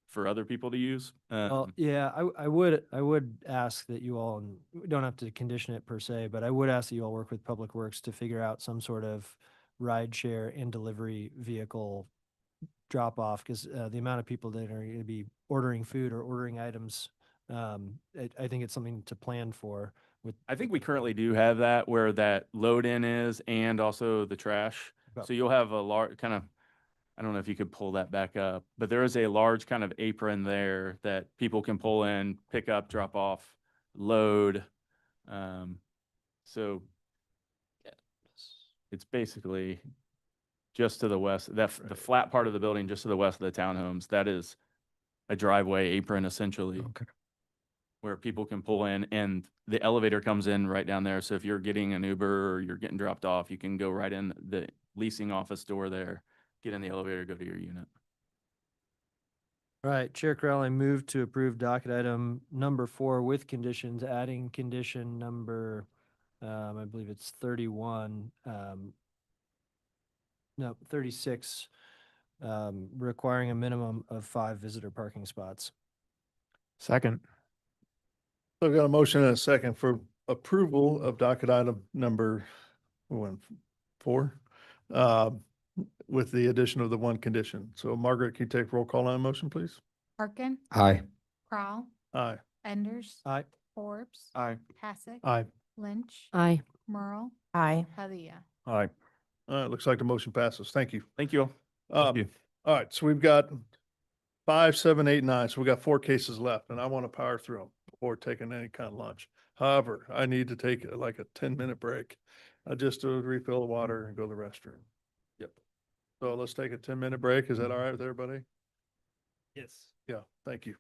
for other people to use. Well, yeah, I would ask that you all, and we don't have to condition it per se, but I would ask that you all work with Public Works to figure out some sort of ride share and delivery vehicle drop off, because the amount of people that are going to be ordering food or ordering items, I think it's something to plan for. I think we currently do have that where that load in is and also the trash. Okay. So you'll have a large kind of, I don't know if you could pull that back up, but there is a large kind of apron there that people can pull in, pick up, drop off, load. So it's basically just to the west, the flat part of the building just to the west of the townhomes. That is a driveway apron essentially. Okay. Where people can pull in and the elevator comes in right down there. So if you're getting an Uber or you're getting dropped off, you can go right in the leasing office door there, get in the elevator, go to your unit. All right, Chair Corral, I move to approve docket item number 4 with conditions, adding condition number, I believe it's 31, no, 36, requiring a minimum of 5 visitor parking spots. Second. So I've got a motion and a second for approval of docket item number 4, with the addition of the one condition. So Margaret, can you take roll call on the motion, please? Parkin, Aye. Crowell, Aye. Enders. Aye. Forbes. Aye. Hassick. Aye. Lynch. Aye. Merle. Aye. Padilla. All right. Looks like the motion passes. Thank you. Thank you all. All right, so we've got 5, 7, 8, 9. So we got 4 cases left, and I want to power through them before taking any kind of lunch. However, I need to take like a 10-minute break, just to refill the water and go to the restroom. Yep. So let's take a 10-minute break. Is that all right with everybody? Yes. Yeah, thank you.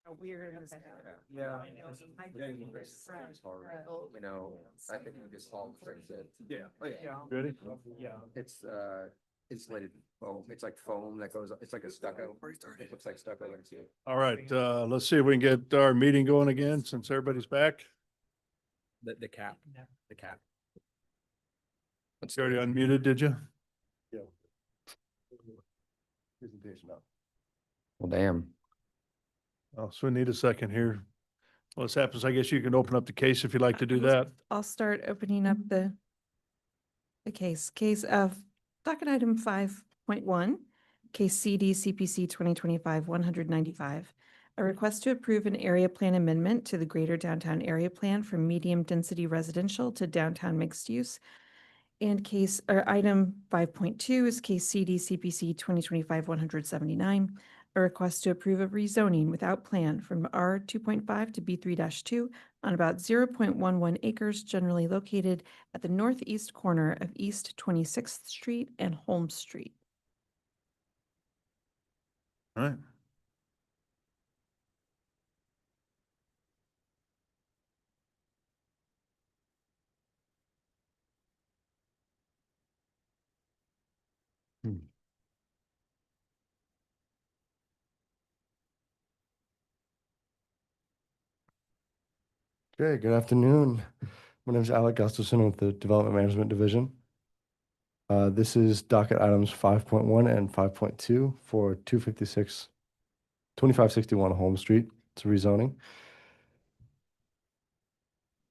Yeah. You know, I think we just solved it. Yeah. Ready? Yeah. It's insulated foam. It's like foam that goes, it's like a stucco. It looks like stucco. All right, let's see if we can get our meeting going again since everybody's back. The cap, the cap. You already unmuted, did you? Yeah. Presentation up. Well, damn. Oh, so we need a second here. Well, this happens, I guess you can open up the case if you'd like to do that. I'll start opening up the case of docket item 5.1, case CD CPC 2025-195, a request to approve an area plan amendment to the Greater Downtown Area Plan from medium density residential to downtown mixed use. And item 5.2 is case CD CPC 2025-179, a request to approve a rezoning without plan from R 2.5 to B 3-2 on about 0.11 acres generally located at the northeast corner of East 26th Street and Holmes Street. All right. Okay, good afternoon. My name is Alec Gustafson with the Development Management Division. This is docket items 5.1 and 5.2 for 2561 Holmes Street. It's a rezoning.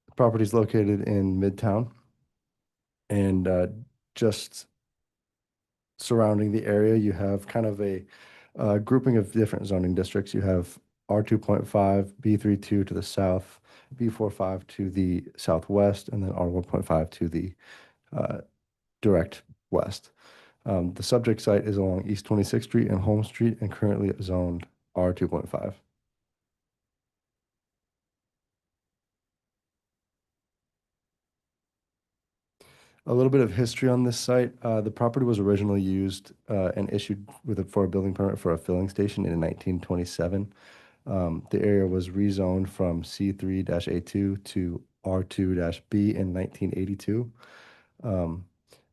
The property is located in Midtown and just surrounding the area, you have kind of a grouping of different zoning districts. You have R 2.5, B 3.2 to the south, B 4.5 to the southwest, and then R 1.5 to the direct west. The subject site is along East 26th Street and Holmes Street and currently zoned R 2.5. A little bit of history on this site. The property was originally used and issued for a building permit for a filling station in 1927. The area was rezoned from C3-A2 to R2-B in 1982. And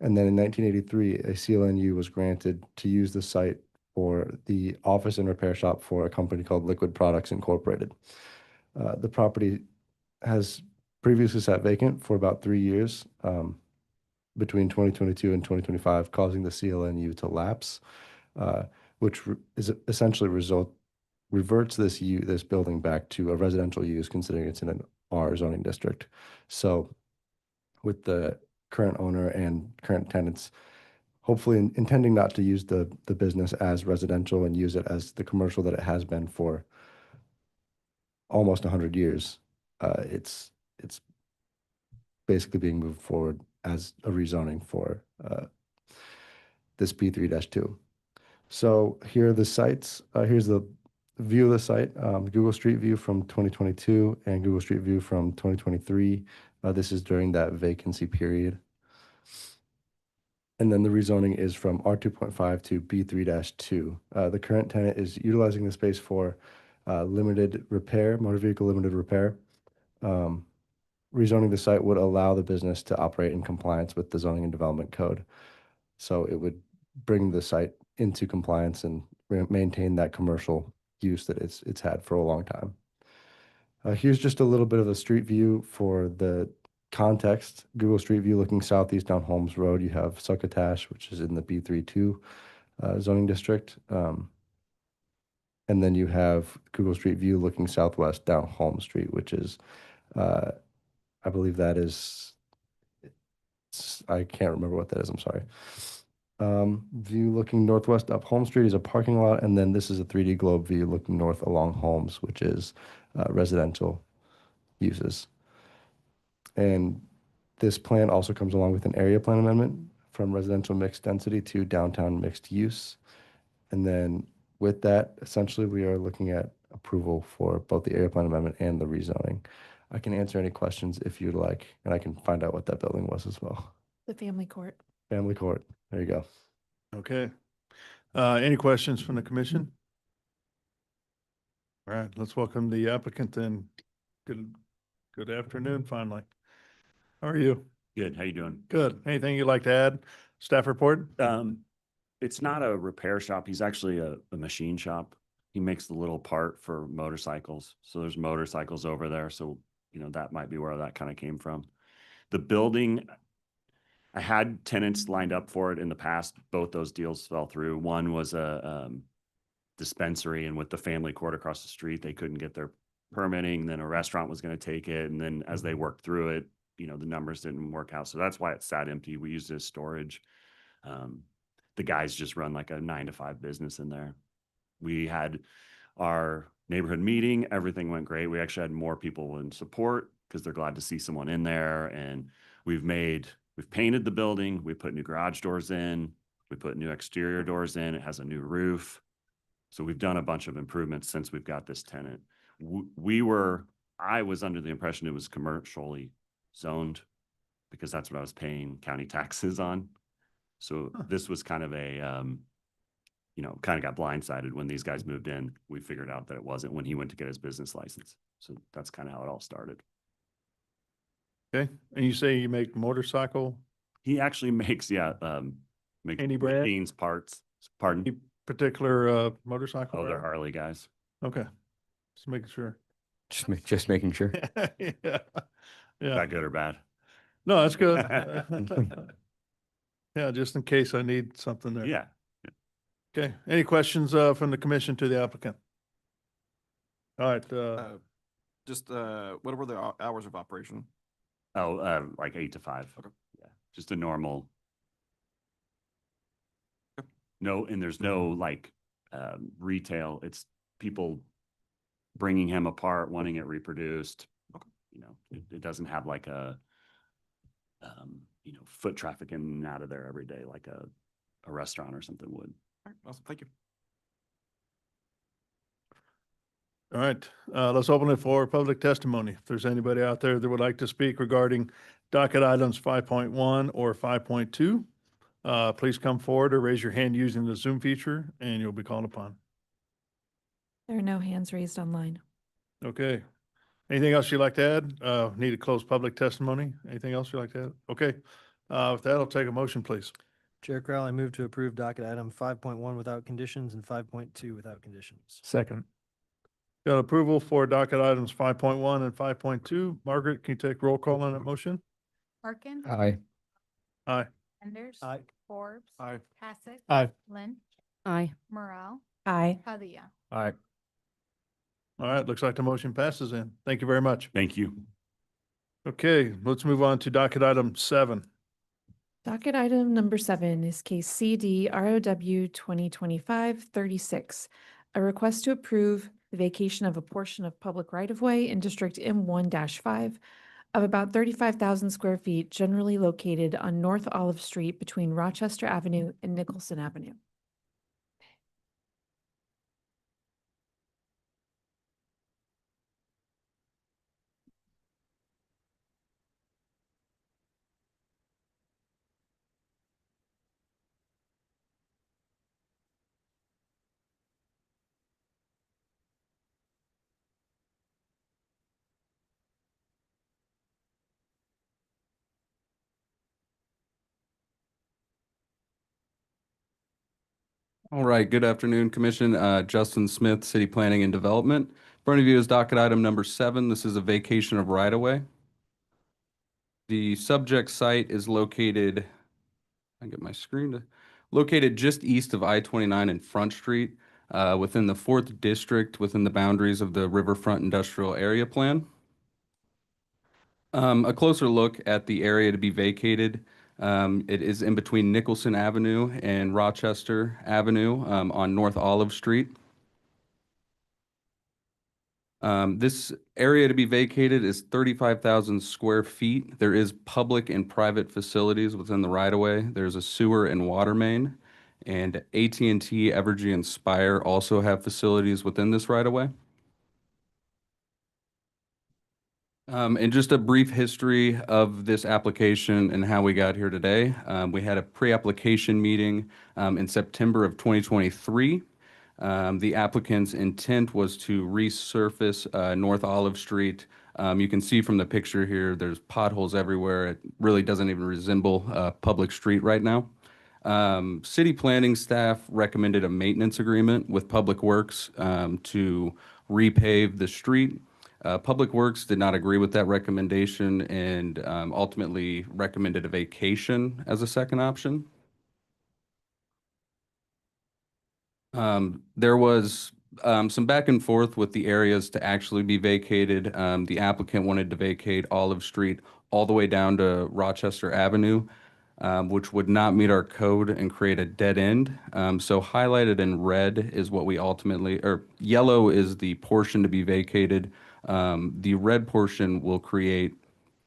then in 1983, a CLNU was granted to use the site for the office and repair shop for a company called Liquid Products Incorporated. The property has previously sat vacant for about 3 years between 2022 and 2025, causing the CLNU to lapse, which is essentially reverts this building back to a residential use, considering it's in an R zoning district. So with the current owner and current tenants hopefully intending not to use the business as residential and use it as the commercial that it has been for almost 100 years, it's basically being moved forward as a rezoning for this B3-2. So here are the sites. Here's the view of the site, Google Street View from 2022 and Google Street View from 2023. This is during that vacancy period. And then the rezoning is from R2.5 to B3-2. The current tenant is utilizing the space for limited repair, motor vehicle limited repair. Rezoning the site would allow the business to operate in compliance with the zoning and development code. So it would bring the site into compliance and maintain that commercial use that it's had for a long time. Here's just a little bit of a street view for the context. Google Street View looking southeast down Holmes Road, you have Succotash, which is in the B3-2 zoning district. And then you have Google Street View looking southwest down Holmes Street, which is, I believe that is, I can't remember what that is, I'm sorry. View looking northwest up Holmes Street is a parking lot, and then this is a 3D globe view looking north along Holmes, which is residential uses. And this plan also comes along with an area plan amendment from residential mixed density to downtown mixed use. And then with that, essentially, we are looking at approval for both the area plan amendment and the rezoning. I can answer any questions if you'd like, and I can find out what that building was as well. The family court. Family court. There you go. Okay. Any questions from the commission? All right, let's welcome the applicant then. Good afternoon, finally. How are you? Good. How you doing? Good. Anything you'd like to add? Staff report? It's not a repair shop. He's actually a machine shop. He makes the little part for motorcycles. So there's motorcycles over there. So, that might be where that kind of came from. The building, I had tenants lined up for it in the past. Both those deals fell through. One was a dispensary, and with the family court across the street, they couldn't get their permitting. Then a restaurant was going to take it. And then as they worked through it, the numbers didn't work out. So that's why it sat empty. We used it as storage. The guys just run like a 9-to-5 business in there. We had our neighborhood meeting. Everything went great. We actually had more people in support because they're glad to see someone in there. And we've painted the building. We put new garage doors in. We put new exterior doors in. It has a new roof. So we've done a bunch of improvements since we've got this tenant. I was under the impression it was commercially zoned because that's what I was paying county taxes on. So this was kind of a, kind of got blindsided when these guys moved in. We figured out that it wasn't when he went to get his business license. So that's kind of how it all started. Okay. And you say you make motorcycle? He actually makes, Any brand? machines, parts. Pardon? Any particular motorcycle? Oh, they're brand? Harley guys. Okay. Just making sure. Just making sure. Yeah. Is that good or bad? No, that's good. Yeah, just in case I need something there. Yeah. Okay. Any questions from the commission to the applicant? All right. What were the hours of operation? Oh, like 8 to 5. Okay. Yeah. Just a normal. No, and there's no like retail. It's people bringing him apart, wanting it reproduced. Okay. It doesn't have like a, foot traffic in and out of there every day, like a restaurant or something would. All right. Awesome. Thank you. All right. Let's open it for public testimony. If there's anybody out there that would like to speak regarding docket items 5.1 or 5.2, please come forward or raise your hand using the Zoom feature and you'll be called upon. There are no hands raised online. Okay. Anything else you'd like to add? Need to close public testimony? Anything else you'd like to add? Okay. With that, I'll take a motion, please. Chair Crowell, I move to approve docket item 5.1 without conditions and 5.2 without conditions. Second. Got approval for docket items 5.1 and 5.2. Margaret, can you take roll call on that motion? Parkin? Aye. Aye. Enders? Aye. Forbes? Aye. Passick? Aye. Lynch? Aye. Morale? Aye. Padilla? All right. All right. Looks like the motion passes in. Thank you very much. Thank you. Okay, let's move on to docket item 7. Docket item number 7 is case CD ROW 2025-36, a request to approve the vacation of a portion of public right-of-way in District M1-5 of about 35,000 square feet generally located on North Olive Street between Rochester Avenue and Nicholson Avenue. All right, good afternoon, Commission. Justin Smith, City Planning and Development. In front of you is docket item number 7. This is a vacation of right-of-way. The subject site is located, I get my screen to, located just east of I-29 and Front Street, within the 4th District, within the boundaries of the Riverfront Industrial Area Plan. A closer look at the area to be vacated. It is in between Nicholson Avenue and Rochester Avenue on North Olive Street. This area to be vacated is 35,000 square feet. There is public and private facilities within the right-of-way. There's a sewer and water main, and AT&T, Evergy, and Spire also have facilities within this right-of-way. And just a brief history of this application and how we got here today. We had a pre-application meeting in September of 2023. The applicant's intent was to resurface North Olive Street. You can see from the picture here, there's potholes everywhere. It really doesn't even resemble a public street right now. City planning staff recommended a maintenance agreement with Public Works to repave the street. Public Works did not agree with that recommendation and ultimately recommended a vacation as a second option. There was some back and forth with the areas to actually be vacated. The applicant wanted to vacate Olive Street all the way down to Rochester Avenue, which would not meet our code and create a dead end. So highlighted in red is what we ultimately, or yellow is the portion to be vacated. The red portion will create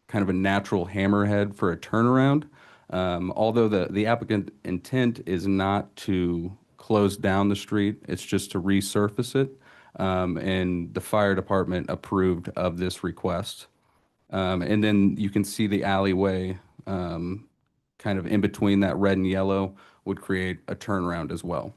kind of a natural hammerhead for a turnaround. Although the applicant intent is not to close down the street, it's just to resurface it. And the fire department approved of this request. And then you can see the alleyway kind of in between that red and yellow would create a turnaround as well.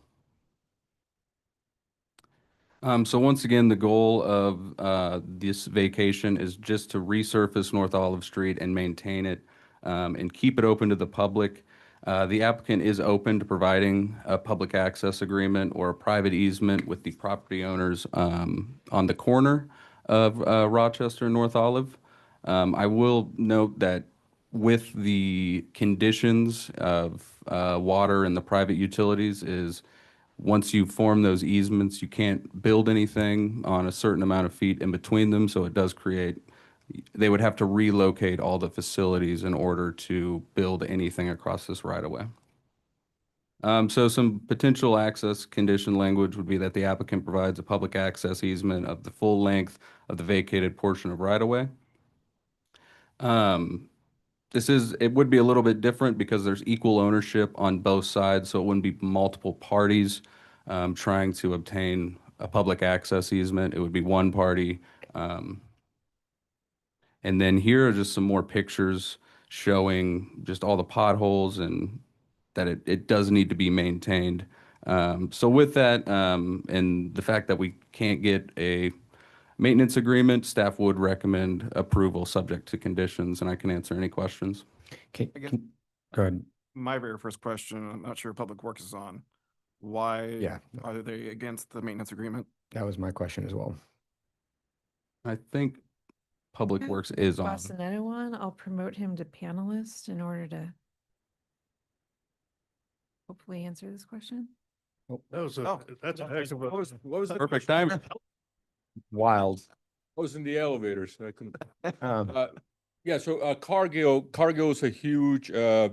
So once again, the goal of this vacation is just to resurface North Olive Street and maintain it and keep it open to the public. The applicant is open to providing a public access agreement or a private easement with the property owners on the corner of Rochester and North Olive. I will note that with the conditions of water and the private utilities is once you form those easements, you can't build anything on a certain amount of feet in between them. So it does create, they would have to relocate all the facilities in order to build anything across this right of way. So some potential access condition language would be that the applicant provides a public access easement of the full length of the vacated portion of right of way. It would be a little bit different because there's equal ownership on both sides, so it wouldn't be multiple parties trying to obtain a public access easement. It would be one party. And then here are just some more pictures showing just all the potholes and that it does need to be maintained. So with that and the fact that we can't get a maintenance agreement, staff would recommend approval subject to conditions, and I can answer any questions. Okay, I guess- go ahead. My very first question, I'm not sure Public Works is on. Why Yeah. are they against the maintenance agreement? That was my question as well. I think Public Works is on. Bassinetti one, I'll promote him to panelist in order to hopefully answer this question. That's a heck of a. What was the Perfect question? timing. Wild. I was in the elevator, so I couldn't. Um, Yeah, so Cargill is a huge, a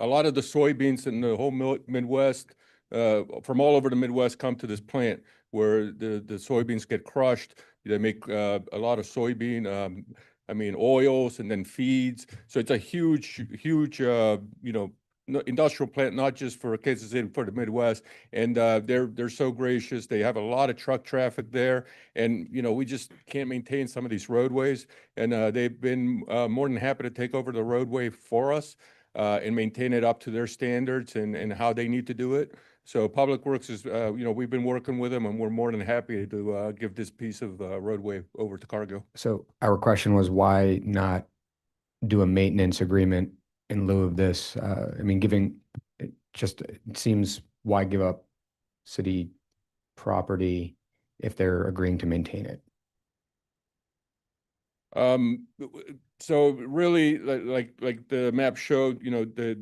lot of the soybeans in the whole Midwest, from all over the Midwest come to this plant where the soybeans get crushed. They make a lot of soybean, oils and then feeds. So it's a huge, industrial plant, not just for Kansas City, for the Midwest. And they're so gracious. They have a lot of truck traffic there. And, we just can't maintain some of these roadways. And they've been more than happy to take over the roadway for us and maintain it up to their standards and how they need to do it. So Public Works is, we've been working with them and we're more than happy to give this piece of roadway over to Cargill. So our question was why not do a maintenance agreement in lieu of this? It seems why give up city property if they're agreeing to maintain it? So really, like the map showed,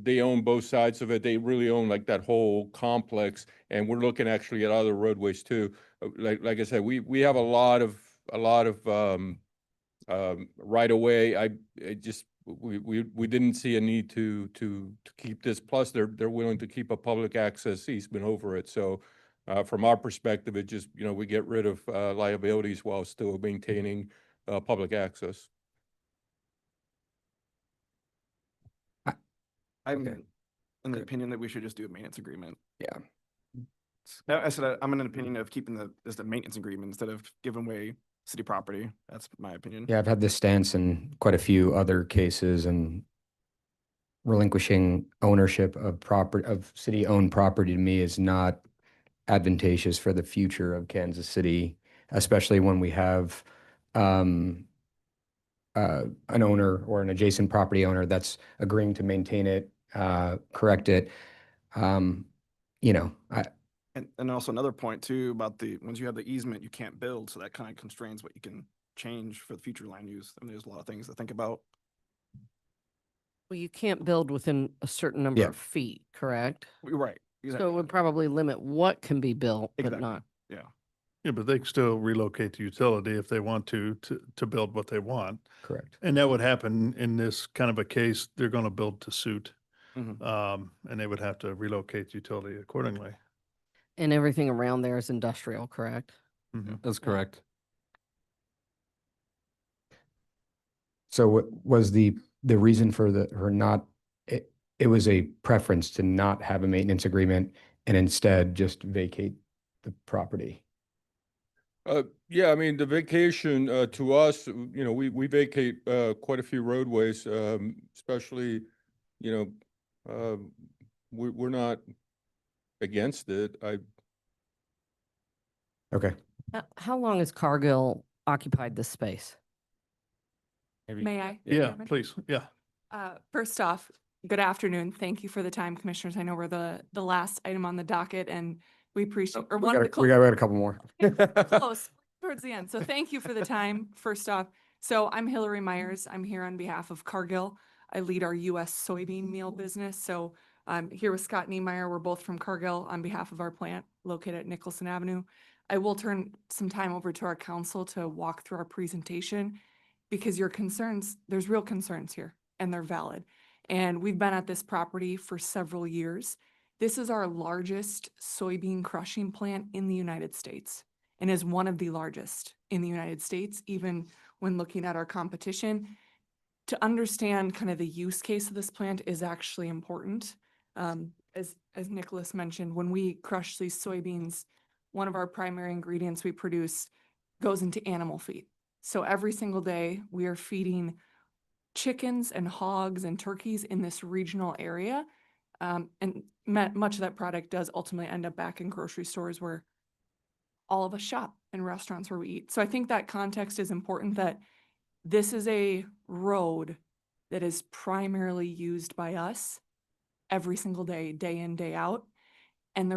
they own both sides of it. They really own like that whole complex, and we're looking actually at other roadways too. Like I said, we have a lot of right away. We didn't see a need to keep this. Plus, they're willing to keep a public access easement over it. So, from our perspective, it just we get rid of liabilities while still maintaining public access. I'm in the opinion that we should just do a maintenance agreement. Yeah. I said I'm in an opinion of keeping the maintenance agreement instead of giving away city property. That's my opinion. Yeah, I've had this stance in quite a few other cases, and relinquishing ownership of city-owned property to me is not advantageous for the future of Kansas City, especially when we have an owner or an adjacent property owner that's agreeing to maintain it, correct it. You know, And also another point too about once you have the easement, you can't build, so that kind of constrains what you can change for the future land use. I mean, there's a lot of things to think about. Well, you can't build within a certain number Yeah. of feet, correct? Right. So Exactly. it would probably limit what can be built, but Exactly. not. Yeah. Yeah, but they can still relocate the utility if they want to build what they want. correct. And that would happen in this kind of a case. They're going to build to suit. Mhm. And they would have to relocate the utility accordingly. And everything around there is industrial, correct? Mhm. That's correct. So what was the reason for her not, it was a preference to not have a maintenance agreement and instead just vacate the property? Yeah, I mean, the vacation, to us, we vacate, quite a few roadways, especially, we're not against it. Okay. How long has Cargill occupied this space? May I? Yeah, Chairman? please. Yeah. First off, good afternoon. Thank you for the time, commissioners. I know we're the last item on the docket and we appreciate, or We one of got, the. we got a couple more. Close towards the end. So thank you for the time, first off. So I'm Hillary Myers. I'm here on behalf of Cargill. I lead our U.S. soybean meal business. So I'm here with Scott Niemeyer. We're both from Cargill on behalf of our plant located at Nicholson Avenue. I will turn some time over to our council to walk through our presentation because your concerns, there's real concerns here and they're valid. And we've been at this property for several years. This is our largest soybean crushing plant in the United States and is one of the largest in the United States, even when looking at our competition. To understand kind of the use case of this plant is actually important. As Nicholas mentioned, when we crush these soybeans, one of our primary ingredients we produce goes into animal feed. So every single day we are feeding chickens and hogs and turkeys in this regional area. And much of that product does ultimately end up back in grocery stores where all of us shop and restaurants where we eat. So I think that context is important, that this is a road that is primarily used by us every single day, day in, day out. And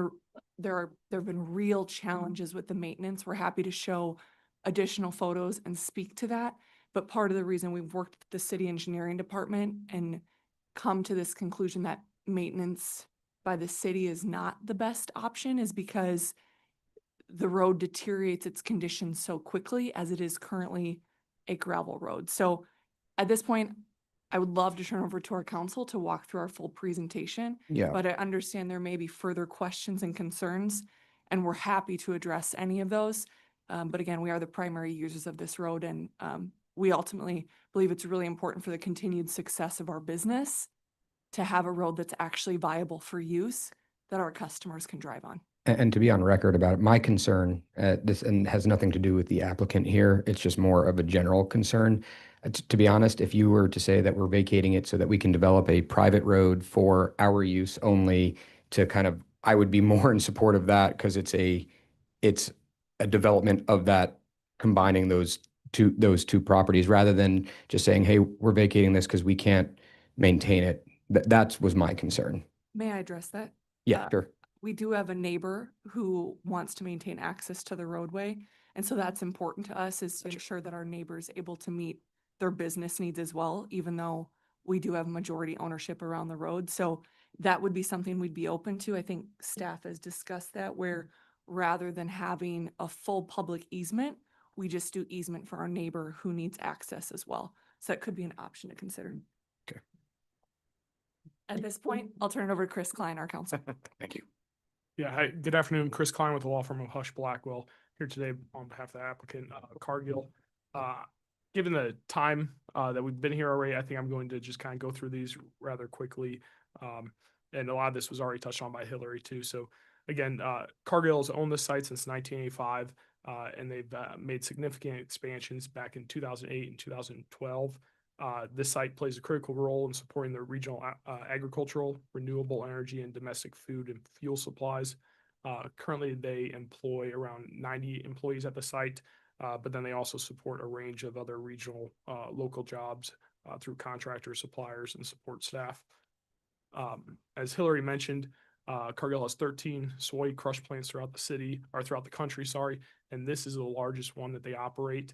there have been real challenges with the maintenance. We're happy to show additional photos and speak to that. But part of the reason we've worked with the city engineering department and come to this conclusion that maintenance by the city is not the best option is because the road deteriorates its condition so quickly as it is currently a gravel road. So at this point, I would love to turn over to our council to walk through our full presentation. Yeah. But I understand there may be further questions and concerns, and we're happy to address any of those. But again, we are the primary users of this road, and we ultimately believe it's really important for the continued success of our business to have a road that's actually viable for use that our customers can drive on. And to be on record about it, my concern, this and has nothing to do with the applicant here. It's just more of a general concern. To be honest, if you were to say that we're vacating it so that we can develop a private road for our use only to kind of, I would be more in support of that because it's a development of that, combining those two properties rather than just saying, hey, we're vacating this because we can't maintain it. That was my concern. May I address that? Yeah, sure. We do have a neighbor who wants to maintain access to the roadway. And so that's important to us, is to ensure that our neighbor is able to meet their business needs as well, even though we do have majority ownership around the road. So that would be something we'd be open to. I think staff has discussed that, where rather than having a full public easement, we just do easement for our neighbor who needs access as well. So that could be an option to consider. Okay. At this point, I'll turn it over to Chris Klein, our counsel. Thank you. Yeah, hi, good afternoon. Chris Klein with the law firm of Hush Blackwell, here today on behalf of the applicant, Cargill. Given the time that we've been here already, I think I'm going to just kind of go through these rather quickly. And a lot of this was already touched on by Hillary too. So again, Cargill has owned this site since 1985, and they've made significant expansions back in 2008 and 2012. This site plays a critical role in supporting the regional agricultural, renewable energy, and domestic food and fuel supplies. Currently, they employ around 90 employees at the site, but then they also support a range of other regional, local jobs through contractors, suppliers, and support staff. As Hillary mentioned, Cargill has 13 soy crush plants throughout the city, or throughout the country, sorry, and this is the largest one that they operate,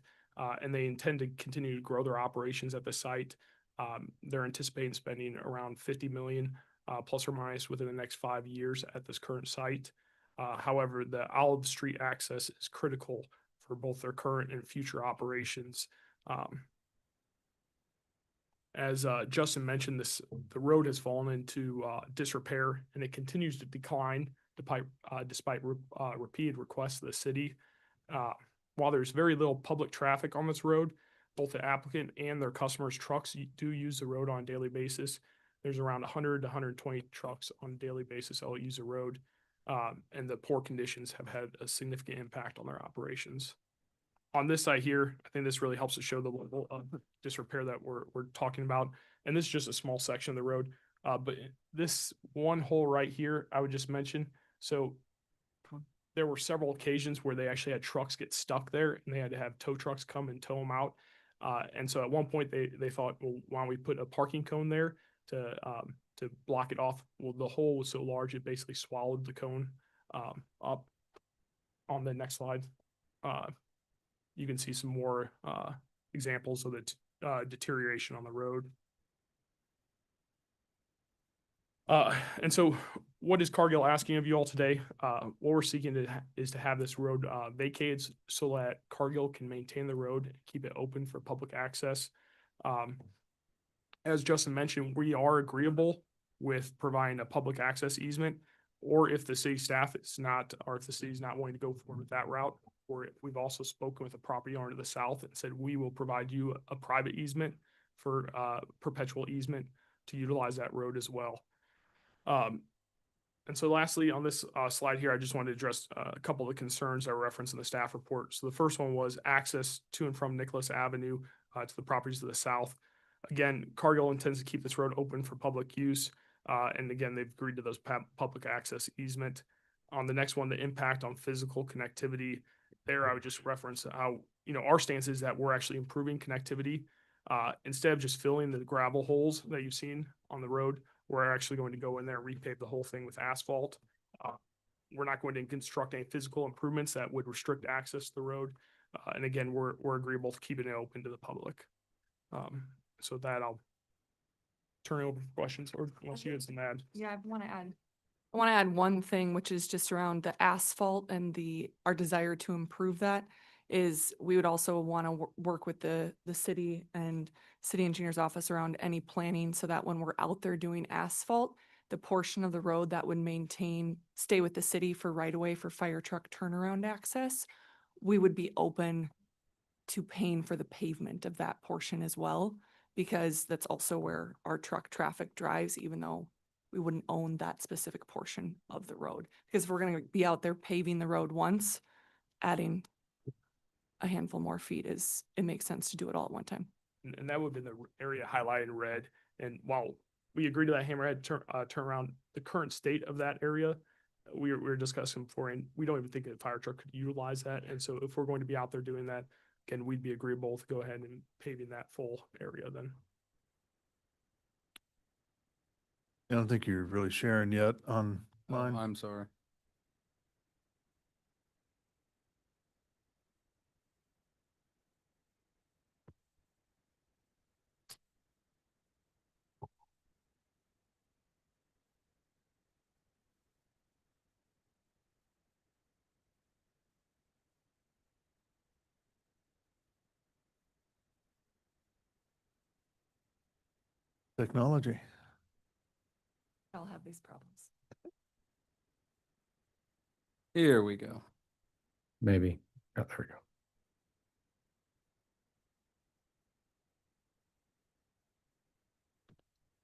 and they intend to continue to grow their operations at the site. They're anticipating spending around 50 million plus or minus within the next 5 years at this current site. However, the Olive Street access is critical for both their current and future operations. As Justin mentioned, the road has fallen into disrepair and it continues to decline despite repeated requests of the city. While there's very little public traffic on this road, both the applicant and their customers' trucks do use the road on a daily basis. There's around 100 to 120 trucks on a daily basis that will use the road, and the poor conditions have had a significant impact on their operations. On this side here, I think this really helps to show the level of disrepair that we're talking about. And this is just a small section of the road. But this one hole right here, I would just mention. So there were several occasions where they actually had trucks get stuck there and they had to have tow trucks come and tow them out. And so at one point they thought, well, why don't we put a parking cone there to block it off? Well, the hole was so large, it basically swallowed the cone up. On the next slide. You can see some more examples of the deterioration on the road. And so what is Cargill asking of you all today? What we're seeking is to have this road vacated so that Cargill can maintain the road and keep it open for public access. As Justin mentioned, we are agreeable with providing a public access easement, or if the city staff is not, or if the city is not willing to go forward with that route. Or we've also spoken with a property owner to the south and said, we will provide you a private easement for perpetual easement to utilize that road as well. And so lastly, on this slide here, I just wanted to address a couple of the concerns that were referenced in the staff report. So the first one was access to and from Nicholas Avenue to the properties to the south. Again, Cargill intends to keep this road open for public use. And again, they've agreed to those public access easement. On the next one, the impact on physical connectivity. There, I would just reference how, our stance is that we're actually improving connectivity. Instead of just filling the gravel holes that you've seen on the road, we're actually going to go in there and repave the whole thing with asphalt. We're not going to construct any physical improvements that would restrict access to the road. And again, we're agreeable to keeping it open to the public. So that I'll turn it over for questions, or unless you guys can add. Yeah, I want to add one thing, which is just around the asphalt and our desire to improve that is we would also want to work with the city and city engineer's office around any planning so that when we're out there doing asphalt, the portion of the road that would stay with the city for right of way for fire truck turnaround access, we would be open to paying for the pavement of that portion as well, because that's also where our truck traffic drives, even though we wouldn't own that specific portion of the road. Because if we're going to be out there paving the road once, adding a handful more feet it makes sense to do it all at one time. And that would have been the area highlighted in red. And while we agree to that hammerhead turnaround, the current state of that area, we were discussing before, and we don't even think a fire truck could utilize that. And so if we're going to be out there doing that, again, we'd be agreeable to go ahead and paving that full area then. I don't think you're really sharing yet on mine. Oh, I'm sorry. Technology. I'll have these problems. Here we go. Maybe. Oh, there we go.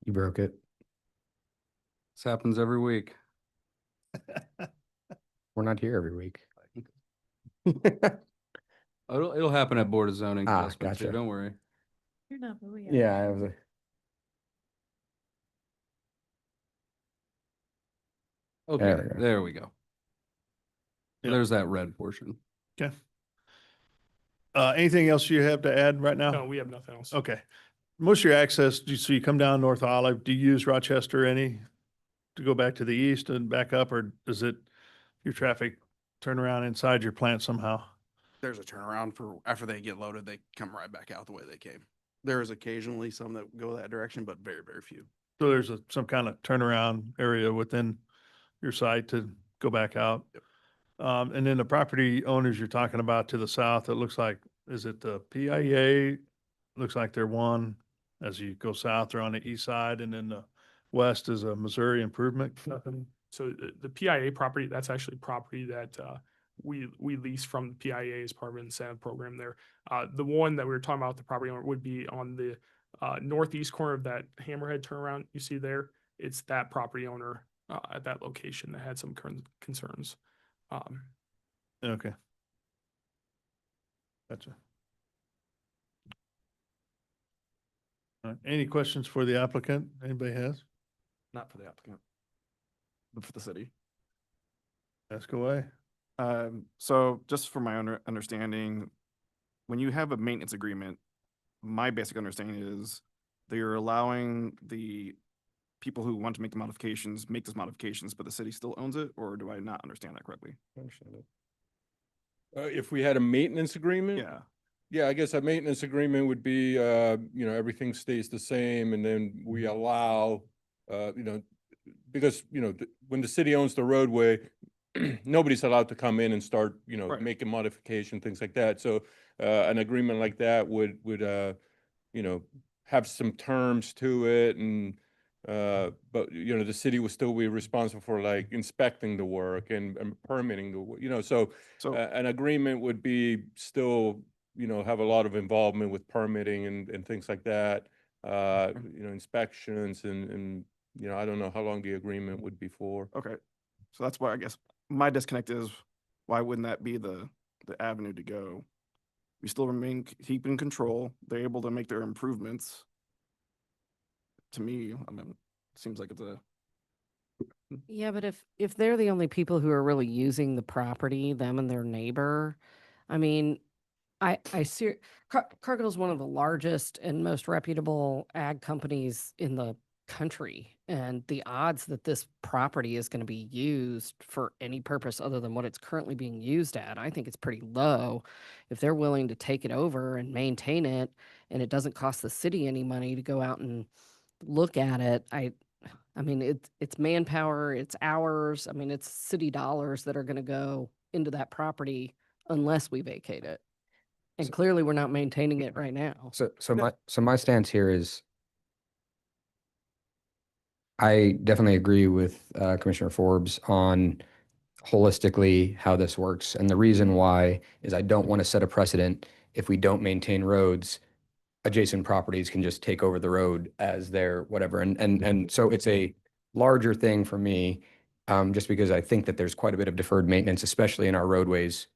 You broke it. This happens every week. We're not here every week. It'll happen at Board of Zoning. Adjustment too, Gotcha. don't worry. You're not, but we are. Yeah, I was. Okay, there we go. Yep. There's that red portion. Okay. Anything else you have to add right now? No, we have nothing else. Okay. Most of your access, so you come down North Olive, do you use Rochester any to go back to the east and back up, or does it, your traffic turn around inside your plant somehow? There's a turnaround for after they get loaded, they come right back out the way they came. There is occasionally some that go that direction, but very, very few. So there's some kind of turnaround area within your site to go back out? Yep. And then the property owners you're talking about to the south, it looks like, is it the PIA? Looks like they're one, as you go south, they're on the east side, and then the west is a Missouri Improvement Company. So the PIA property, that's actually property that we lease from the PIA as part of an incentive program there. The one that we were talking about, the property owner, would be on the northeast corner of that Hammerhead turnaround you see there. It's that property owner at that location that had some concerns. Okay. Gotcha. All right. Any questions for the applicant? Anybody has? Not for the applicant, but for the city. Ask away. So just for my understanding, when you have a maintenance agreement, my basic understanding is that you're allowing the people who want to make the modifications, make those modifications, but the city still owns it, or do I not understand that correctly? If we had a maintenance agreement? Yeah. Yeah, I guess a maintenance agreement would be, everything stays the same, and then we allow, because, when the city owns the roadway, nobody's allowed to come in and start, Right. making modification, things like that. So, an agreement like that would, have some terms to it, and, but, the city would still be responsible for like inspecting the work and permitting so an agreement would be still, have a lot of involvement with permitting and things like that. Inspections and, I don't know how long the agreement would be for. Okay. So that's why I guess my disconnect is, why wouldn't that be the avenue to go? We still remain keeping control. They're able to make their improvements. To me, I mean, it seems like it's a. Yeah, but if they're the only people who are really using the property, them and their neighbor, I mean, I see Cargill is one of the largest and most reputable ag companies in the country, and the odds that this property is going to be used for any purpose other than what it's currently being used at, I think it's pretty low. If they're willing to take it over and maintain it, and it doesn't cost the city any money to go out and look at it, I mean, it's manpower, it's hours. I mean, it's city dollars that are going to go into that property unless we vacate it. And clearly, we're not maintaining it right now. So my stance here is, I definitely agree with Commissioner Forbes on holistically how this works. And the reason why is I don't want to set a precedent. If we don't maintain roads, adjacent properties can just take over the road as their whatever. And so it's a larger thing for me, just because I think that there's quite a bit of deferred maintenance, especially in our roadways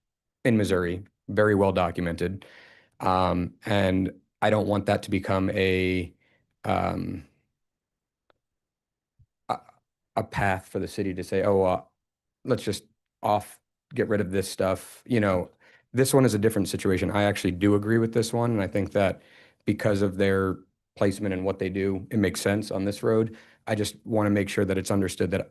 in Missouri, very well documented. And I don't want that to become a path for the city to say, oh, let's just get rid of this stuff. This one is a different situation. I actually do agree with this one. And I think that because of their placement and what they do, it makes sense on this road. I just want to make sure that it's understood that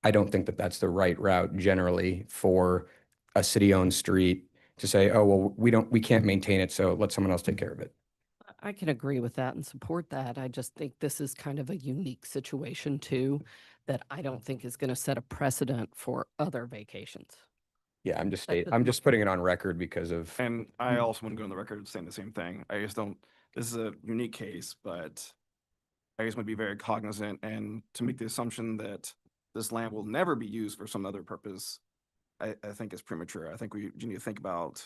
I don't think that that's the right route generally for a city-owned street to say, oh, well, we can't maintain it, so let someone else take care of it. I can agree with that and support that. I just think this is kind of a unique situation too, that I don't think is going to set a precedent for other vacations. Yeah, I'm just putting it on record because of. And I also want to go on the record saying the same thing. I just don't, this is a unique case, but I just want to be very cognizant, and to make the assumption that this land will never be used for some other purpose, I think is premature. I think we need to think about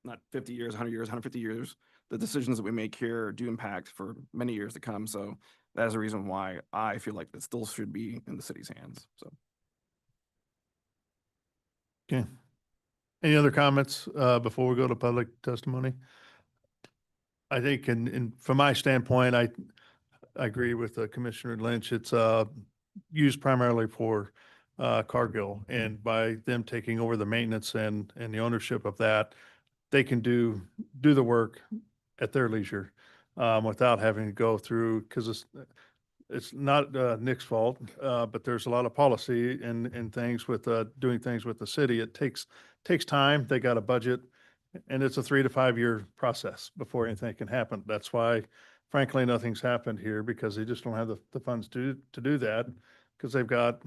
not 50 years, 100 years, 150 years. The decisions that we make here do impact for many years to come. So that is a reason why I feel like it still should be in the city's hands. So. Okay. Any other comments before we go to public testimony? I think, from my standpoint, I agree with Commissioner Lynch. It's used primarily for Cargill. And by them taking over the maintenance and the ownership of that, they can do the work at their leisure, without having to go through, because it's not Nick's fault, but there's a lot of policy and things with doing things with the city. It takes time. They got a budget, and it's a 3 to 5 year process before anything can happen. That's why, frankly, nothing's happened here, because they just don't have the funds to do that, because they've got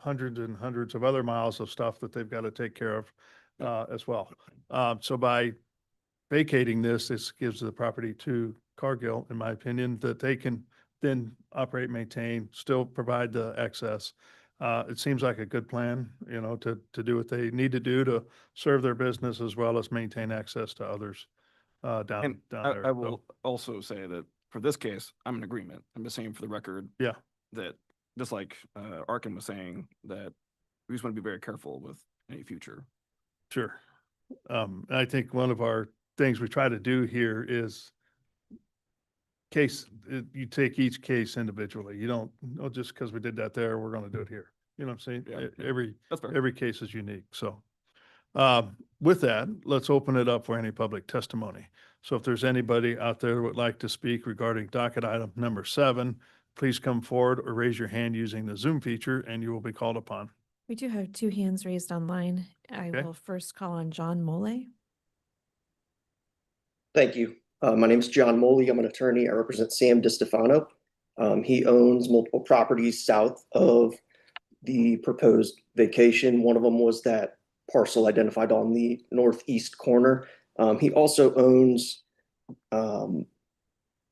hundreds and hundreds of other miles of stuff that they've got to take care of as well. So by vacating this gives the property to Cargill, in my opinion, that they can then operate, maintain, still provide the access. It seems like a good plan, to do what they need to do to serve their business as well as maintain access to others down And there. I will also say that for this case, I'm in agreement. I'm just saying for the record. Yeah. That just like Arkin was saying, that we just want to be very careful with any future. Sure. I think one of our things we try to do here is you take each case individually. You don't, just because we did that there, we're going to do it here. You know what I'm saying? Yeah. That's fair. Every case is unique. So with that, let's open it up for any public testimony. So if there's anybody out there that would like to speak regarding docket item number 7, please come forward or raise your hand using the Zoom feature and you will be called upon. We do have 2 hands raised online. I Okay. will first call on John Mole. Thank you. My name is John Moley. I'm an attorney. I represent Sam DiStefano. He owns multiple properties south of the proposed vacation. One of them was that parcel identified on the northeast corner. He also owns 10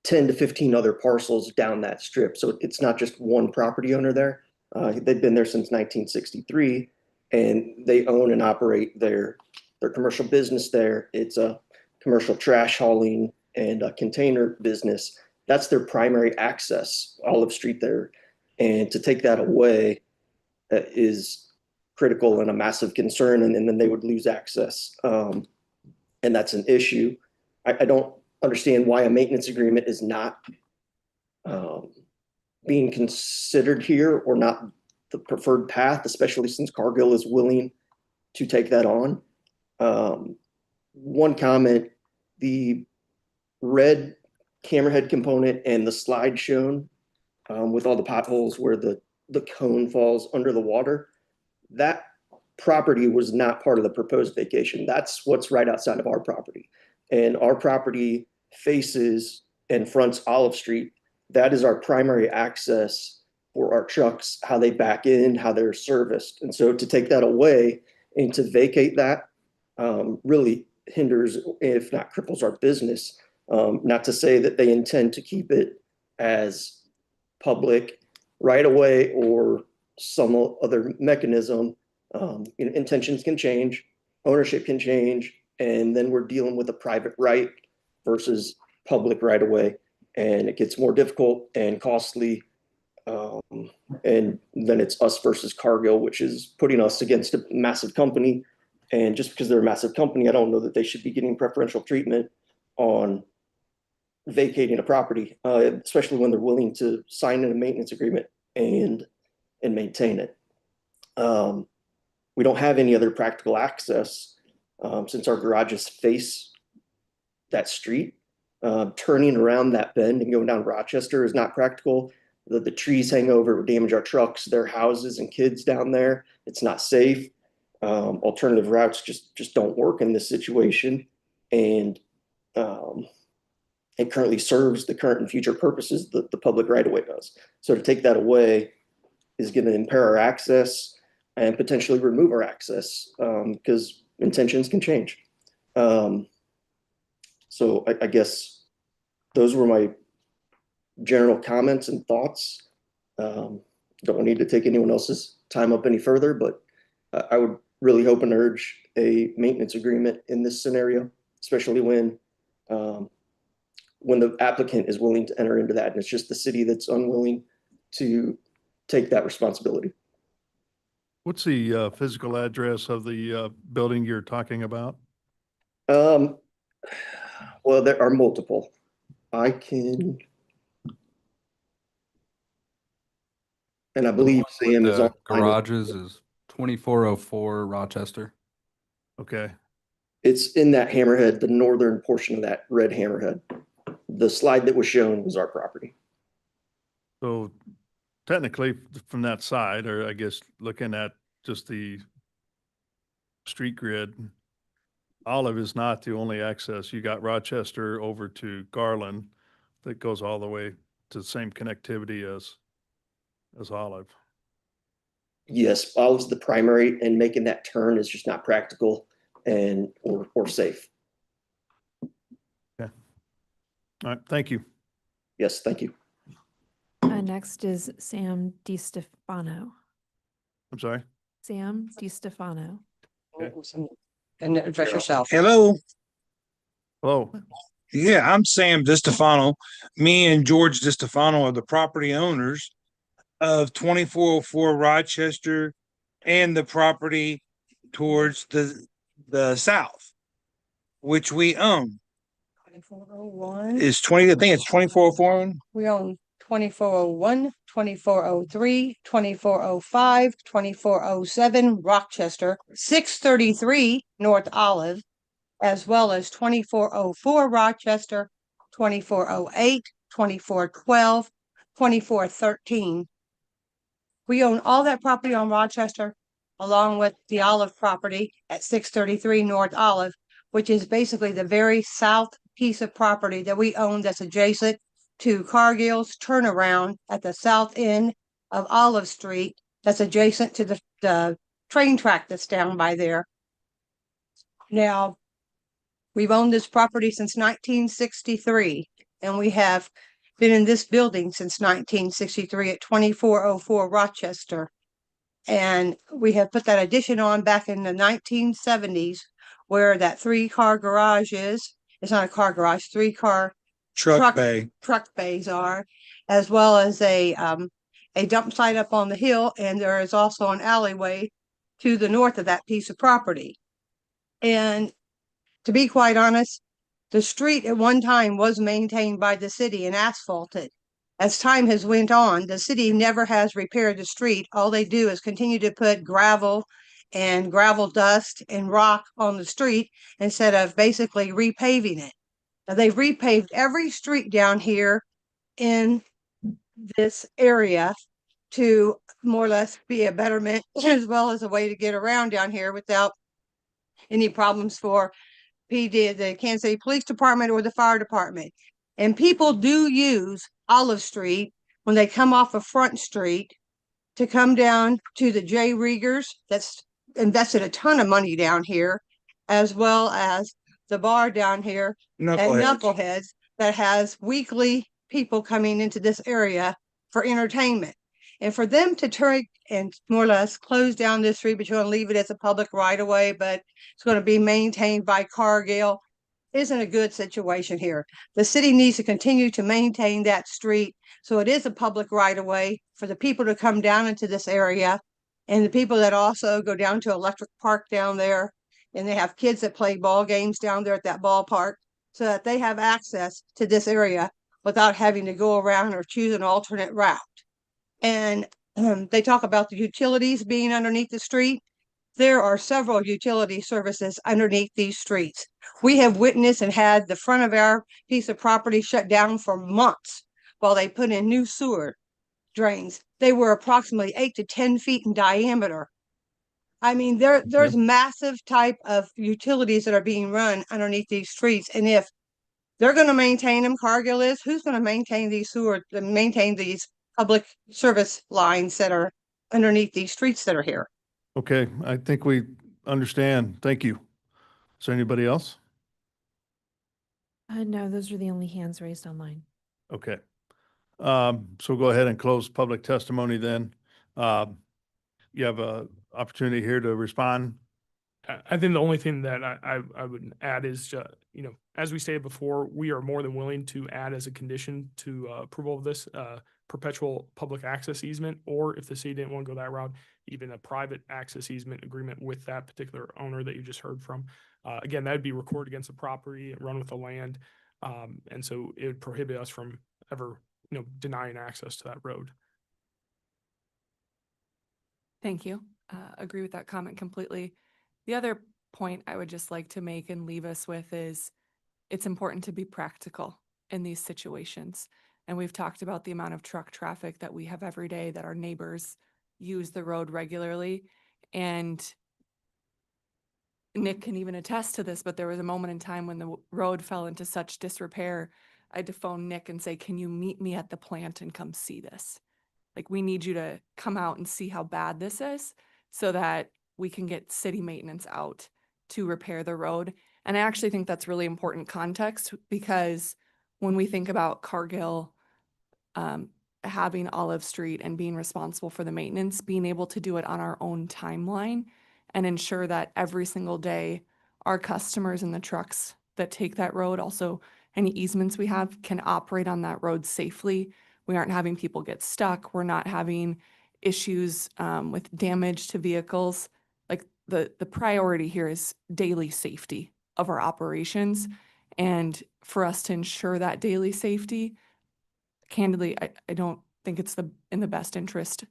to 15 other parcels down that strip. So it's not just one property owner there. They've been there since 1963, and they own and operate their commercial business there. It's a commercial trash hauling and a container business. That's their primary access, Olive Street there. And to take that away is critical and a massive concern, and then they would lose access. And that's an issue. I don't understand why a maintenance agreement is not being considered here, or not the preferred path, especially since Cargill is willing to take that on. One comment, the red camera head component and the slide shown with all the potholes where the cone falls under the water, that property was not part of the proposed vacation. That's what's right outside of our property. And our property faces and fronts Olive Street. That is our primary access for our trucks, how they back in, how they're serviced. And so to take that away and to vacate that really hinders, if not cripples, our business. Not to say that they intend to keep it as public right away or some other mechanism. Intentions can change, ownership can change, and then we're dealing with a private right versus public right away. And it gets more difficult and costly. And then it's us versus Cargill, which is putting us against a massive company. And just because they're a massive company, I don't know that they should be getting preferential treatment on vacating a property, especially when they're willing to sign in a maintenance agreement and maintain it. We don't have any other practical access since our garages face that street. Turning around that bend and going down Rochester is not practical. The trees hang over, it would damage our trucks, their houses and kids down there. It's not safe. Alternative routes just don't work in this situation. And it currently serves the current and future purposes that the public right-of-way does. So to take that away is going to impair our access and potentially remove our access because intentions can change. So I guess those were my general comments and thoughts. Don't need to take anyone else's time up any further, but I would really hope and urge a maintenance agreement in this scenario, especially when the applicant is willing to enter into that, and it's just the city that's unwilling to take that responsibility. What's the physical address of the building you're talking about? Well, there are multiple. I can. And I The believe one with Sam is the on. garages is 2404 Rochester. Okay. It's in that hammerhead, the northern portion of that red hammerhead. The slide that was shown was our property. So technically from that side, or I guess looking at just the street grid, Olive is not the only access. You got Rochester over to Garland that goes all the way to the same connectivity as Olive. Yes, Olive's the primary, and making that turn is just not practical and or safe. Okay. All right. Thank you. Yes, thank you. Next is Sam DiStefano. I'm sorry. Sam DiStefano. And address yourself. Hello. Hello. Yeah, I'm Sam DiStefano. Me and George DiStefano are the property owners of 2404 Rochester and the property towards the south, which we own. 2401. Is 20, I think it's 2404. We own 2401, 2403, 2405, 2407 Rochester, 633 North Olive, as well as 2404 Rochester, 2408, 2412, 2413. We own all that property on Rochester, along with the Olive property at 633 North Olive, which is basically the very south piece of property that we own that's adjacent to Cargill's turnaround at the south end of Olive Street, that's adjacent to the train track that's down by there. Now, we've owned this property since 1963, and we have been in this building since 1963 at 2404 Rochester. And we have put that addition on back in the 1970s, where that 3-car garage is. It's not a car garage, 3-car Truck bay. Truck bays are, as well as a dump site up on the hill, and there is also an alleyway to the north of that piece of property. And to be quite honest, the street at one time was maintained by the city and asphalted. As time has went on, the city never has repaired the street. All they do is continue to put gravel and gravel dust and rock on the street instead of basically repaving it. Now, they've repaved every street down here in this area to more or less be a betterment as well as a way to get around down here without any problems for PD, the Kansas City Police Department or the fire department. And people do use Olive Street when they come off of Front Street to come down to the J. Riegers that's invested a ton of money down here, as well as the bar down here at Knuckleheads that has weekly people coming into this area for entertainment. And for them to turn and more or less close down this street, but you're going to leave it as a public right of way, but it's going to be maintained by Cargill, isn't a good situation here. The city needs to continue to maintain that street so it is a public right of way for the people to come down into this area, and the people that also go down to Electric Park down there, and they have kids that play ball games down there at that ballpark, so that they have access to this area without having to go around or choose an alternate route. And they talk about the utilities being underneath the street. There are several utility services underneath these streets. We have witnessed and had the front of our piece of property shut down for months while they put in new sewer drains. They were approximately 8 to 10 feet in diameter. I mean, there's massive type of utilities that are being run underneath these streets. And if they're going to maintain them, Cargill is, who's going to maintain these maintain these public service lines that are underneath these streets that are here? Okay. I think we understand. Thank you. Is there anybody else? No, those are the only hands raised online. Okay. So go ahead and close public testimony then. You have a opportunity here to respond. I think the only thing that I would add is, as we stated before, we are more than willing to add as a condition to approval of this perpetual public access easement, or if the city didn't want to go that route, even a private access easement agreement with that particular owner that you just heard from. Again, that would be recorded against the property, run with the land, and so it would prohibit us from ever, denying access to that road. Thank you. Agree with that comment completely. The other point I would just like to make and leave us with is it's important to be practical in these situations. And we've talked about the amount of truck traffic that we have every day, that our neighbors use the road regularly. And Nick can even attest to this, but there was a moment in time when the road fell into such disrepair, I had to phone Nick and say, can you meet me at the plant and come see this? Like, we need you to come out and see how bad this is so that we can get city maintenance out to repair the road. And I actually think that's really important context, because when we think about Cargill having Olive Street and being responsible for the maintenance, being able to do it on our own timeline and ensure that every single day our customers and the trucks that take that road, also any easements we have, can operate on that road safely. We aren't having people get stuck. We're not having issues with damage to vehicles. Like, the priority here is daily safety of our operations. And for us to ensure that daily safety, candidly, I don't think it's in the best interest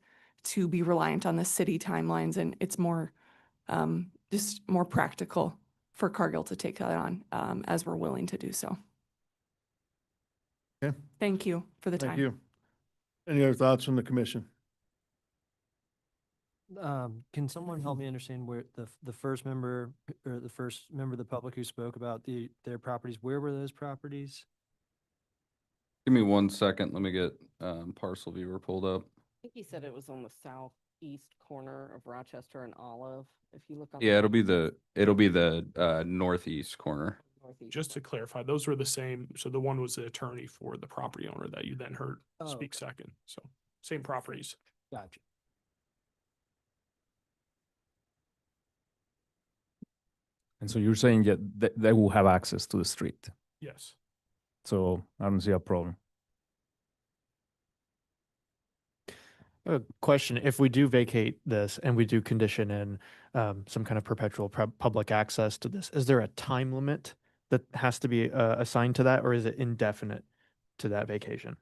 to be reliant on the city timelines. And it's more just more practical for Cargill to take that on as we're willing to do so. Okay. Thank you for the time. Thank you. Any other thoughts from the commission? Can someone help me understand where the first member or the first member of the public who spoke about their properties, where were those properties? Give me 1 second. Let me get parcel viewer pulled up. I think he said it was on the southeast corner of Rochester and Olive. If you look on. Yeah, it'll be the northeast corner. Northeast. Just to clarify, those were the same. So the one was the attorney for the property owner that you then heard speak second. So same properties. Gotcha. And so you're saying that they will have access to the street. Yes. So I don't see a problem. A question, if we do vacate this and we do condition in some kind of perpetual public access to this, is there a time limit that has to be assigned to that, or is it indefinite to that vacation?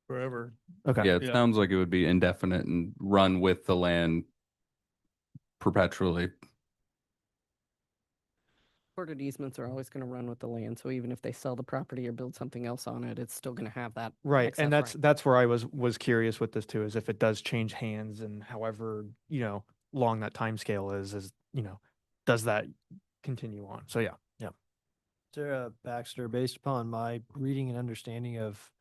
Forever. Okay. Yeah, it sounds like it would be indefinite and run with the land perpetually. Recorded easements are always going to run with the land, so even if they sell the property or build something else on it, it's still going to have that. Right, access and right. that's where I was curious with this too, is if it does change hands and however, long that time scale is, does that continue on? So yeah. Sarah Baxter, based upon my reading and understanding of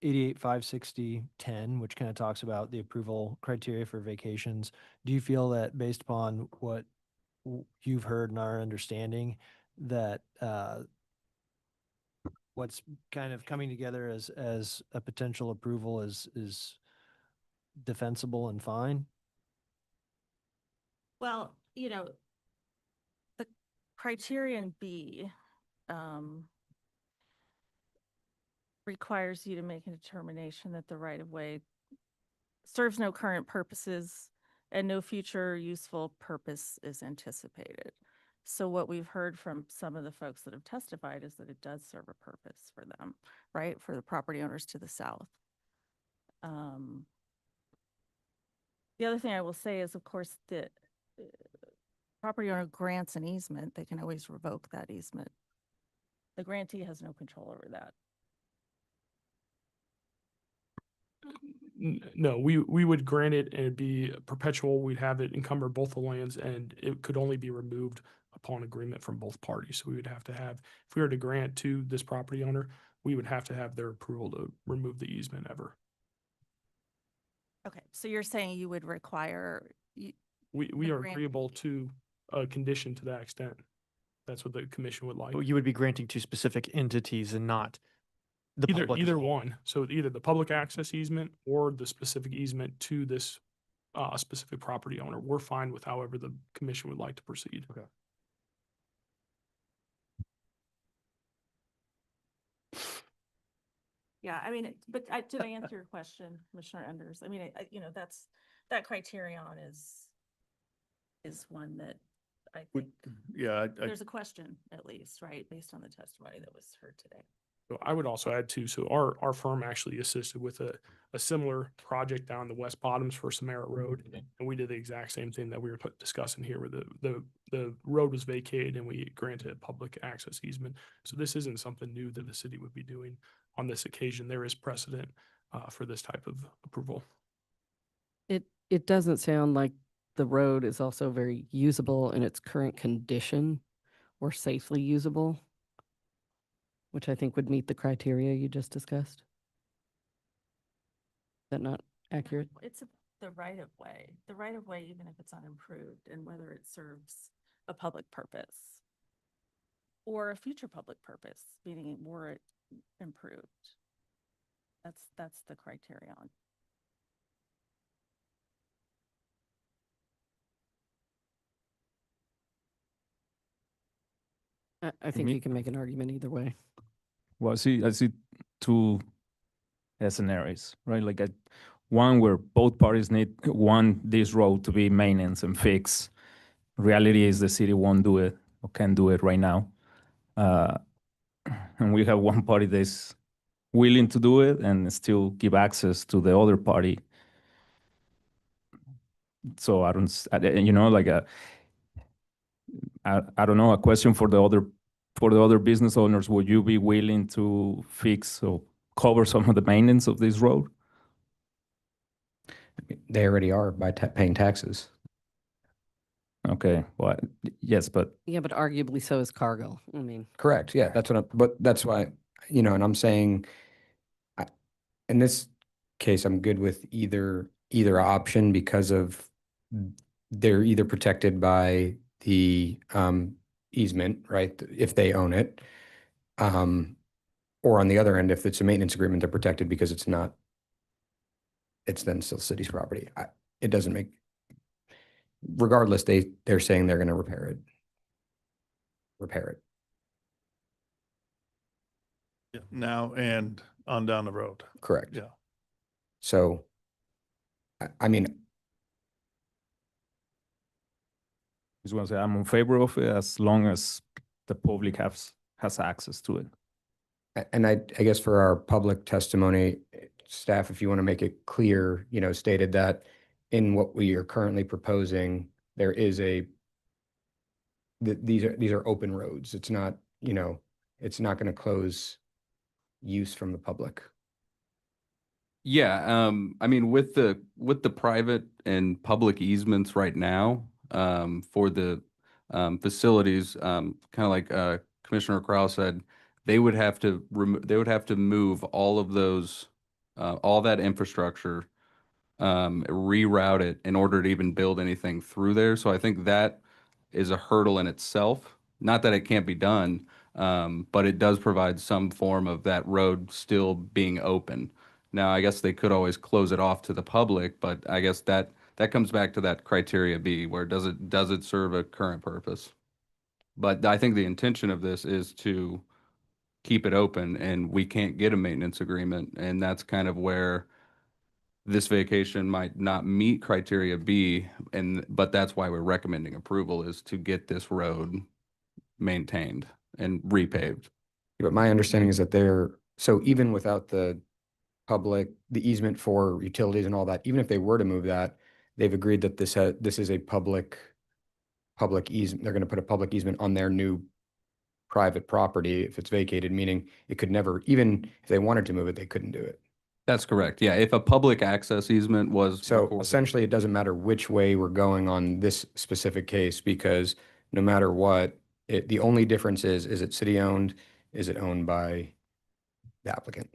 88-560-10, which kind of talks about the approval criteria for vacations, do you feel that based upon what you've heard and our understanding that what's kind of coming together as a potential approval is defensible and fine? Well, the criterion B requires you to make a determination that the right-of-way serves no current purposes and no future useful purpose is anticipated. So what we've heard from some of the folks that have testified is that it does serve a purpose for them, right? For the property owners to the south. The other thing I will say is, of course, that property owner grants an easement, they can always revoke that easement. The grantee has no control over that. No, we would grant it and it'd be perpetual. We'd have it encumber both the lands, and it could only be removed upon agreement from both parties. So we would have to have, if we were to grant to this property owner, we would have to have their approval to remove the easement ever. Okay, so you're saying you would require. We are agreeable to a condition to that extent. That's what the commission would like. But you would be granting to specific entities and not the public as Either a whole. one. So either the public access easement or the specific easement to this specific property owner. We're fine with however the commission would like to proceed. Okay. Yeah, I mean, but did I answer your question, Commissioner Enders? I mean, that criterion is one that I think Yeah, there's a question at least, right, based on the testimony that was heard today. So I would also add too, so our firm actually assisted with a similar project down the West Bottoms for Samara Road. And we did the exact same thing that we were discussing here, where the road was vacated and we granted a public access easement. So this isn't something new that the city would be doing on this occasion. There is precedent for this type of approval. It doesn't sound like the road is also very usable in its current condition or safely usable, which I think would meet the criteria you just discussed. Is that not accurate? It's the right of way, even if it's unimproved, and whether it serves a public purpose or a future public purpose, meaning were it improved. That's the criterion. I think you can make an argument either way. Well, I see two scenarios, right? Like one where both parties need this road to be maintenance and fixed. Reality is the city won't do it or can't do it right now. And we have one party that's willing to do it and still give access to the other party. So I don't, like I don't know, a question for the other business owners: would you be willing to fix or cover some of the maintenance of this road? They already are by paying taxes. Okay, well, yes, but Yeah, but arguably so is Cargill. I mean, Correct. Yeah, but that's why, and I'm saying, in this case, I'm good with either option because of they're either protected by the easement, right? If they own it. Or on the other end, if it's a maintenance agreement, they're protected because it's then still city's property. It doesn't make, regardless, they're saying they're going to repair it. Now and on down the road. Correct. Yeah. So, I mean, I was going to say I'm in favor of it as long as the public has access to it. and I guess for our public testimony, staff, if you want to make it clear, stated that in what we are currently proposing, there is these are open roads. It's not, it's not going to close use from the public. Yeah, I mean, with the private and public easements right now, for the facilities, kind of like Commissioner Crowell said, they would have to move all of those, all that infrastructure, reroute it in order to even build anything through there. So I think that is a hurdle in itself. Not that it can't be done, but it does provide some form of that road still being open. Now, I guess they could always close it off to the public, but I guess that comes back to that criteria B, where does it serve a current purpose? But I think the intention of this is to keep it open, and we can't get a maintenance agreement, and that's kind of where this vacation might not meet criteria B, but that's why we're recommending approval, is to get this road maintained and repaved. But my understanding is that so even without the easement for utilities and all that, even if they were to move that, they've agreed that this is a public easement. They're going to put a public easement on their new private property if it's vacated, meaning it could never, even if they wanted to move it, they couldn't do it. That's correct. Yeah, if a public access easement was So recorded. essentially, it doesn't matter which way we're going on this specific case, because no matter what, the only difference is it city-owned? Is it owned by the applicant?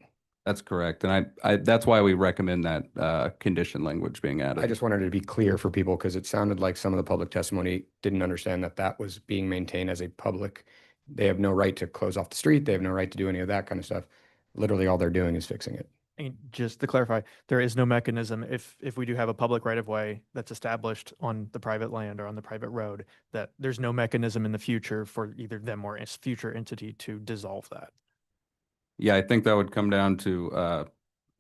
That's correct. And that's why we recommend that condition language being added. I just wanted to be clear for people, because it sounded like some of the public testimony didn't understand that was being maintained as a public. They have no right to close off the street. They have no right to do any of that kind of stuff. Literally, all they're doing is fixing it. And just to clarify, there is no mechanism if we do have a public right of way that's established on the private land or on the private road, that there's no mechanism in the future for either them or a future entity to dissolve that. Yeah, I think that would come down to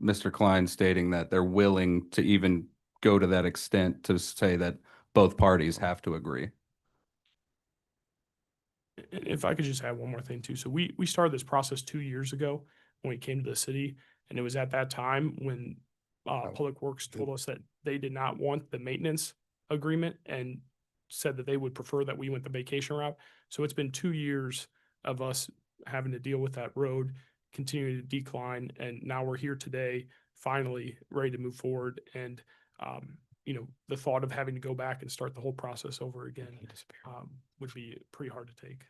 Mr. Klein stating that they're willing to even go to that extent to say that both parties have to agree. If I could just add one more thing too. So we started this process 2 years ago when we came to the city. And it was at that time when Public Works told us that they did not want the maintenance agreement and said that they would prefer that we went the vacation route. So it's been 2 years of us having to deal with that road continuing to decline. And now we're here today, finally ready to move forward. And, the thought of having to go back and start the whole process over again would be pretty hard to take.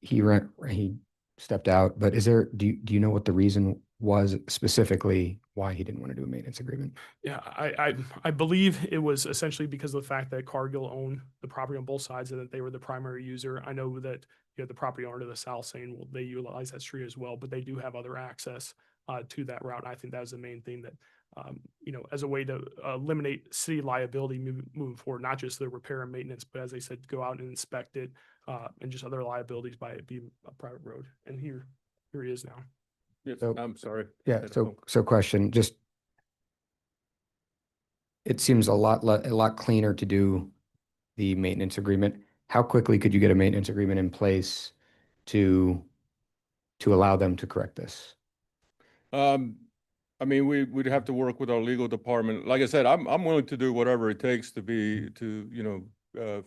He stepped out, but do you know what the reason was specifically why he didn't want to do a maintenance agreement? Yeah, I believe it was essentially because of the fact that Cargill owned the property on both sides and that they were the primary user. I know that you have the property owner to the south saying, well, they utilize that street as well, but they do have other access to that route. And I think that was the main thing that, as a way to eliminate city liability moving forward, not just the repair and maintenance, but as I said, go out and inspect it and just other liabilities by it being a private road. And here he is now. Yes, So- I'm sorry. Yeah, so question, just, it seems a lot cleaner to do the maintenance agreement. How quickly could you get a maintenance agreement in place to allow them to correct this? I mean, we'd have to work with our legal department. Like I said, I'm willing to do whatever it takes to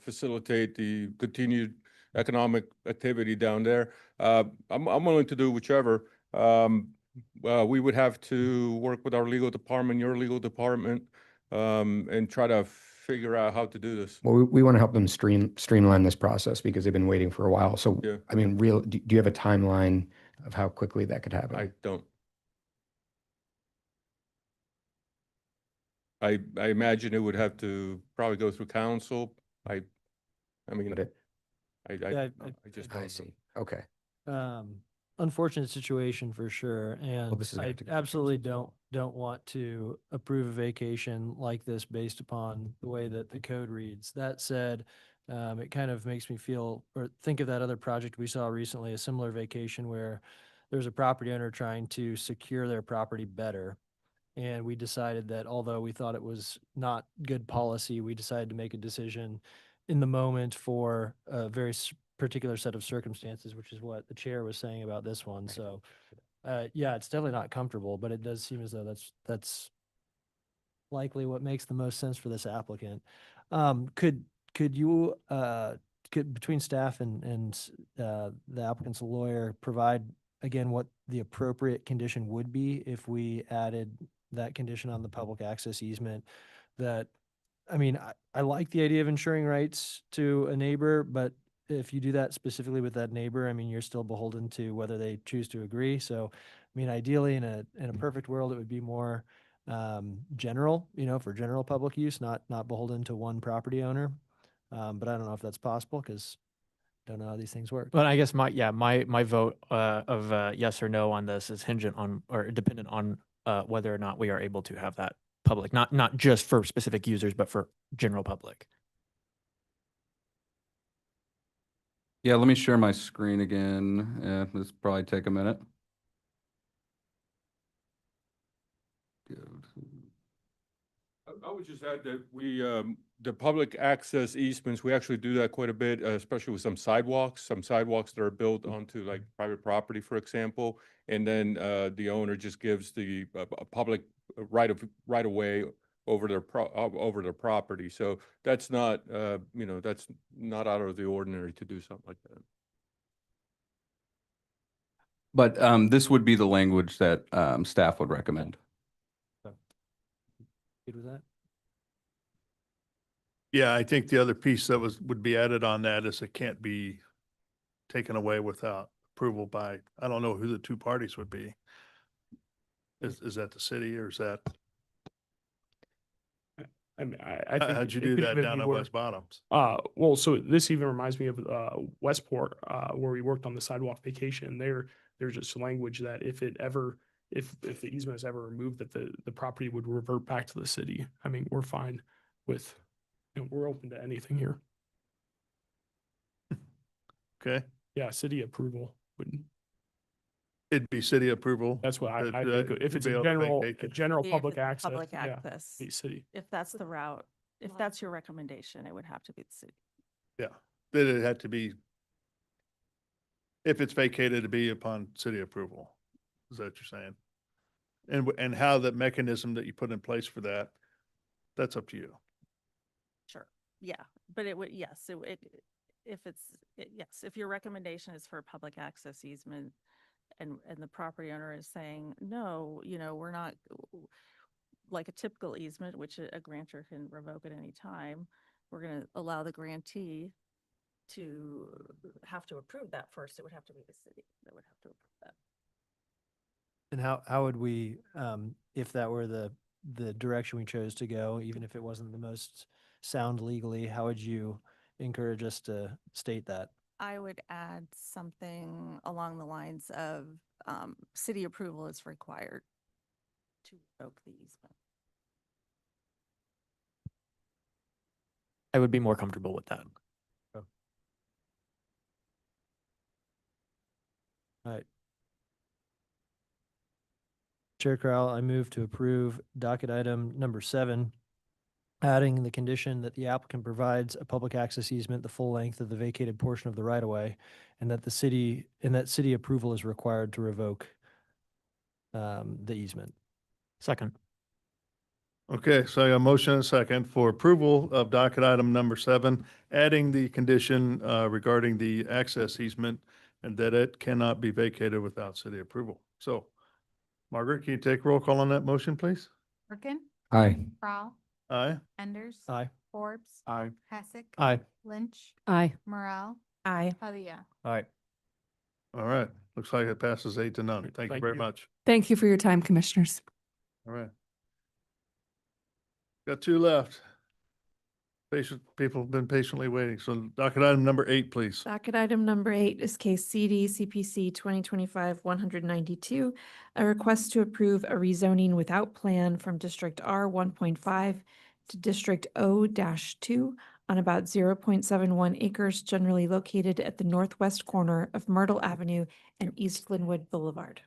facilitate the continued economic activity down there. I'm willing to do whichever. We would have to work with our legal department, your legal department, and try to figure out how to do this. Well, we want to help them streamline this process because they've been waiting for a while. So, Yeah. I mean, do you have a timeline of how quickly that could happen? I don't. I imagine it would have to probably go through council. I mean, Would it? Yeah, I just I don't know. see. Okay. Unfortunate situation for sure, and this is I have to go through absolutely don't want to approve a vacation like this based upon the way that the code reads. That said, it kind of makes me feel or think of that other project we saw recently, a similar vacation where there's a property owner trying to secure their property better. And we decided that although we thought it was not good policy, we decided to make a decision in the moment for a very particular set of circumstances, which is what the chair was saying about this one. So, yeah, it's definitely not comfortable, but it does seem as though that's likely what makes the most sense for this applicant. Could you could between staff and the applicant's lawyer provide again what the appropriate condition would be if we added that condition on the public access easement? That, I mean, I like the idea of ensuring rights to a neighbor, but if you do that specifically with that neighbor, I mean, you're still beholden to whether they choose to agree. So, I mean, ideally in a perfect world, it would be more general, for general public use, not beholden to one property owner. But I don't know if that's possible because I don't know how these things work. But I guess my vote of yes or no on this is hingent on or dependent on whether or not we are able to have that public, not just for specific users, but for general public. Yeah, let me share my screen again. This will probably take a minute. I would just add that the public access easements, we actually do that quite a bit, especially with some sidewalks that are built onto like private property, for example. And then the owner just gives the public right of way over their property. So that's not, that's not out of the ordinary to do something like that. But this would be the language that staff would recommend. Good with that? Yeah, I think the other piece that would be added on that is it can't be taken away without approval by, I don't know who the two parties would be. Is that the city or is that, I mean, I think how'd you it do could that even down be at where- West Bottoms? Well, so this even reminds me of Westport, where we worked on the sidewalk vacation. There's just language that if the easement is ever removed, that the property would revert back to the city. I mean, we're fine with, we're open to anything here. Okay, Yeah, city approval would. it'd be city approval. That's what I think. to If it's be a able to general, vacate it. If public it's access, Public yeah. access. Be city. If that's the route, if that's your recommendation, it would have to be the city. Yeah. that it had to be, if it's vacated, to be upon city approval. Is that what you're saying? And how the mechanism that you put in place for that, that's up to you. Sure. Yeah, but it would, yes, if yes, if your recommendation is for a public access easement and the property owner is saying, no, we're not, like a typical easement, which a grantor can revoke at any time, we're going to allow the grantee to have to approve that first. It would have to be the city that would have to approve that. And how would we, if that were the direction we chose to go, even if it wasn't the most sound legally, how would you encourage us to state that? I would add something along the lines of city approval is required to revoke the easement. I would be more comfortable with that. All right. Chair Corral, I move to approve docket item number 7, adding the condition that the applicant provides a public access easement the full length of the vacated portion of the right of way, and that city approval is required to revoke the easement. Second. Okay, so I got a motion and a second for approval of docket item number 7, adding the condition regarding the access easement and that it cannot be vacated without city approval. So, Margaret, can you take roll call on that motion, please? Merkin, Aye. Prowl, Aye. Enders. Aye. Forbes. Aye. Hassick. Aye. Lynch. Aye. Morel. Aye. Padilla. All right. All right, looks like it passes 8-0. Thank you Thank very you. much. Thank you for your time, commissioners. All right. Got 2 left. People have been patiently waiting. So docket item number 8, please. Docket item number 8 is case CD CPC 2025-192, a request to approve a rezoning without plan from District R 1.5 to District O-2 on about 0.71 acres generally located at the northwest corner of Myrtle Avenue and East Linwood Boulevard.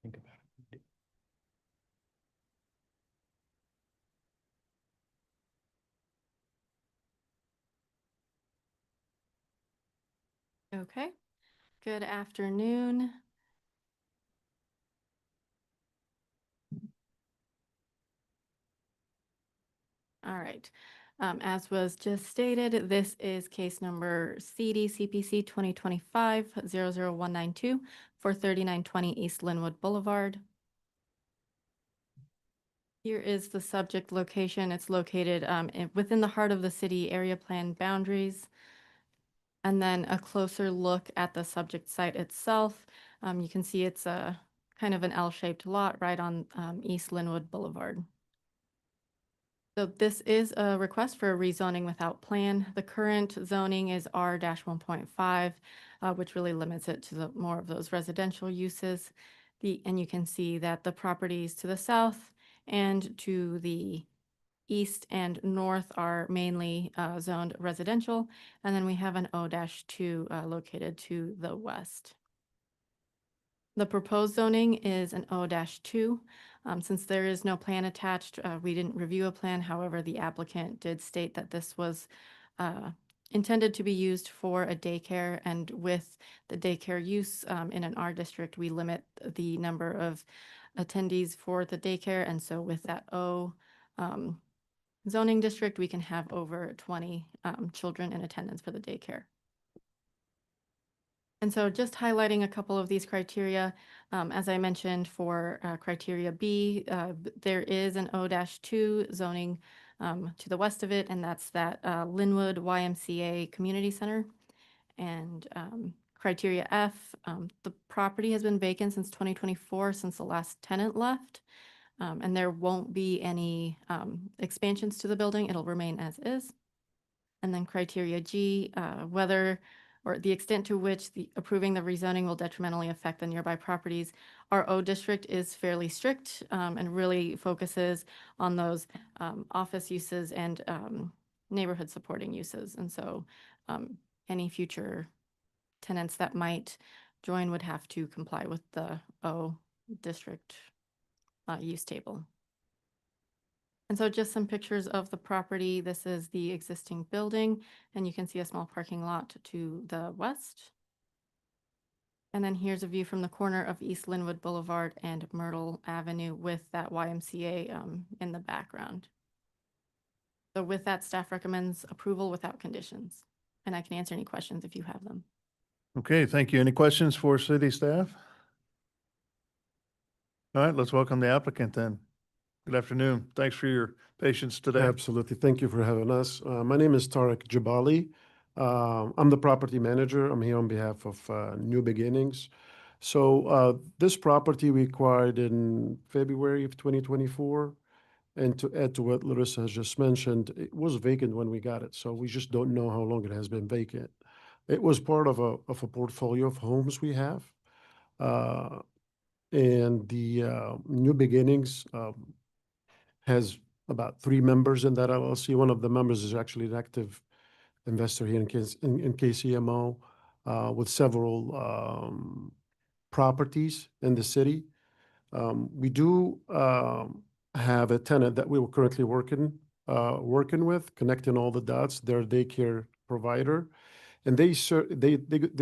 Think about it. Okay, good afternoon. All right, as was just stated, this is case number CD CPC 2025-00192 for 3920 East Linwood Boulevard. Here is the subject location. It's located within the heart of the city area plan boundaries. And then a closer look at the subject site itself. You can see it's a kind of an L-shaped lot right on East Linwood Boulevard. So this is a request for a rezoning without plan. The current zoning is R-1.5, which really limits it to more of those residential uses. And you can see that the properties to the south and to the east and north are mainly zoned residential, and then we have an O-2 located to the west. The proposed zoning is an O-2. Since there is no plan attached, we didn't review a plan. However, the applicant did state that this was intended to be used for a daycare, and with the daycare use in an R district, we limit the number of attendees for the daycare, and so with that O zoning district, we can have over 20 children in attendance for the daycare. And so just highlighting a couple of these criteria, as I mentioned for criteria B, there is an O-2 zoning to the west of it, and that's that Linwood YMCA Community Center. And criteria F, the property has been vacant since 2024, since the last tenant left. And there won't be any expansions to the building. It'll remain as is. And then criteria G, whether or the extent to which approving the rezoning will detrimentally affect the nearby properties. Our O district is fairly strict and really focuses on those office uses and neighborhood supporting uses. And so any future tenants that might join would have to comply with the O district use table. And so just some pictures of the property. This is the existing building, and you can see a small parking lot to the west. And then here's a view from the corner of East Linwood Boulevard and Myrtle Avenue with that YMCA in the background. So with that, staff recommends approval without conditions. And I can answer any questions if you have them. Okay, thank you. Any questions for city staff? All right, let's welcome the applicant then. Good afternoon. Thanks for your patience today. Absolutely. Thank you for having us. My name is Tarek Jabali. I'm the property manager. I'm here on behalf of New Beginnings. So this property we acquired in February of 2024. And to add to what Larissa has just mentioned, it was vacant when we got it. So we just don't know how long it has been vacant. It was part of a portfolio of homes we have. And the New Beginnings has about 3 members in that LLC. One of the members is actually an active investor here in KCMO with several properties in the city. We do have a tenant that we were currently working with, connecting all the dots. They're a daycare provider, and they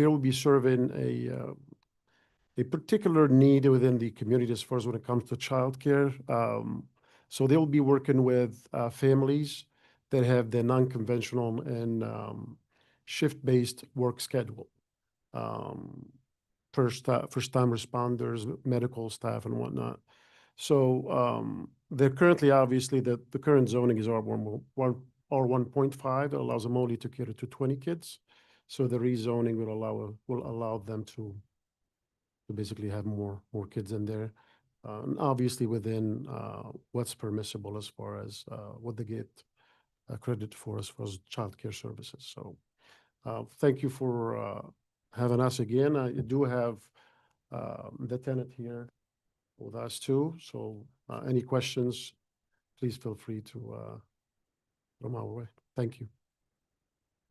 will be serving a particular need within the community as far as when it comes to childcare. So they'll be working with families that have the non-conventional and shift-based work schedule. First-time responders, medical staff, and whatnot. So they're currently, obviously, the current zoning is R1.5. It allows them only to cater to 20 kids. So the rezoning will allow them to basically have more kids in there. And obviously within what's permissible as far as what they get credit for as far as childcare services. So thank you for having us again. I do have the tenant here with us too. So any questions, please feel free to come our way. Thank you.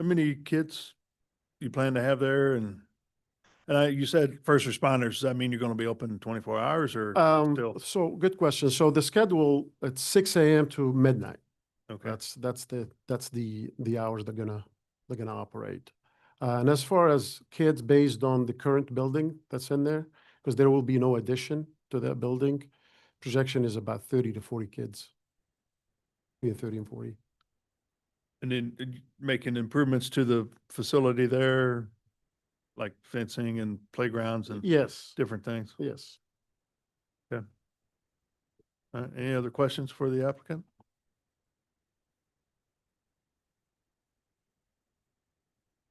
How many kids you plan to have there? And you said first responders. Does that mean you're going to be open 24 hours or still? So good question. So the schedule, it's 6 a.m. to midnight. Okay. That's the hours they're gonna operate. And as far as kids based on the current building that's in there, because there will be no addition to that building, projection is about 30 to 40 kids. Between 30 and 40. And then making improvements to the facility there, like fencing and playgrounds and Yes. different things. Yes. Okay. Any other questions for the applicant?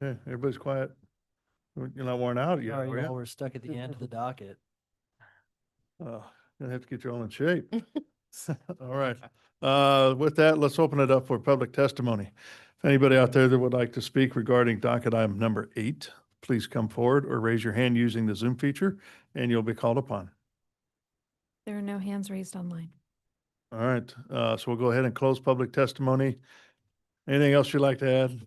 Okay, everybody's quiet. You're not worn out yet, Sorry, are you? y'all, we're stuck at the end of the docket. Oh, gonna have to get you all in shape. All right. With that, let's open it up for public testimony. If anybody out there that would like to speak regarding docket item number 8, please come forward or raise your hand using the Zoom feature and you'll be called upon. There are no hands raised online. All right. So we'll go ahead and close public testimony. Anything else you'd like to add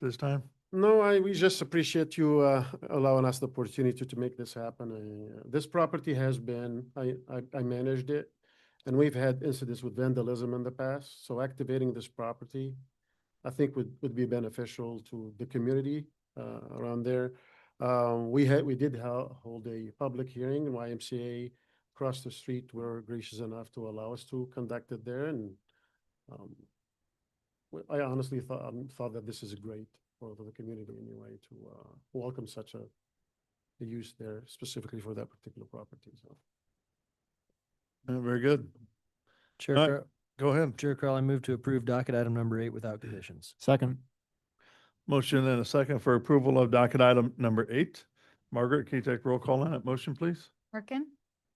this time? No, we just appreciate you allowing us the opportunity to make this happen. This property has been, I managed it, and we've had incidents with vandalism in the past. So activating this property, I think would be beneficial to the community around there. We did hold a public hearing in YMCA across the street. Were gracious enough to allow us to conduct it there, and I honestly thought that this is great for the community anyway to welcome such a use there specifically for that particular property. So. Very good. Chair, All right, go ahead. Chair Crowley, I move to approve docket item number 8 without conditions. Second. Motion and a second for approval of docket item number 8. Margaret, can you take roll call on that motion, please? Merkin,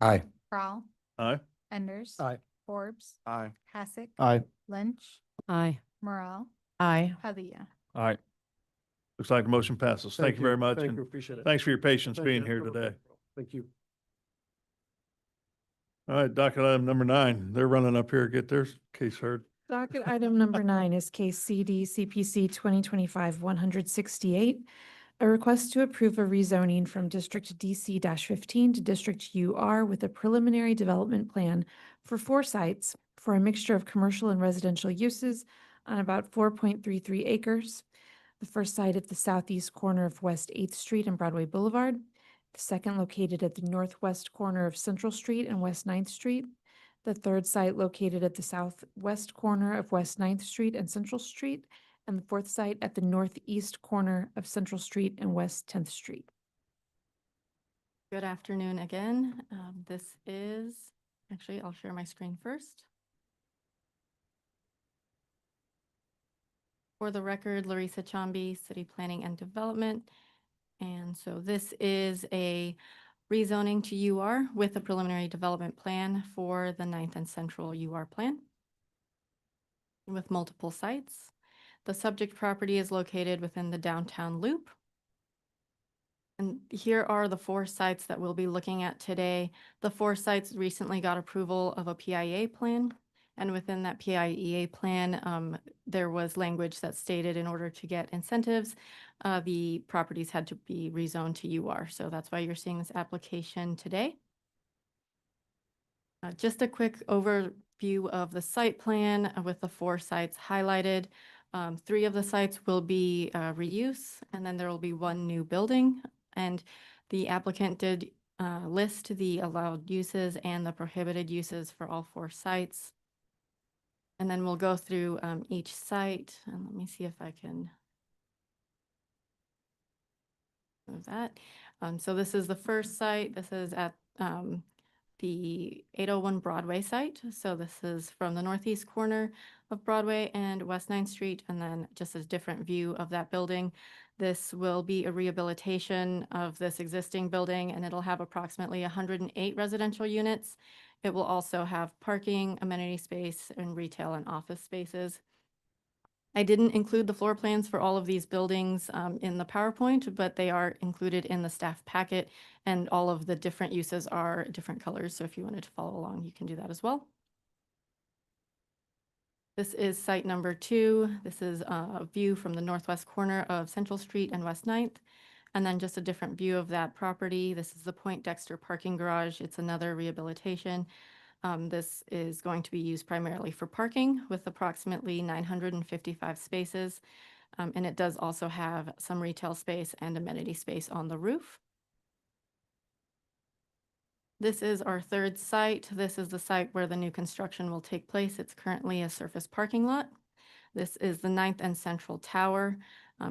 Aye. Crowell, Aye. Enders. Aye. Forbes, Aye. Hassick. Aye. Lynch, Aye. Morale, Aye. Padilla. Aye. Looks like the motion passes. Thank you very much. Thank and you. Appreciate it. Thanks for your patience Thank being you. here No today. problem. Thank you. All right, docket item number 9. They're running up here. Get their case heard. Docket item number 9 is case CD CPC 2025-168, a request to approve a rezoning from District DC-15 to District UR with a preliminary development plan for 4 sites for a mixture of commercial and residential uses on about 4.33 acres. The first site at the southeast corner of West 8th Street and Broadway Boulevard. The second located at the northwest corner of Central Street and West 9th Street. The third site located at the southwest corner of West 9th Street and Central Street. And the fourth site at the northeast corner of Central Street and West 10th Street. Good afternoon again. This is, actually, I'll share my screen first. For the record, Larissa Chambi, City Planning and Development. And so this is a rezoning to UR with a preliminary development plan for the 9th and Central UR plan with multiple sites. The subject property is located within the downtown loop. And here are the 4 sites that we'll be looking at today. The 4 sites recently got approval of a PIA plan. And within that PIEA plan, there was language that stated in order to get incentives, the properties had to be rezoned to UR. So that's why you're seeing this application today. Just a quick overview of the site plan with the 4 sites highlighted. 3 of the sites will be reuse, and then there will be 1 new building. And the applicant did list the allowed uses and the prohibited uses for all 4 sites. And then we'll go through each site, and let me see if I can move that. So this is the first site. This is at the 801 Broadway site. So this is from the northeast corner of Broadway and West 9th Street, and then just a different view of that building. This will be a rehabilitation of this existing building, and it'll have approximately 108 residential units. It will also have parking, amenity space, and retail and office spaces. I didn't include the floor plans for all of these buildings in the PowerPoint, but they are included in the staff packet, and all of the different uses are different colors. So if you wanted to follow along, you can do that as well. This is site number 2. This is a view from the northwest corner of Central Street and West 9th. And then just a different view of that property. This is the Point Dexter parking garage. It's another rehabilitation. This is going to be used primarily for parking with approximately 955 spaces. And it does also have some retail space and amenity space on the roof. This is our 3rd site. This is the site where the new construction will take place. It's currently a surface parking lot. This is the 9th and Central Tower.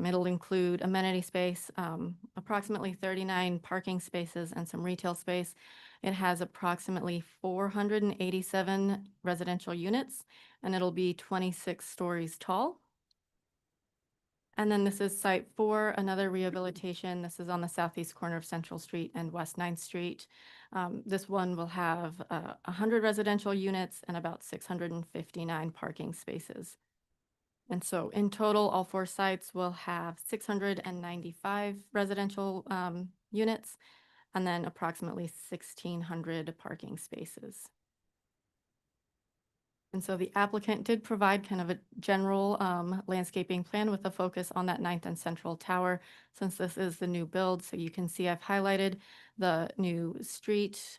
It'll include amenity space, approximately 39 parking spaces and some retail space. It has approximately 487 residential units, and it'll be 26 stories tall. And then this is site 4, another rehabilitation. This is on the southeast corner of Central Street and West 9th Street. This one will have 100 residential units and about 659 parking spaces. And so in total, all 4 sites will have 695 residential units and then approximately 1,600 parking spaces. And so the applicant did provide kind of a general landscaping plan with a focus on that 9th and Central Tower, since this is the new build. So you can see I've highlighted the new street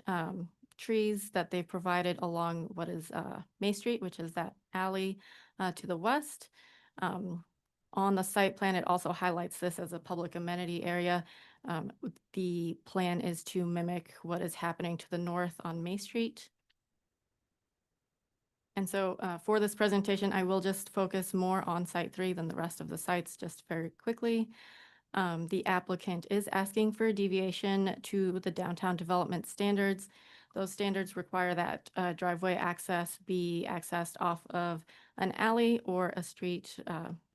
trees that they've provided along what is May Street, which is that alley to the west. On the site plan, it also highlights this as a public amenity area. The plan is to mimic what is happening to the north on May Street. And so for this presentation, I will just focus more on site 3 than the rest of the sites, just very quickly. The applicant is asking for a deviation to the downtown development standards. Those standards require that driveway access be accessed off of an alley or a street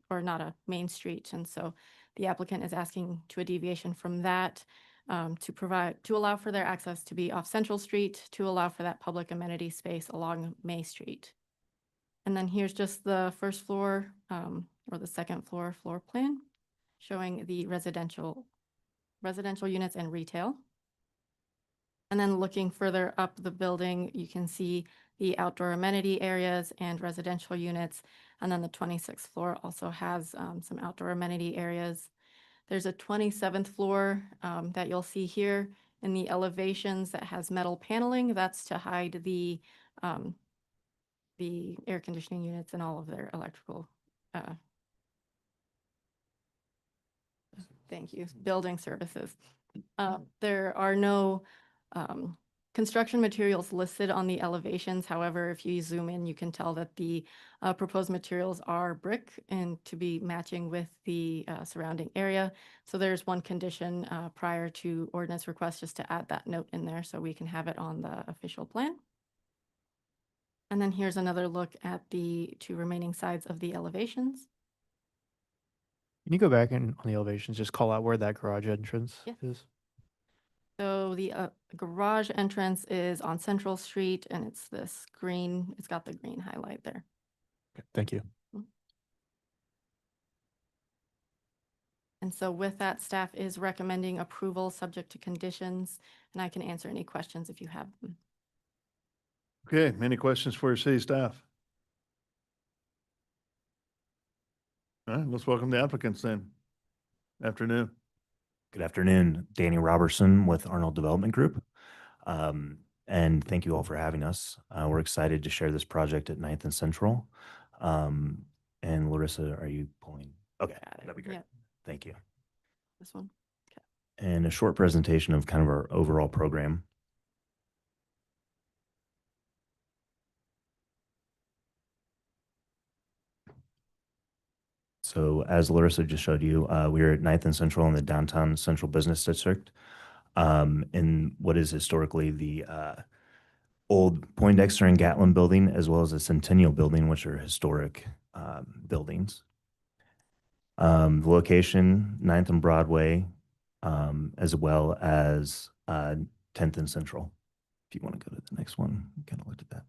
or not a main street. And so the applicant is asking to a deviation from that to allow for their access to be off Central Street, to allow for that public amenity space along May Street. And then here's just the first floor or the second floor plan showing the residential units and retail. And then looking further up the building, you can see the outdoor amenity areas and residential units. And then the 26th floor also has some outdoor amenity areas. There's a 27th floor that you'll see here in the elevations that has metal paneling. That's to hide the the air conditioning units and all of their electrical, thank you, building services. There are no construction materials listed on the elevations. However, if you zoom in, you can tell that the proposed materials are brick and to be matching with the surrounding area. So there's one condition prior to ordinance request just to add that note in there so we can have it on the official plan. And then here's another look at the two remaining sides of the elevations. Can you go back and on the elevations, just call out where that garage entrance Yeah. is? So the garage entrance is on Central Street and it's this green, it's got the green highlight there. Okay, thank you. And so with that, staff is recommending approval subject to conditions, and I can answer any questions if you have them. Okay, any questions for your city staff? All right, let's welcome the applicants then. Afternoon. Good afternoon, Danny Robertson with Arnold Development Group. And thank you all for having us. We're excited to share this project at 9th and Central. And Larissa, are you pulling? Okay, that'd be great. Yep. Thank you. This one. And a short presentation of kind of our overall program. So as Larissa just showed you, we are at 9th and Central in the downtown Central Business District. In what is historically the old Poindexter and Gatlin building, as well as the Centennial building, which are historic buildings. The location, 9th and Broadway, as well as 10th and Central. If you want to go to the next one, kind of looked at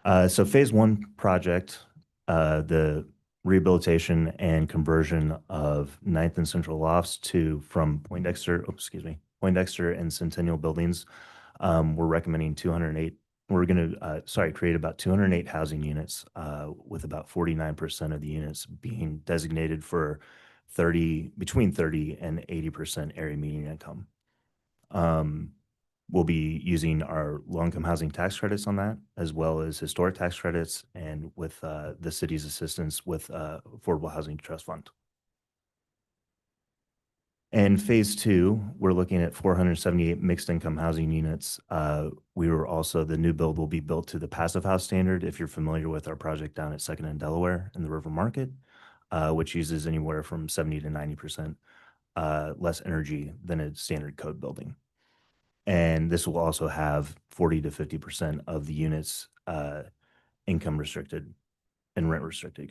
that. So phase one project, the rehabilitation and conversion of 9th and Central lofts from Poindexter, Poindexter and Centennial buildings. We're recommending 208. We're going to, create about 208 housing units, with about 49% of the units being designated for between 30 and 80% area median income. We'll be using our low-income housing tax credits on that, as well as historic tax credits, and with the city's assistance with Affordable Housing Trust Fund. And phase two, we're looking at 478 mixed income housing units. The new build will be built to the Passive House standard, if you're familiar with our project down at 2nd and Delaware in the River Market, which uses anywhere from 70 to 90% less energy than a standard code building. And this will also have 40 to 50% of the units income restricted and rent restricted,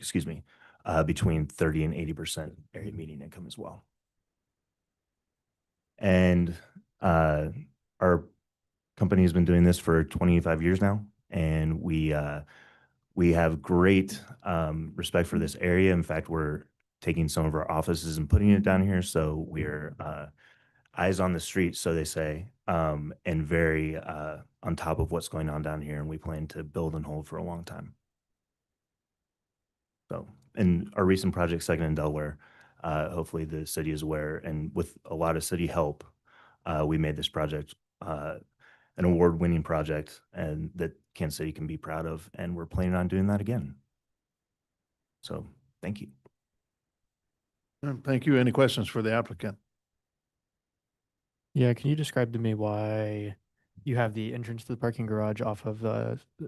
between 30 and 80% area median income as well. And our company has been doing this for 25 years now, and we have great respect for this area. In fact, we're taking some of our offices and putting it down here, so we're eyes on the street, so they say, and very on top of what's going on down here, and we plan to build and hold for a long time. So, in our recent project, 2nd and Delaware, hopefully the city is aware, and with a lot of city help, we made this project an award-winning project, and that Kansas City can be proud of, and we're planning on doing that again. So, thank you. Thank you. Any questions for the applicant? Yeah, can you describe to me why you have the entrance to the parking garage off of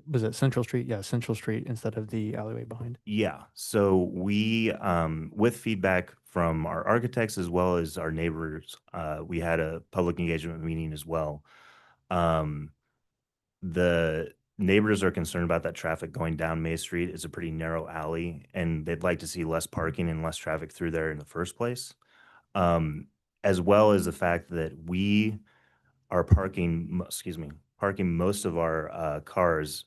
was it Central Street? Yeah, Central Street instead of the alleyway behind. Yeah, so we, with feedback from our architects as well as our neighbors, we had a public engagement meeting as well. The neighbors are concerned about that traffic going down May Street. It's a pretty narrow alley, and they'd like to see less parking and less traffic through there in the first place. As well as the fact that we are parking most of our cars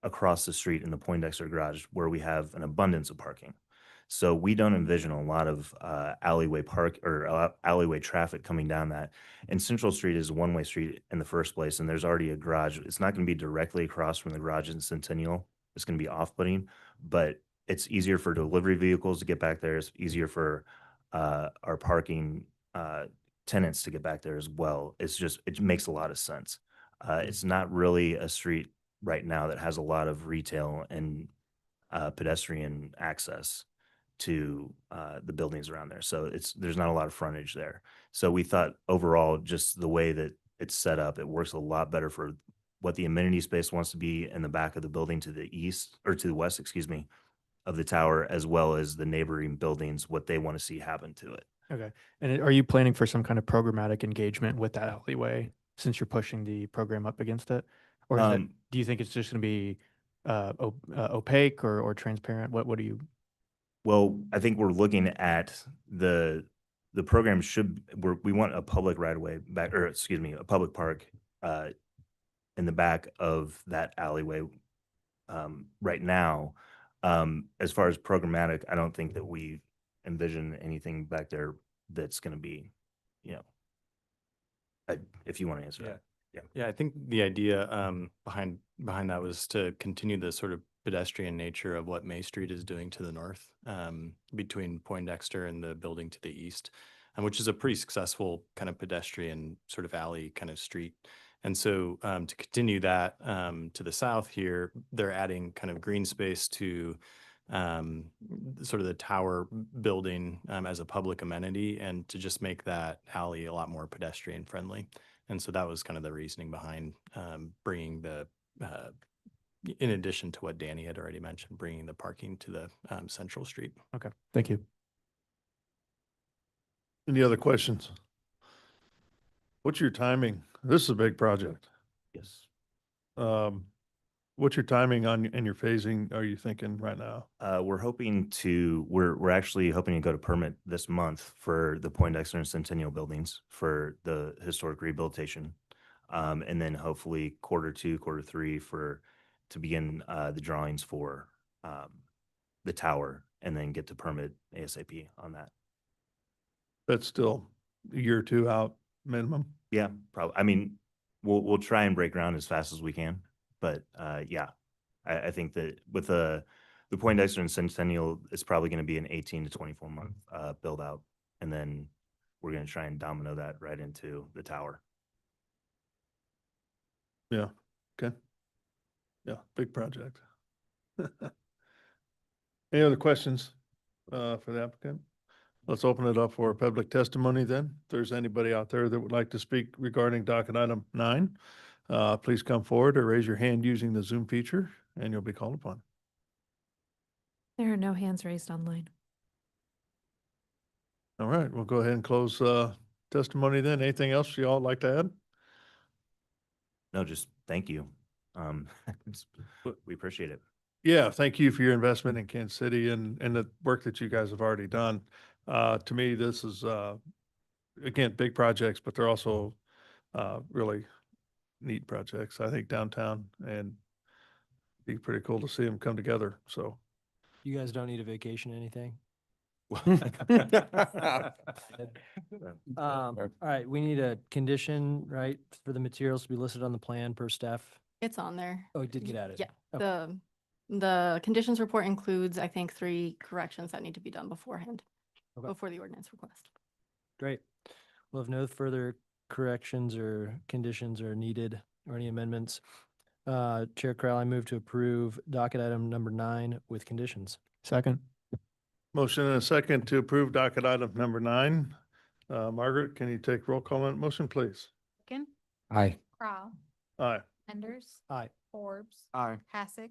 across the street in the Poindexter garage, where we have an abundance of parking. So we don't envision a lot of alleyway traffic coming down that. And Central Street is a one-way street in the first place, and there's already a garage. It's not going to be directly across from the garage in Centennial. It's going to be off-putting, but it's easier for delivery vehicles to get back there. It's easier for our parking tenants to get back there as well. It makes a lot of sense. It's not really a street right now that has a lot of retail and pedestrian access to the buildings around there. So there's not a lot of frontage there. So we thought overall, just the way that it's set up, it works a lot better for what the amenity space wants to be in the back of the building to the east, or to the west, excuse me, of the tower, as well as the neighboring buildings, what they want to see happen to it. Okay. And are you planning for some kind of programmatic engagement with that alleyway since you're pushing the program up against it? Or is do you think it's just going to be opaque or transparent? What do you? Well, I think we're looking at the program we want a public right of way back, or excuse me, a public park in the back of that alleyway right now. As far as programmatic, I don't think that we envision anything back there that's going to be, if you want to answer that. Yeah, I think the idea behind that was to continue the sort of pedestrian nature of what May Street is doing to the north, between Poindexter and the building to the east, which is a pretty successful kind of pedestrian sort of alley kind of street. And so to continue that to the south here, they're adding kind of green space to sort of the tower building as a public amenity, and to just make that alley a lot more pedestrian friendly. And so that was kind of the reasoning behind bringing the, in addition to what Danny had already mentioned, bringing the parking to the central street. Okay, thank you. Any other questions? What's your timing? This is a big project. Yes. What's your timing and your phasing are you thinking right now? We're actually hoping to go to permit this month for the Poindexter and Centennial buildings for the historic rehabilitation. And then hopefully quarter 2, quarter 3 to begin the drawings for the tower, and then get to permit ASAP on that. That's still a year or 2 out minimum. Yeah, probably. I mean, we'll try and break ground as fast as we can. But yeah, I think that with the Poindexter and Centennial, it's probably going to be an 18 to 24 month build out. And then we're going to try and domino that right into the tower. Yeah. Okay. Yeah. Big project. Any other questions for the applicant? Let's open it up for public testimony then. If there's anybody out there that would like to speak regarding docket item 9, please come forward or raise your hand using the Zoom feature and you'll be called upon. There are no hands raised online. All right, we'll go ahead and close testimony then. Anything else you all like to add? No, just thank you. We appreciate it. Yeah, thank you for your investment in Kansas City and the work that you guys have already done. To me, this is, again, big projects, but they're also really neat projects. I think downtown, and be pretty cool to see them come together. So You guys don't need a vacation, anything? All right, we need a condition, right, for the materials to be listed on the plan per staff. It's on there. Oh, it did get added. Yeah, Okay. the conditions report includes, I think, 3 corrections that need to be done beforehand, Okay. before the ordinance request. Great. Well, if no further corrections or conditions are needed or any amendments, Chair Crowell, I move to approve docket item number 9 with conditions. Second. motion and a second to approve docket item number 9. Margaret, can you take roll call on that motion, please? Lincoln, Aye. Crowell, Aye. Enders, Aye. Forbes, Aye. Hassick,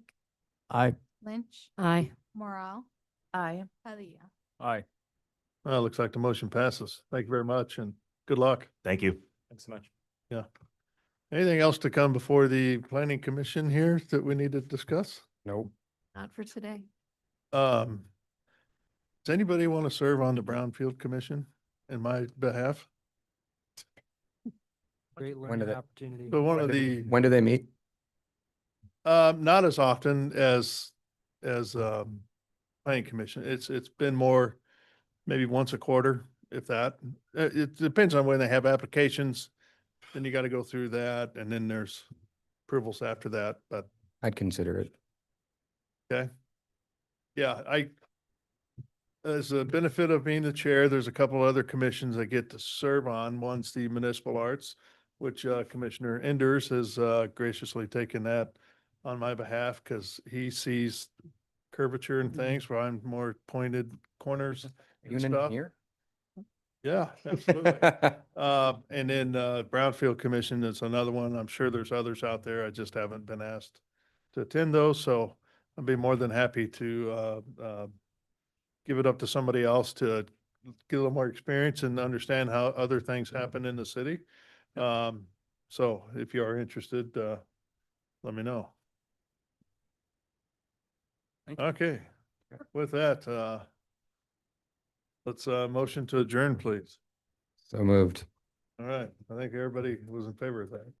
Aye. Lynch, Aye. Morale, Aye. Padilla. Aye. Well, looks like the motion passes. Thank you very much and good luck. Thank you. Thanks so much. Yeah. Anything else to come before the planning commission here that we need to discuss? Nope. Not for today. Does anybody want to serve on the Brownfield Commission in my behalf? Great When learning do they- opportunity. So one of the, When do they meet? not as often as planning commission. It's been more, maybe once a quarter, if that. It depends on when they have applications. Then you got to go through that, and then there's approvals after that, but I'd consider it. okay. Yeah, as a benefit of being the chair, there's a couple other commissions I get to serve on. One's the Municipal Arts, which Commissioner Enders has graciously taken that on my behalf because he sees curvature and things where I'm more pointed corners You and an stuff. engineer? Yeah, absolutely. And then Brownfield Commission is another one. I'm sure there's others out there. I just haven't been asked to attend those, so I'd be more than happy to give it up to somebody else to get a little more experience and understand how other things happen in the city. So if you are interested, let me know. Okay, with that, let's motion to adjourn, please. So moved. All right, I think everybody was in favor of that.